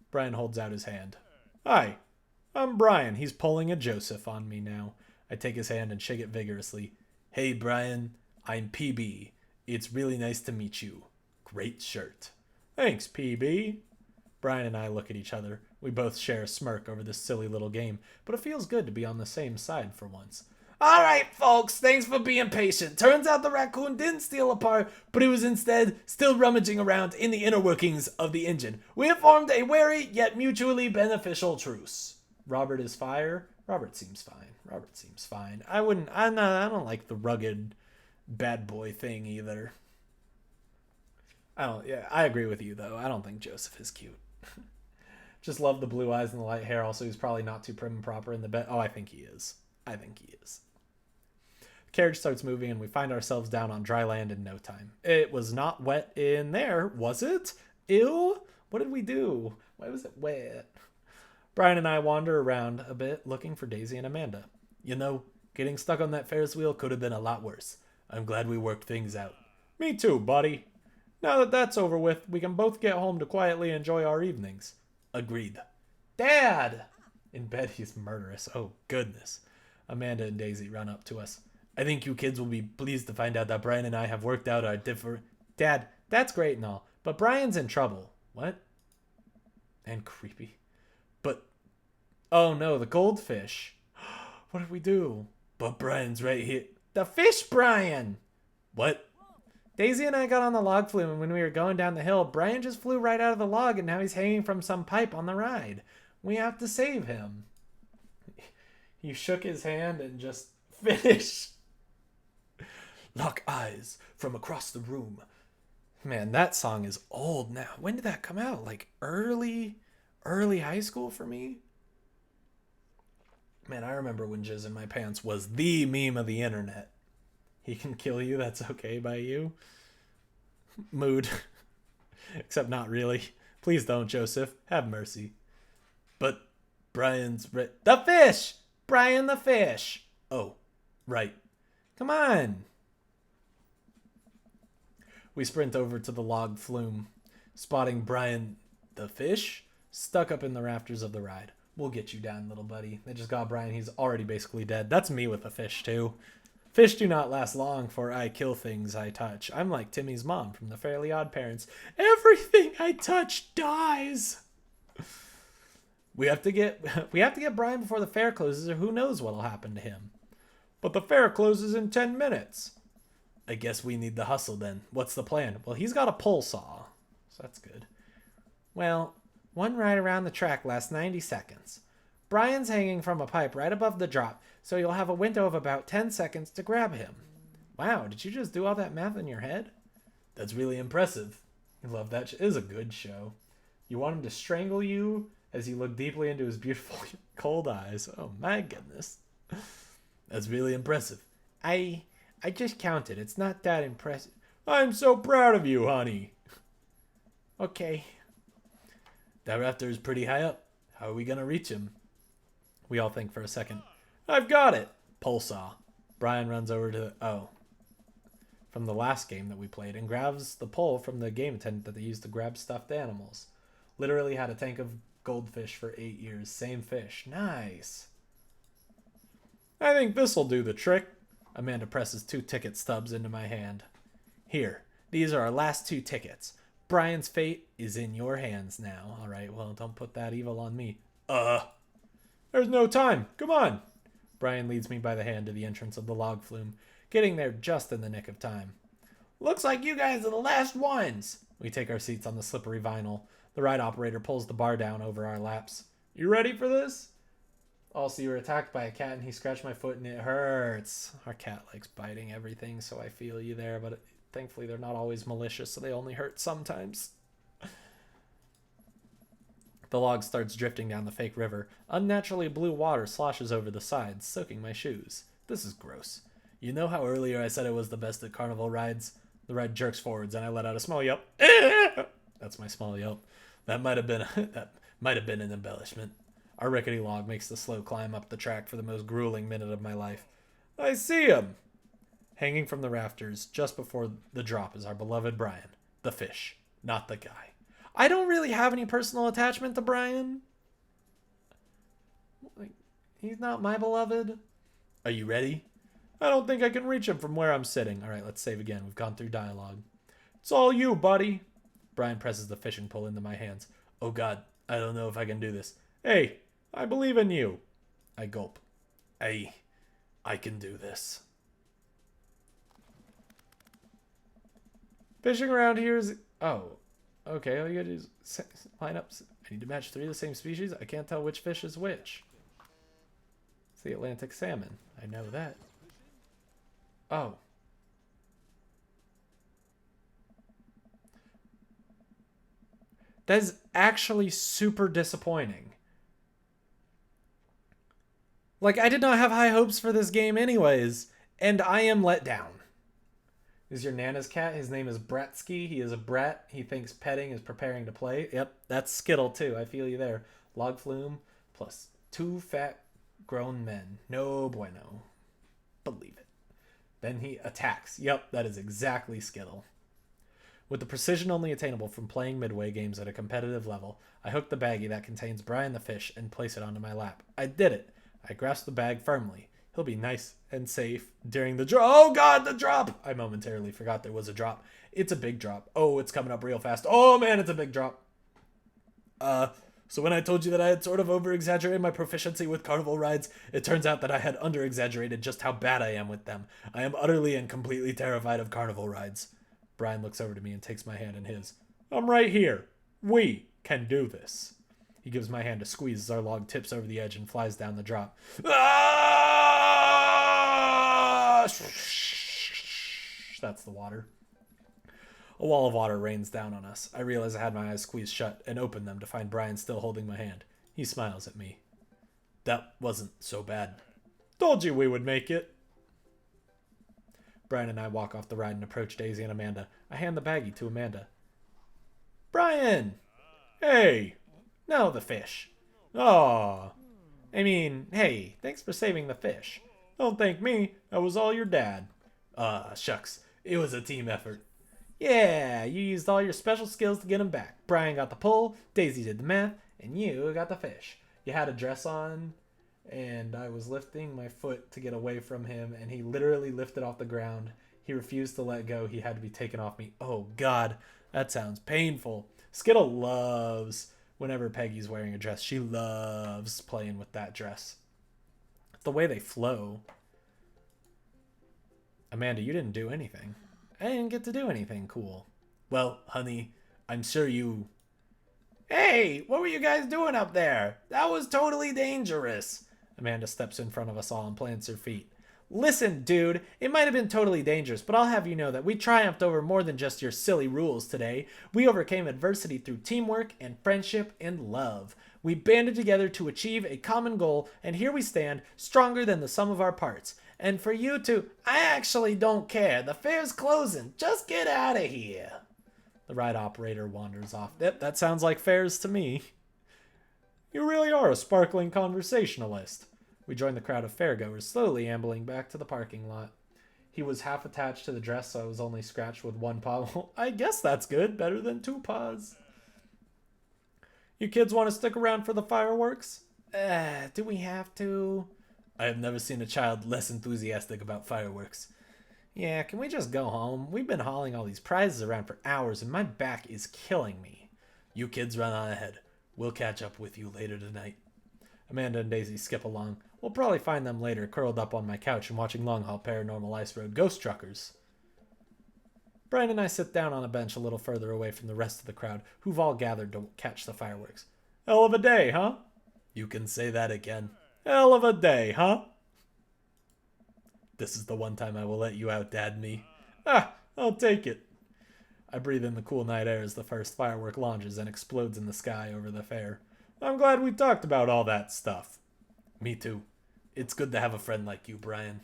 [SPEAKER 1] Brian holds out his hand. Hi, I'm Brian. He's pulling a Joseph on me now. I take his hand and shake it vigorously. Hey, Brian, I'm PB. It's really nice to meet you. Great shirt. Thanks, PB. Brian and I look at each other. We both share a smirk over this silly little game, but it feels good to be on the same side for once. All right, folks, thanks for being patient. Turns out the raccoon didn't steal a part, but he was instead still rummaging around in the inner workings of the engine. We have formed a wary yet mutually beneficial truce. Robert is fire. Robert seems fine. Robert seems fine. I don't like the rugged bad boy thing either. I agree with you though. I don't think Joseph is cute. Just love the blue eyes and the light hair. Also, he's probably not too prim and proper in the bed. Oh, I think he is. The carriage starts moving and we find ourselves down on dry land in no time. It was not wet in there, was it? Ew. What did we do? Why was it wet? Brian and I wander around a bit looking for Daisy and Amanda. You know, getting stuck on that Ferris wheel could have been a lot worse. I'm glad we worked things out. Me too, buddy. Now that that's over with, we can both get home to quietly enjoy our evenings. Agreed. Dad! In bed, he's murderous. Oh, goodness. Amanda and Daisy run up to us. I think you kids will be pleased to find out that Brian and I have worked out our Dad, that's great and all, but Brian's in trouble. What? And creepy. But, oh no, the goldfish. What did we do? But Brian's right here. The fish, Brian! What? Daisy and I got on the log flume, and when we were going down the hill, Brian just flew right out of the log, and now he's hanging from some pipe on the ride. We have to save him. He shook his hand and just finished. Lock eyes from across the room. Man, that song is old now. When did that come out? Like early high school for me? Man, I remember when Jizz in My Pants was the meme of the internet. He can kill you, that's okay by you. Mood. Except not really. Please don't, Joseph. Have mercy. But Brian's... The fish! Brian the fish! Oh, right. Come on. We sprint over to the log flume, spotting Brian the fish stuck up in the rafters of the ride. We'll get you down, little buddy. They just got Brian. He's already basically dead. That's me with a fish, too. Fish do not last long, for I kill things I touch. I'm like Timmy's mom from the Fairly Odd Parents. Everything I touch dies. We have to get Brian before the fair closes, or who knows what'll happen to him. But the fair closes in 10 minutes. I guess we need the hustle then. What's the plan? Well, he's got a pole saw, so that's good. Well, one ride around the track lasts 90 seconds. Brian's hanging from a pipe right above the drop, so you'll have a window of about 10 seconds to grab him. Wow, did you just do all that math in your head? That's really impressive. I love that. It is a good show. You want him to strangle you as you look deeply into his beautiful cold eyes. Oh my goodness. That's really impressive. I just counted. It's not that impressive. I'm so proud of you, honey. Okay. That raptor is pretty high up. How are we going to reach him? We all think for a second. I've got it. Pole saw. Brian runs over to from the last game that we played and grabs the pole from the game tent that they used to grab stuffed animals. Literally had a tank of goldfish for 8 years. Same fish. Nice. I think this'll do the trick. Amanda presses 2 ticket stubs into my hand. Here. These are our last 2 tickets. Brian's fate is in your hands now. All right, well, don't put that evil on me. There's no time. Come on. Brian leads me by the hand to the entrance of the log flume, getting there just in the nick of time. Looks like you guys are the last ones. We take our seats on the slippery vinyl. The ride operator pulls the bar down over our laps. You ready for this? Also, you were attacked by a cat and he scratched my foot and it hurts. Our cat likes biting everything, so I feel you there, but thankfully they're not always malicious, so they only hurt sometimes. The log starts drifting down the fake river. Unnaturally blue water sloshes over the sides, soaking my shoes. This is gross. You know how earlier I said I was the best at carnival rides? The ride jerks forwards and I let out a small yelp. That's my small yelp. That might have been an embellishment. Our rickety log makes the slow climb up the track for the most grueling minute of my life. I see him! Hanging from the rafters just before the drop is our beloved Brian. The fish, not the guy. I don't really have any personal attachment to Brian. Like, he's not my beloved. Are you ready? I don't think I can reach him from where I'm sitting. All right, let's save again. We've gone through dialogue. It's all you, buddy. Brian presses the fishing pole into my hands. Oh, God, I don't know if I can do this. Hey, I believe in you. I gulp. I can do this. Fishing around here is... Oh, okay. All you gotta do is line up. I need to match 3 of the same species. I can't tell which fish is which. It's the Atlantic salmon. I know that. Oh. That is actually super disappointing. Like, I did not have high hopes for this game anyways, and I am let down. Is your Nana's cat? His name is Bretsky. He is a brat. He thinks petting is preparing to play. Yep, that's Skittle too. I feel you there. Log flume plus 2 fat grown men. No bueno. Believe it. Then he attacks. Yep, that is exactly Skittle. With the precision only attainable from playing midway games at a competitive level, I hook the baggie that contains Brian the fish and place it onto my lap. I did it. I grasp the bag firmly. He'll be nice and safe during the drop. Oh, God, the drop! I momentarily forgot there was a drop. It's a big drop. Oh, it's coming up real fast. Oh, man, it's a big drop. So when I told you that I had sort of over-exaggerated my proficiency with carnival rides, it turns out that I had under-exaggerated just how bad I am with them. I am utterly and completely terrified of carnival rides. Brian looks over to me and takes my hand in his. I'm right here. We can do this. He gives my hand a squeeze as our log tips over the edge and flies down the drop. Ah! That's the water. A wall of water rains down on us. I realize I had my eyes squeezed shut and opened them to find Brian still holding my hand. He smiles at me. That wasn't so bad. Told you we would make it. Brian and I walk off the ride and approach Daisy and Amanda. I hand the baggie to Amanda. Brian! Hey! No, the fish. Aw. I mean, hey, thanks for saving the fish. Don't thank me. That was all your dad. Shucks. It was a team effort. Yeah, you used all your special skills to get him back. Brian got the pull, Daisy did the math, and you got the fish. You had a dress on, and I was lifting my foot to get away from him, and he literally lifted off the ground. He refused to let go. He had to be taken off me. Oh, God, that sounds painful. Skittle loves whenever Peggy's wearing a dress. She loves playing with that dress. It's the way they flow. Amanda, you didn't do anything. I didn't get to do anything cool. Well, honey, I'm sure you... Hey, what were you guys doing up there? That was totally dangerous. Amanda steps in front of us all and plants her feet. Listen, dude, it might have been totally dangerous, but I'll have you know that we triumphed over more than just your silly rules today. We overcame adversity through teamwork and friendship and love. We banded together to achieve a common goal, and here we stand, stronger than the sum of our parts. And for you to, I actually don't care. The fair's closing. Just get out of here. The ride operator wanders off. Yep, that sounds like fairs to me. You really are a sparkling conversationalist. We join the crowd of fairgoers, slowly ambling back to the parking lot. He was half attached to the dress, so I was only scratched with one paw. I guess that's good. Better than 2 paws. You kids want to stick around for the fireworks? Do we have to? I have never seen a child less enthusiastic about fireworks. Yeah, can we just go home? We've been hauling all these prizes around for hours, and my back is killing me. You kids run on ahead. We'll catch up with you later tonight. Amanda and Daisy skip along. We'll probably find them later, curled up on my couch and watching Long Haul Paranormal Ice Road Ghost Truckers. Brian and I sit down on a bench a little further away from the rest of the crowd, who've all gathered to catch the fireworks. Hell of a day, huh? You can say that again. Hell of a day, huh? This is the one time I will let you outdad me. Ah, I'll take it. I breathe in the cool night air as the first firework launches and explodes in the sky over the fair. I'm glad we talked about all that stuff. Me too. It's good to have a friend like you, Brian.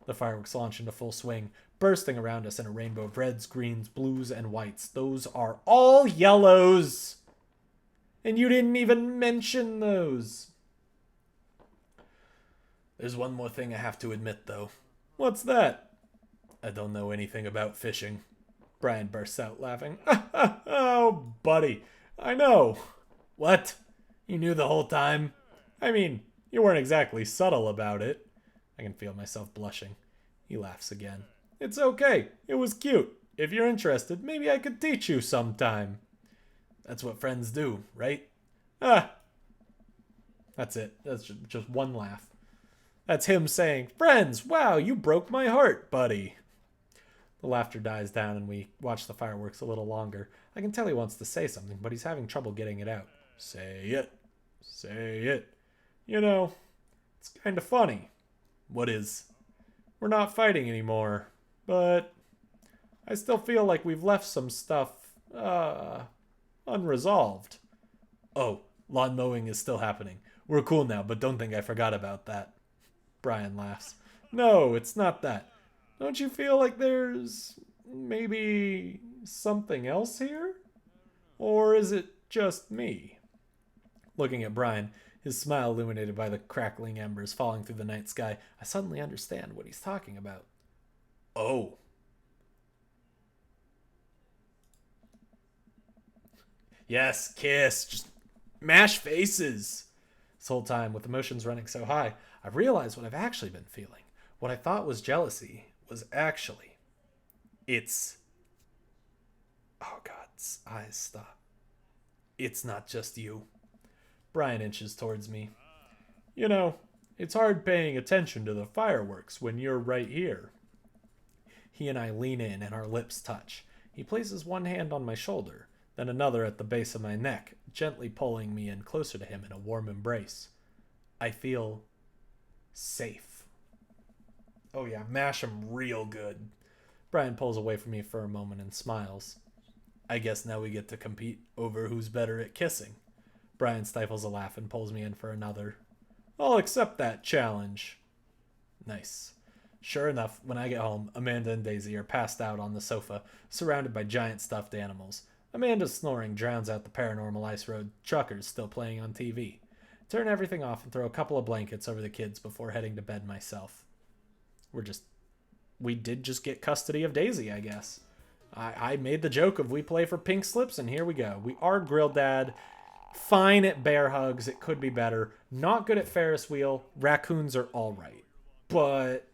[SPEAKER 1] The fireworks launch into full swing, bursting around us in a rainbow of reds, greens, blues, and whites. Those are all yellows! And you didn't even mention those. There's one more thing I have to admit, though. What's that? I don't know anything about fishing. Brian bursts out laughing. Oh, buddy, I know. What? You knew the whole time? I mean, you weren't exactly subtle about it. I can feel myself blushing. He laughs again. It's okay. It was cute. If you're interested, maybe I could teach you sometime. That's what friends do, right? Ah. That's it. That's just one laugh. That's him saying, friends, wow, you broke my heart, buddy. The laughter dies down and we watch the fireworks a little longer. I can tell he wants to say something, but he's having trouble getting it out. Say it. Say it. You know, it's kind of funny. What is? We're not fighting anymore, but I still feel like we've left some stuff, unresolved. Oh, lawn mowing is still happening. We're cool now, but don't think I forgot about that. Brian laughs. No, it's not that. Don't you feel like there's maybe something else here? Or is it just me? Looking at Brian, his smile illuminated by the crackling embers falling through the night sky, I suddenly understand what he's talking about. Oh. Yes, kiss. Just mash faces. This whole time, with emotions running so high, I've realized what I've actually been feeling. What I thought was jealousy was actually... It's... Oh, God's eyes stop. It's not just you. Brian inches towards me. You know, it's hard paying attention to the fireworks when you're right here. He and I lean in and our lips touch. He places one hand on my shoulder, then another at the base of my neck, gently pulling me in closer to him in a warm embrace. I feel safe. Oh yeah, mash him real good. Brian pulls away from me for a moment and smiles. I guess now we get to compete over who's better at kissing. Brian stifles a laugh and pulls me in for another. I'll accept that challenge. Nice. Sure enough, when I get home, Amanda and Daisy are passed out on the sofa, surrounded by giant stuffed animals. Amanda's snoring drowns out the Paranormal Ice Road truckers still playing on TV. Turn everything off and throw a couple of blankets over the kids before heading to bed myself. We did just get custody of Daisy, I guess. I made the joke of we play for pink slips, and here we go. We are Grill Dad. Fine at bear hugs. It could be better. Not good at Ferris wheel. Raccoons are all right. But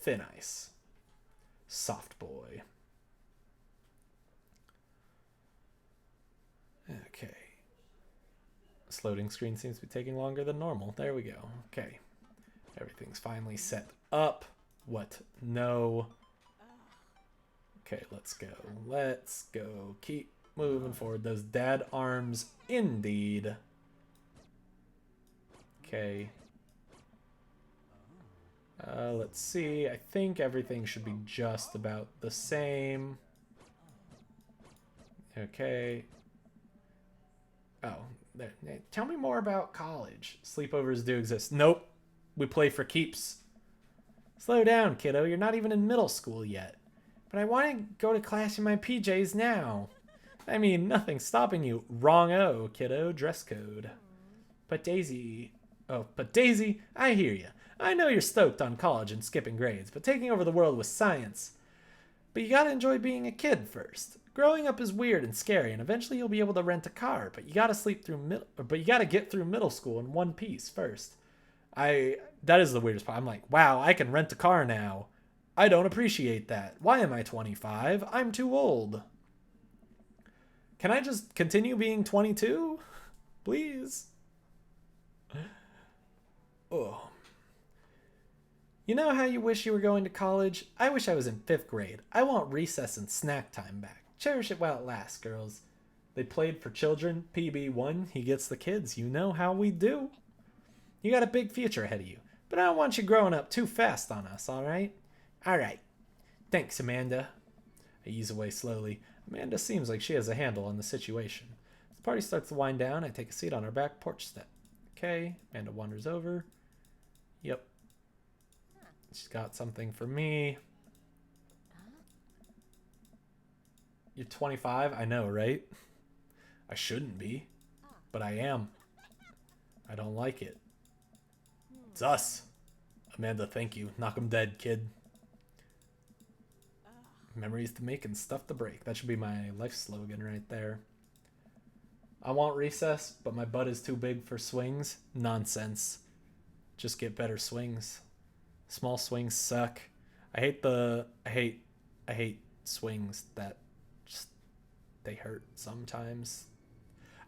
[SPEAKER 1] thin ice. Soft boy. Okay. This loading screen seems to be taking longer than normal. There we go. Okay. Everything's finally set up. What? No. Okay, let's go. Let's go. Keep moving forward. Those dad arms, indeed. Okay. Let's see. I think everything should be just about the same. Okay. Oh, there. Tell me more about college. Sleepovers do exist. Nope. We play for keeps. Slow down, kiddo. You're not even in middle school yet. But I want to go to class in my PJs now. I mean, nothing's stopping you. Wrong-o, kiddo. Dress code. But Daisy... Oh, but Daisy, I hear you. I know you're stoked on college and skipping grades, but taking over the world with science. But you gotta enjoy being a kid first. Growing up is weird and scary, and eventually you'll be able to rent a car, but you gotta get through middle school in one piece first. That is the weirdest part. I'm like, wow, I can rent a car now. I don't appreciate that. Why am I 25? I'm too old. Can I just continue being 22? Please. Oh. You know how you wish you were going to college? I wish I was in 5th grade. I want recess and snack time back. Cherish it while it lasts, girls. They played for children. PB won. He gets the kids. You know how we do. You got a big future ahead of you, but I don't want you growing up too fast on us, alright? Alright. Thanks, Amanda. I ease away slowly. Amanda seems like she has a handle on the situation. As the party starts to wind down, I take a seat on our back porch step. Okay, Amanda wanders over. Yep. She's got something for me. You're 25? I know, right? I shouldn't be, but I am. I don't like it. It's us. Amanda, thank you. Knock 'em dead, kid. Memories to make and stuff to break. That should be my life slogan right there. I want recess, but my butt is too big for swings. Nonsense. Just get better swings. Small swings suck. I hate swings that just, they hurt sometimes.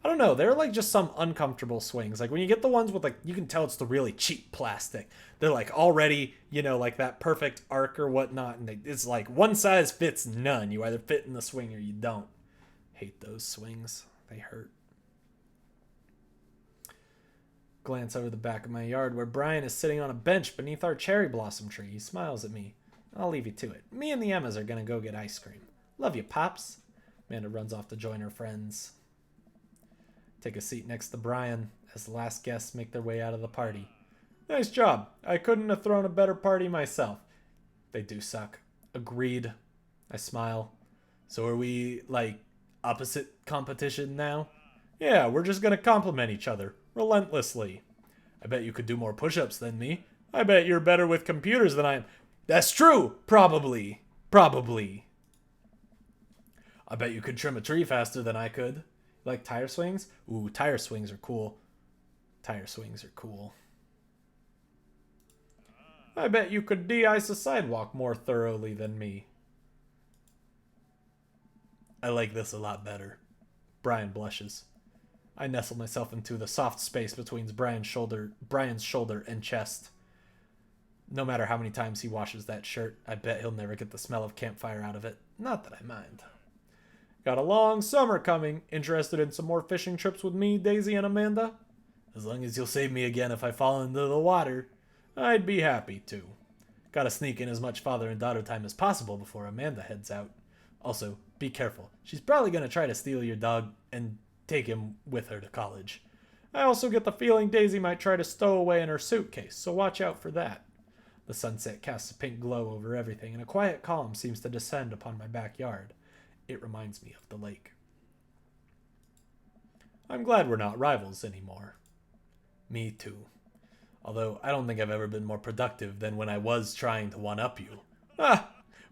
[SPEAKER 1] I don't know. They're like just some uncomfortable swings. Like when you get the ones with like, you can tell it's the really cheap plastic. They're like already, you know, like that perfect arc or whatnot. And it's like one size fits none. You either fit in the swing or you don't. Hate those swings. They hurt. Glance over the back of my yard where Brian is sitting on a bench beneath our cherry blossom tree. He smiles at me. I'll leave you to it. Me and the Emmas are going to go get ice cream. Love you, Pops. Amanda runs off to join her friends. Take a seat next to Brian as the last guests make their way out of the party. Nice job. I couldn't have thrown a better party myself. They do suck. Agreed. I smile. So are we, like, opposite competition now? Yeah, we're just going to compliment each other. Relentlessly. I bet you could do more push-ups than me. I bet you're better with computers than I am. That's true. Probably. I bet you could trim a tree faster than I could. Like tire swings? Ooh, tire swings are cool. I bet you could de-ice a sidewalk more thoroughly than me. I like this a lot better. Brian blushes. I nestle myself into the soft space between Brian's shoulder and chest. No matter how many times he washes that shirt, I bet he'll never get the smell of campfire out of it. Not that I mind. Got a long summer coming. Interested in some more fishing trips with me, Daisy and Amanda? As long as you'll save me again if I fall into the water, I'd be happy to. Gotta sneak in as much father and daughter time as possible before Amanda heads out. Also, be careful. She's probably gonna try to steal your dog and take him with her to college. I also get the feeling Daisy might try to stow away in her suitcase, so watch out for that. The sunset casts a pink glow over everything, and a quiet calm seems to descend upon my backyard. It reminds me of the lake. I'm glad we're not rivals anymore. Me too. Although I don't think I've ever been more productive than when I was trying to one-up you.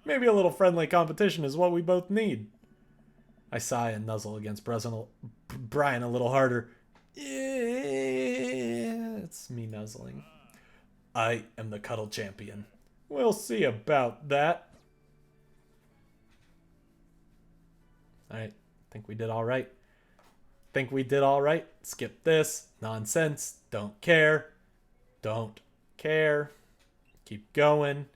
[SPEAKER 1] Maybe a little friendly competition is what we both need. I sigh and nuzzle against Brian a little harder. It's me nuzzling. I am the cuddle champion. We'll see about that. Alright, think we did alright. Skip this. Nonsense. Don't care. Keep going.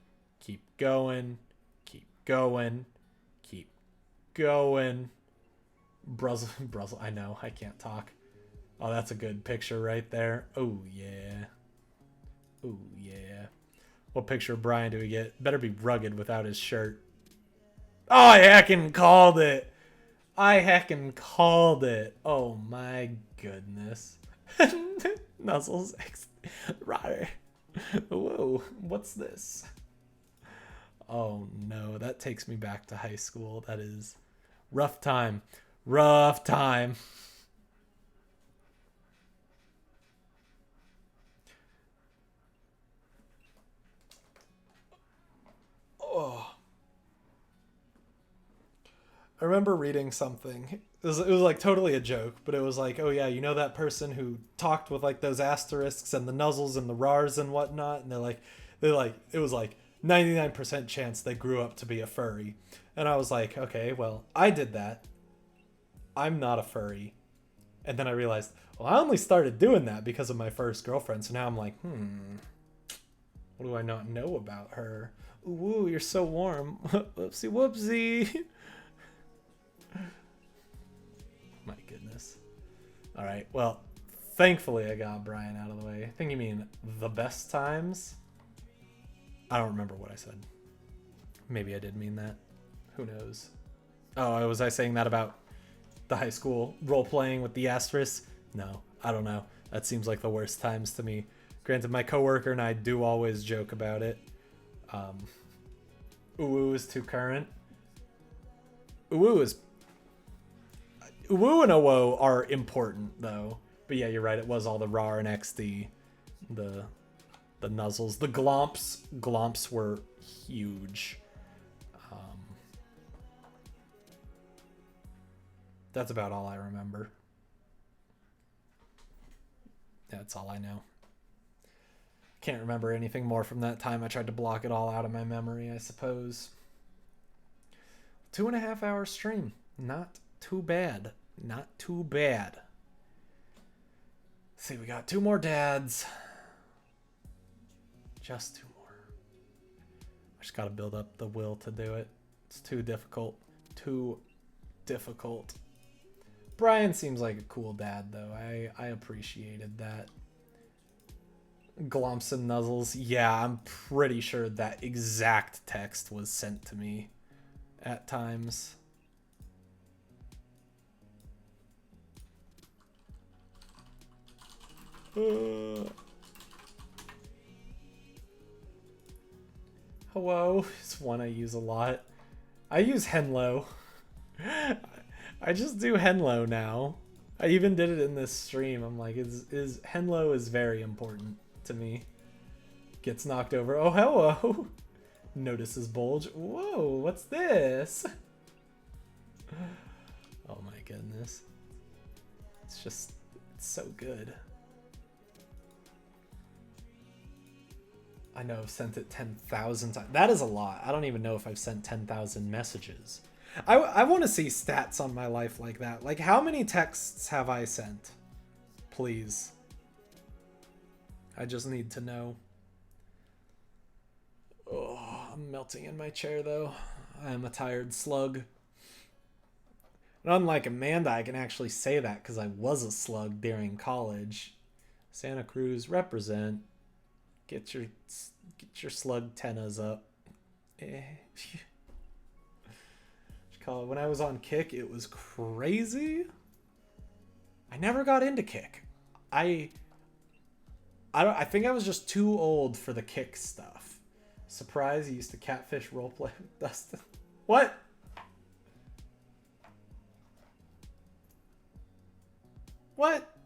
[SPEAKER 1] Brussels, I know, I can't talk. Oh, that's a good picture right there. Oh, yeah. What picture of Brian do we get? Better be rugged without his shirt. Oh, I heckin' called it. Oh, my goodness. Nuzzles. Right. Whoa, what's this? Oh, no, that takes me back to high school. That is rough time. Oh. I remember reading something. It was like totally a joke, but it was like, oh yeah, you know that person who talked with like those asterisks and the nuzzles and the rars and whatnot, and it was like 99% chance they grew up to be a furry. And I was like, okay, well, I did that. I'm not a furry. And then I realized, well, I only started doing that because of my first girlfriend. So now I'm like, What do I not know about her? Ooh, you're so warm. Whoopsie whoopsie. My goodness. All right, well, thankfully I got Brian out of the way. I think you mean the best times. I don't remember what I said. Maybe I did mean that. Who knows? Oh, was I saying that about the high school role-playing with the asterisk? No, I don't know. That seems like the worst times to me. Granted, my coworker and I do always joke about it. Uwu is too current. Uwu and OWO are important, though. But yeah, you're right. It was all the RAR and XD. The nuzzles. The glomps. Glomps were huge. That's about all I remember. That's all I know. Can't remember anything more from that time. I tried to block it all out of my memory, I suppose. 2.5 hour stream. Not too bad. Not too bad. Let's see, we got 2 more dads. Just 2 more. I just gotta build up the will to do it. It's too difficult. Too difficult. Brian seems like a cool dad, though. I appreciated that. Glomps and nuzzles. Yeah, I'm pretty sure that exact text was sent to me at times. Hello. It's one I use a lot. I use Henlo. I just do Henlo now. I even did it in this stream. I'm like, Henlo is very important to me. Gets knocked over. Oh, hello. Notices bulge. Whoa, what's this? Oh my goodness. It's so good. I know I've sent it 10,000 times. That is a lot. I don't even know if I've sent 10,000 messages. I want to see stats on my life like that. Like, how many texts have I sent? Please. I just need to know. Oh, I'm melting in my chair, though. I am a tired slug. And unlike Amanda, I can actually say that because I was a slug during college. Santa Cruz, represent. Get your slug tennas up. When I was on Kick, it was crazy. I never got into Kick. I think I was just too old for the Kick stuff. Surprise, he used to catfish roleplay with Dustin. What? What?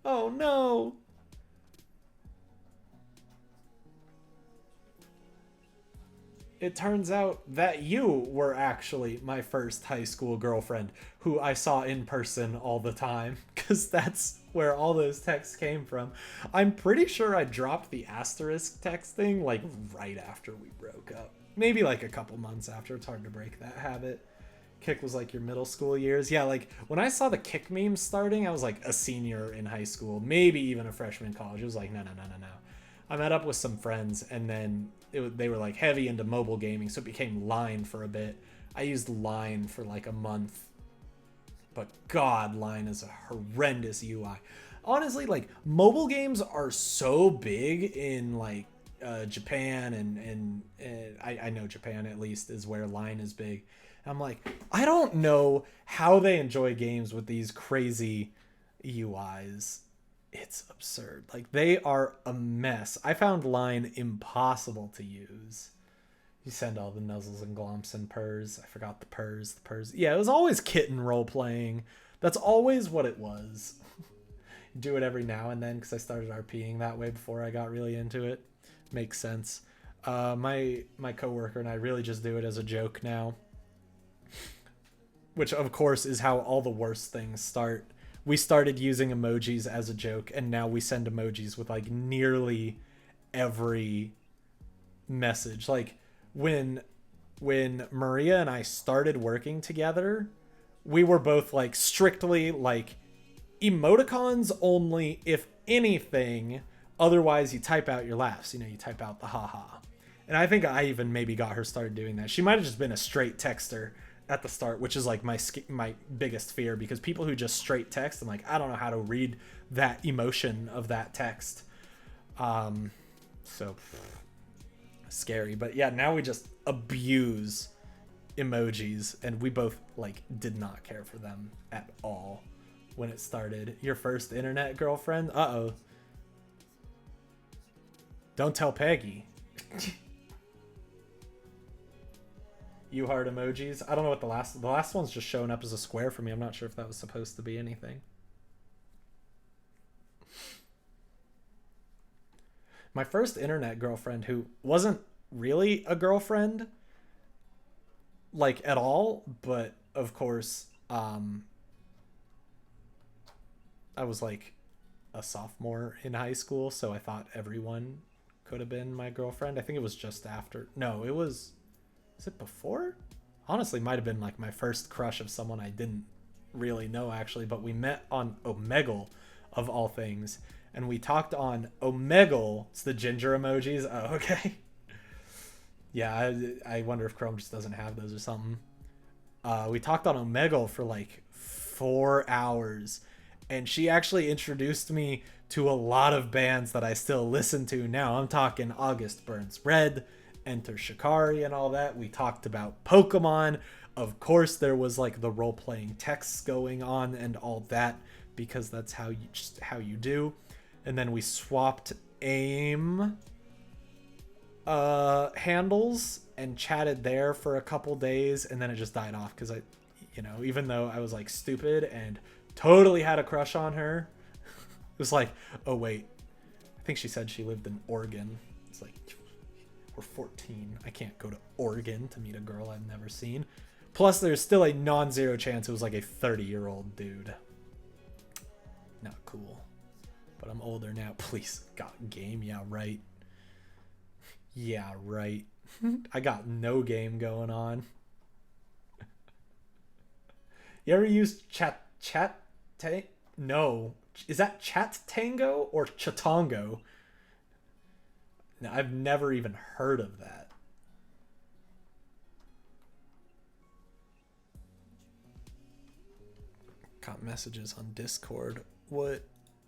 [SPEAKER 1] Oh no. It turns out that you were actually my first high school girlfriend, who I saw in person all the time, because that's where all those texts came from. I'm pretty sure I dropped the asterisk texting like right after we broke up. Maybe like a couple months after. It's hard to break that habit. Kick was like your middle school years. Yeah, like when I saw the Kick memes starting, I was like a senior in high school, maybe even a freshman in college. It was like, no. I met up with some friends, and then they were like heavy into mobile gaming, so it became Line for a bit. I used Line for like a month, but God, Line is a horrendous UI. Honestly, like mobile games are so big in like Japan, and I know Japan at least is where Line is big. I'm like, I don't know how they enjoy games with these crazy UIs. It's absurd. Like, they are a mess. I found Line impossible to use. You send all the nuzzles and glomps and purrs. I forgot the purrs. Yeah, it was always kitten role-playing. That's always what it was. Do it every now and then because I started RPing that way before I got really into it. Makes sense. My coworker and I really just do it as a joke now. Which, of course, is how all the worst things start. We started using emojis as a joke, and now we send emojis with like nearly every message. Like when Maria and I started working together, we were both like strictly like emoticons only if anything. Otherwise, you type out your laughs. You type out the haha. And I think I even maybe got her started doing that. She might have just been a straight texter at the start, which is like my biggest fear, because people who just straight text, I'm like, I don't know how to read that emotion of that text. So scary. But yeah, now we just abuse emojis, and we both like did not care for them at all when it started. Your first internet girlfriend? Uh-oh. Don't tell Peggy. You heart emojis. I don't know what the last one's just showing up as a square for me. I'm not sure if that was supposed to be anything. My first internet girlfriend, who wasn't really a girlfriend, like at all, but of course, I was like a sophomore in high school, so I thought everyone could have been my girlfriend. I think it was just after. No, it was it before? Honestly, might have been like my first crush of someone I didn't really know, actually, but we met on Omegle, of all things, and we talked on Omegle. It's the ginger emojis. Oh, okay. Yeah, I wonder if Chrome just doesn't have those or something. We talked on Omegle for like 4 hours, and she actually introduced me to a lot of bands that I still listen to now. I'm talking August Burns Red, Enter Shikari, and all that. We talked about Pokemon. Of course, there was like the role-playing texts going on and all that, because that's how you do. And then we swapped AIM handles and chatted there for a couple days, and then it just died off because even though I was like stupid and totally had a crush on her, it was like, oh wait, I think she said she lived in Oregon. It's like, we're 14. I can't go to Oregon to meet a girl I've never seen. Plus, there's still a non-zero chance it was like a 30-year-old dude. Not cool. But I'm older now. Please, got game? Yeah, right. Yeah, right. I got no game going on. You ever use No. Is that Chat Tango or Chatongo? No, I've never even heard of that. Got messages on Discord. What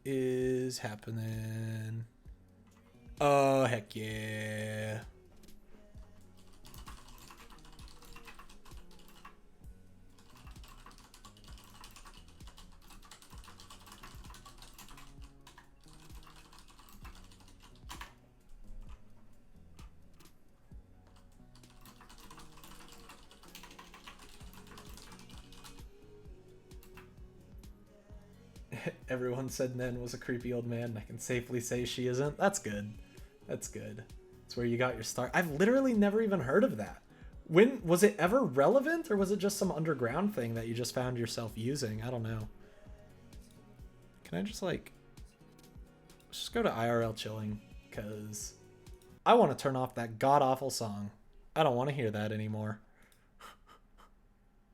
[SPEAKER 1] is happening? Oh, heck yeah. Everyone said Nen was a creepy old man, and I can safely say she isn't. That's good. That's good. It's where you got your start. I've literally never even heard of that. When was it ever relevant, or was it just some underground thing that you just found yourself using? I don't know. Can I just just go to IRL chilling, because I want to turn off that god-awful song. I don't want to hear that anymore.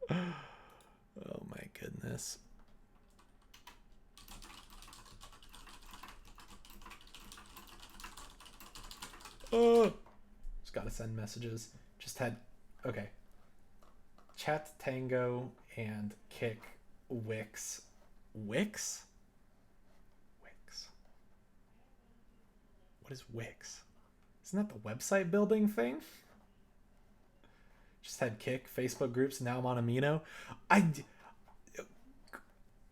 [SPEAKER 1] Oh my goodness. Oh, just gotta send messages. Just had, okay. Chat Tango and Kick Wix. Wix? Wix. What is Wix? Isn't that the website building thing? Just had Kick, Facebook groups, now I'm on Amino.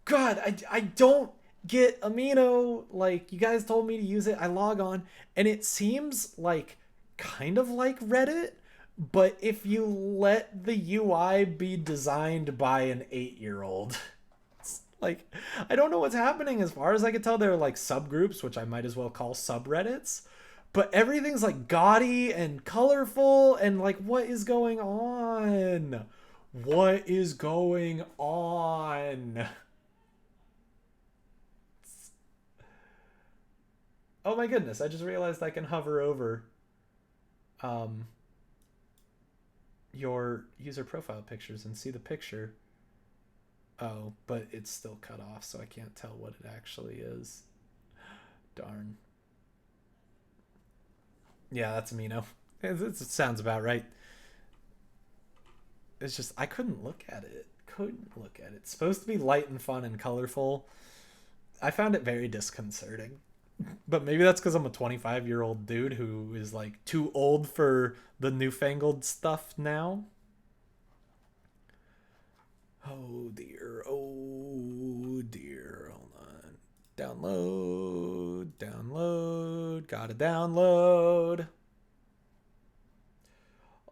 [SPEAKER 1] God, I don't get Amino. Like, you guys told me to use it. I log on, and it seems like kind of like Reddit, but if you let the UI be designed by an 8-year-old. Like, I don't know what's happening. As far as I can tell, there are like subgroups, which I might as well call subreddits, but everything's like gaudy and colorful, and like, what is going on? What is going on? Oh my goodness, I just realized I can hover over your user profile pictures and see the picture. Oh, but it's still cut off, so I can't tell what it actually is. Darn. Yeah, that's Amino. It sounds about right. It's just, I couldn't look at it. Couldn't look at it. It's supposed to be light and fun and colorful. I found it very disconcerting. But maybe that's because I'm a 25-year-old dude who is like too old for the newfangled stuff now. Oh dear. Oh dear. Hold on. Download. Download. Gotta download.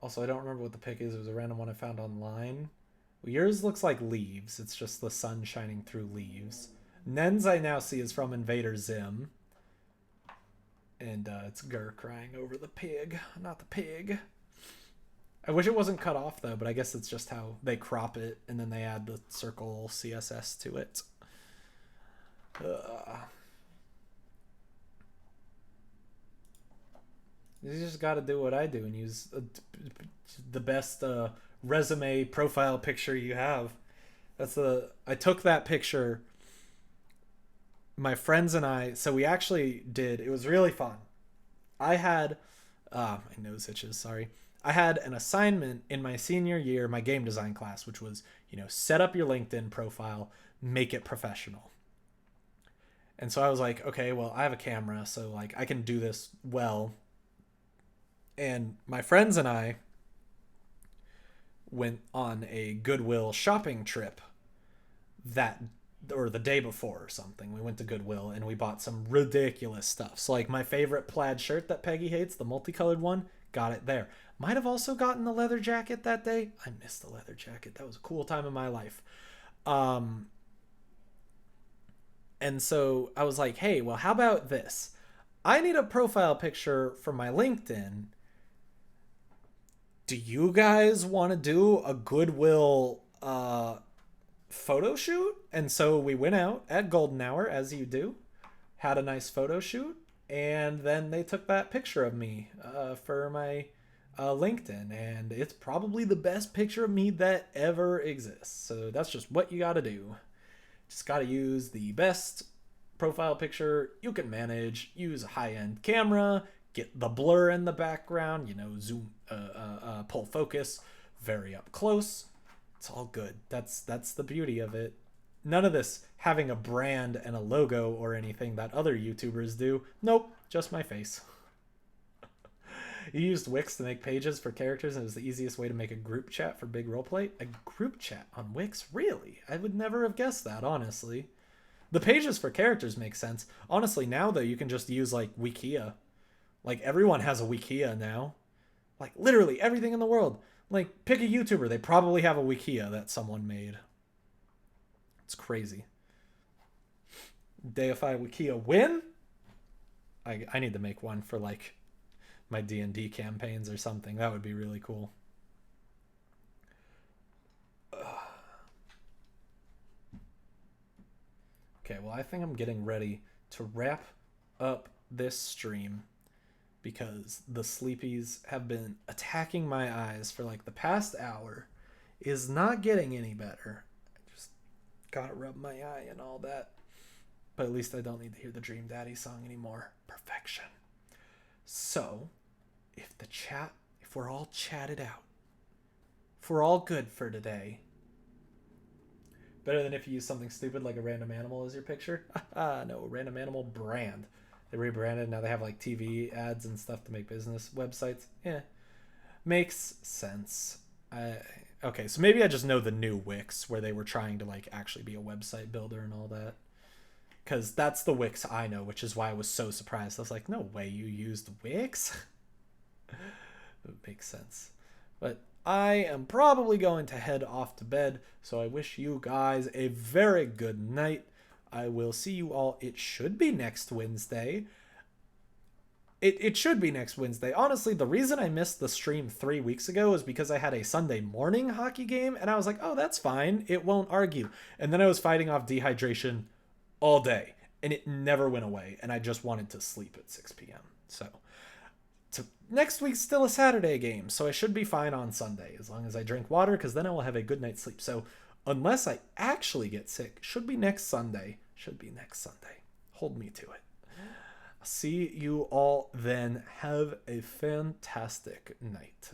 [SPEAKER 1] Also, I don't remember what the pic is. It was a random one I found online. Well, yours looks like leaves. It's just the sun shining through leaves. Nen's I now see is from Invader Zim. And it's Gur crying over the pig, not the pig. I wish it wasn't cut off, though, but I guess it's just how they crop it, and then they add the circle CSS to it. You just got to do what I do and use the best resume profile picture you have. I took that picture. My friends and I, so we actually did, it was really fun. I had, my nose itches, sorry. I had an assignment in my senior year, my game design class, which was, set up your LinkedIn profile, make it professional. And so I was like, okay, well, I have a camera, so like I can do this well. And my friends and I went on a Goodwill shopping trip or the day before or something. We went to Goodwill and we bought some ridiculous stuff. So like my favorite plaid shirt that Peggy hates, the multicolored one, got it there. Might have also gotten the leather jacket that day. I missed the leather jacket. That was a cool time in my life. And so I was like, hey, well, how about this? I need a profile picture for my LinkedIn. Do you guys want to do a Goodwill photo shoot? And so we went out at golden hour, as you do, had a nice photo shoot, and then they took that picture of me for my LinkedIn, and it's probably the best picture of me that ever exists. So that's just what you gotta do. Just gotta use the best profile picture you can manage, use a high-end camera, get the blur in the background, zoom, pull focus very up close. It's all good. That's the beauty of it. None of this having a brand and a logo or anything that other YouTubers do. Nope, just my face. You used Wix to make pages for characters, and it was the easiest way to make a group chat for big roleplay. A group chat on Wix? Really? I would never have guessed that, honestly. The pages for characters make sense. Honestly, now, though, you can just use, like, Wikia. Like, everyone has a Wikia now. Like, literally everything in the world. Like, pick a YouTuber. They probably have a Wikia that someone made. It's crazy. Deify Wikia win? I need to make one for, like, my D&D campaigns or something. That would be really cool. Okay, well, I think I'm getting ready to wrap up this stream because the sleepies have been attacking my eyes for like the past hour. Is not getting any better. I just gotta rub my eye and all that. But at least I don't need to hear the Dream Daddy song anymore. Perfection. So, if we're all chatted out, if we're all good for today, better than if you use something stupid like a random animal as your picture. No, random animal brand. They rebranded. Now they have like TV ads and stuff to make business websites. Yeah, makes sense. Okay, so maybe I just know the new Wix where they were trying to like actually be a website builder and all that. Because that's the Wix I know, which is why I was so surprised. I was like, no way you used Wix? It makes sense. But I am probably going to head off to bed, so I wish you guys a very good night. I will see you all. It should be next Wednesday. It should be next Wednesday. Honestly, the reason I missed the stream 3 weeks ago is because I had a Sunday morning hockey game, and I was like, oh, that's fine. It won't argue. And then I was fighting off dehydration all day, and it never went away, and I just wanted to sleep at 6 p.m. So next week's still a Saturday game, so I should be fine on Sunday as long as I drink water, because then I will have a good night's sleep. So unless I actually get sick, should be next Sunday. Hold me to it. See you all then. Have a fantastic night.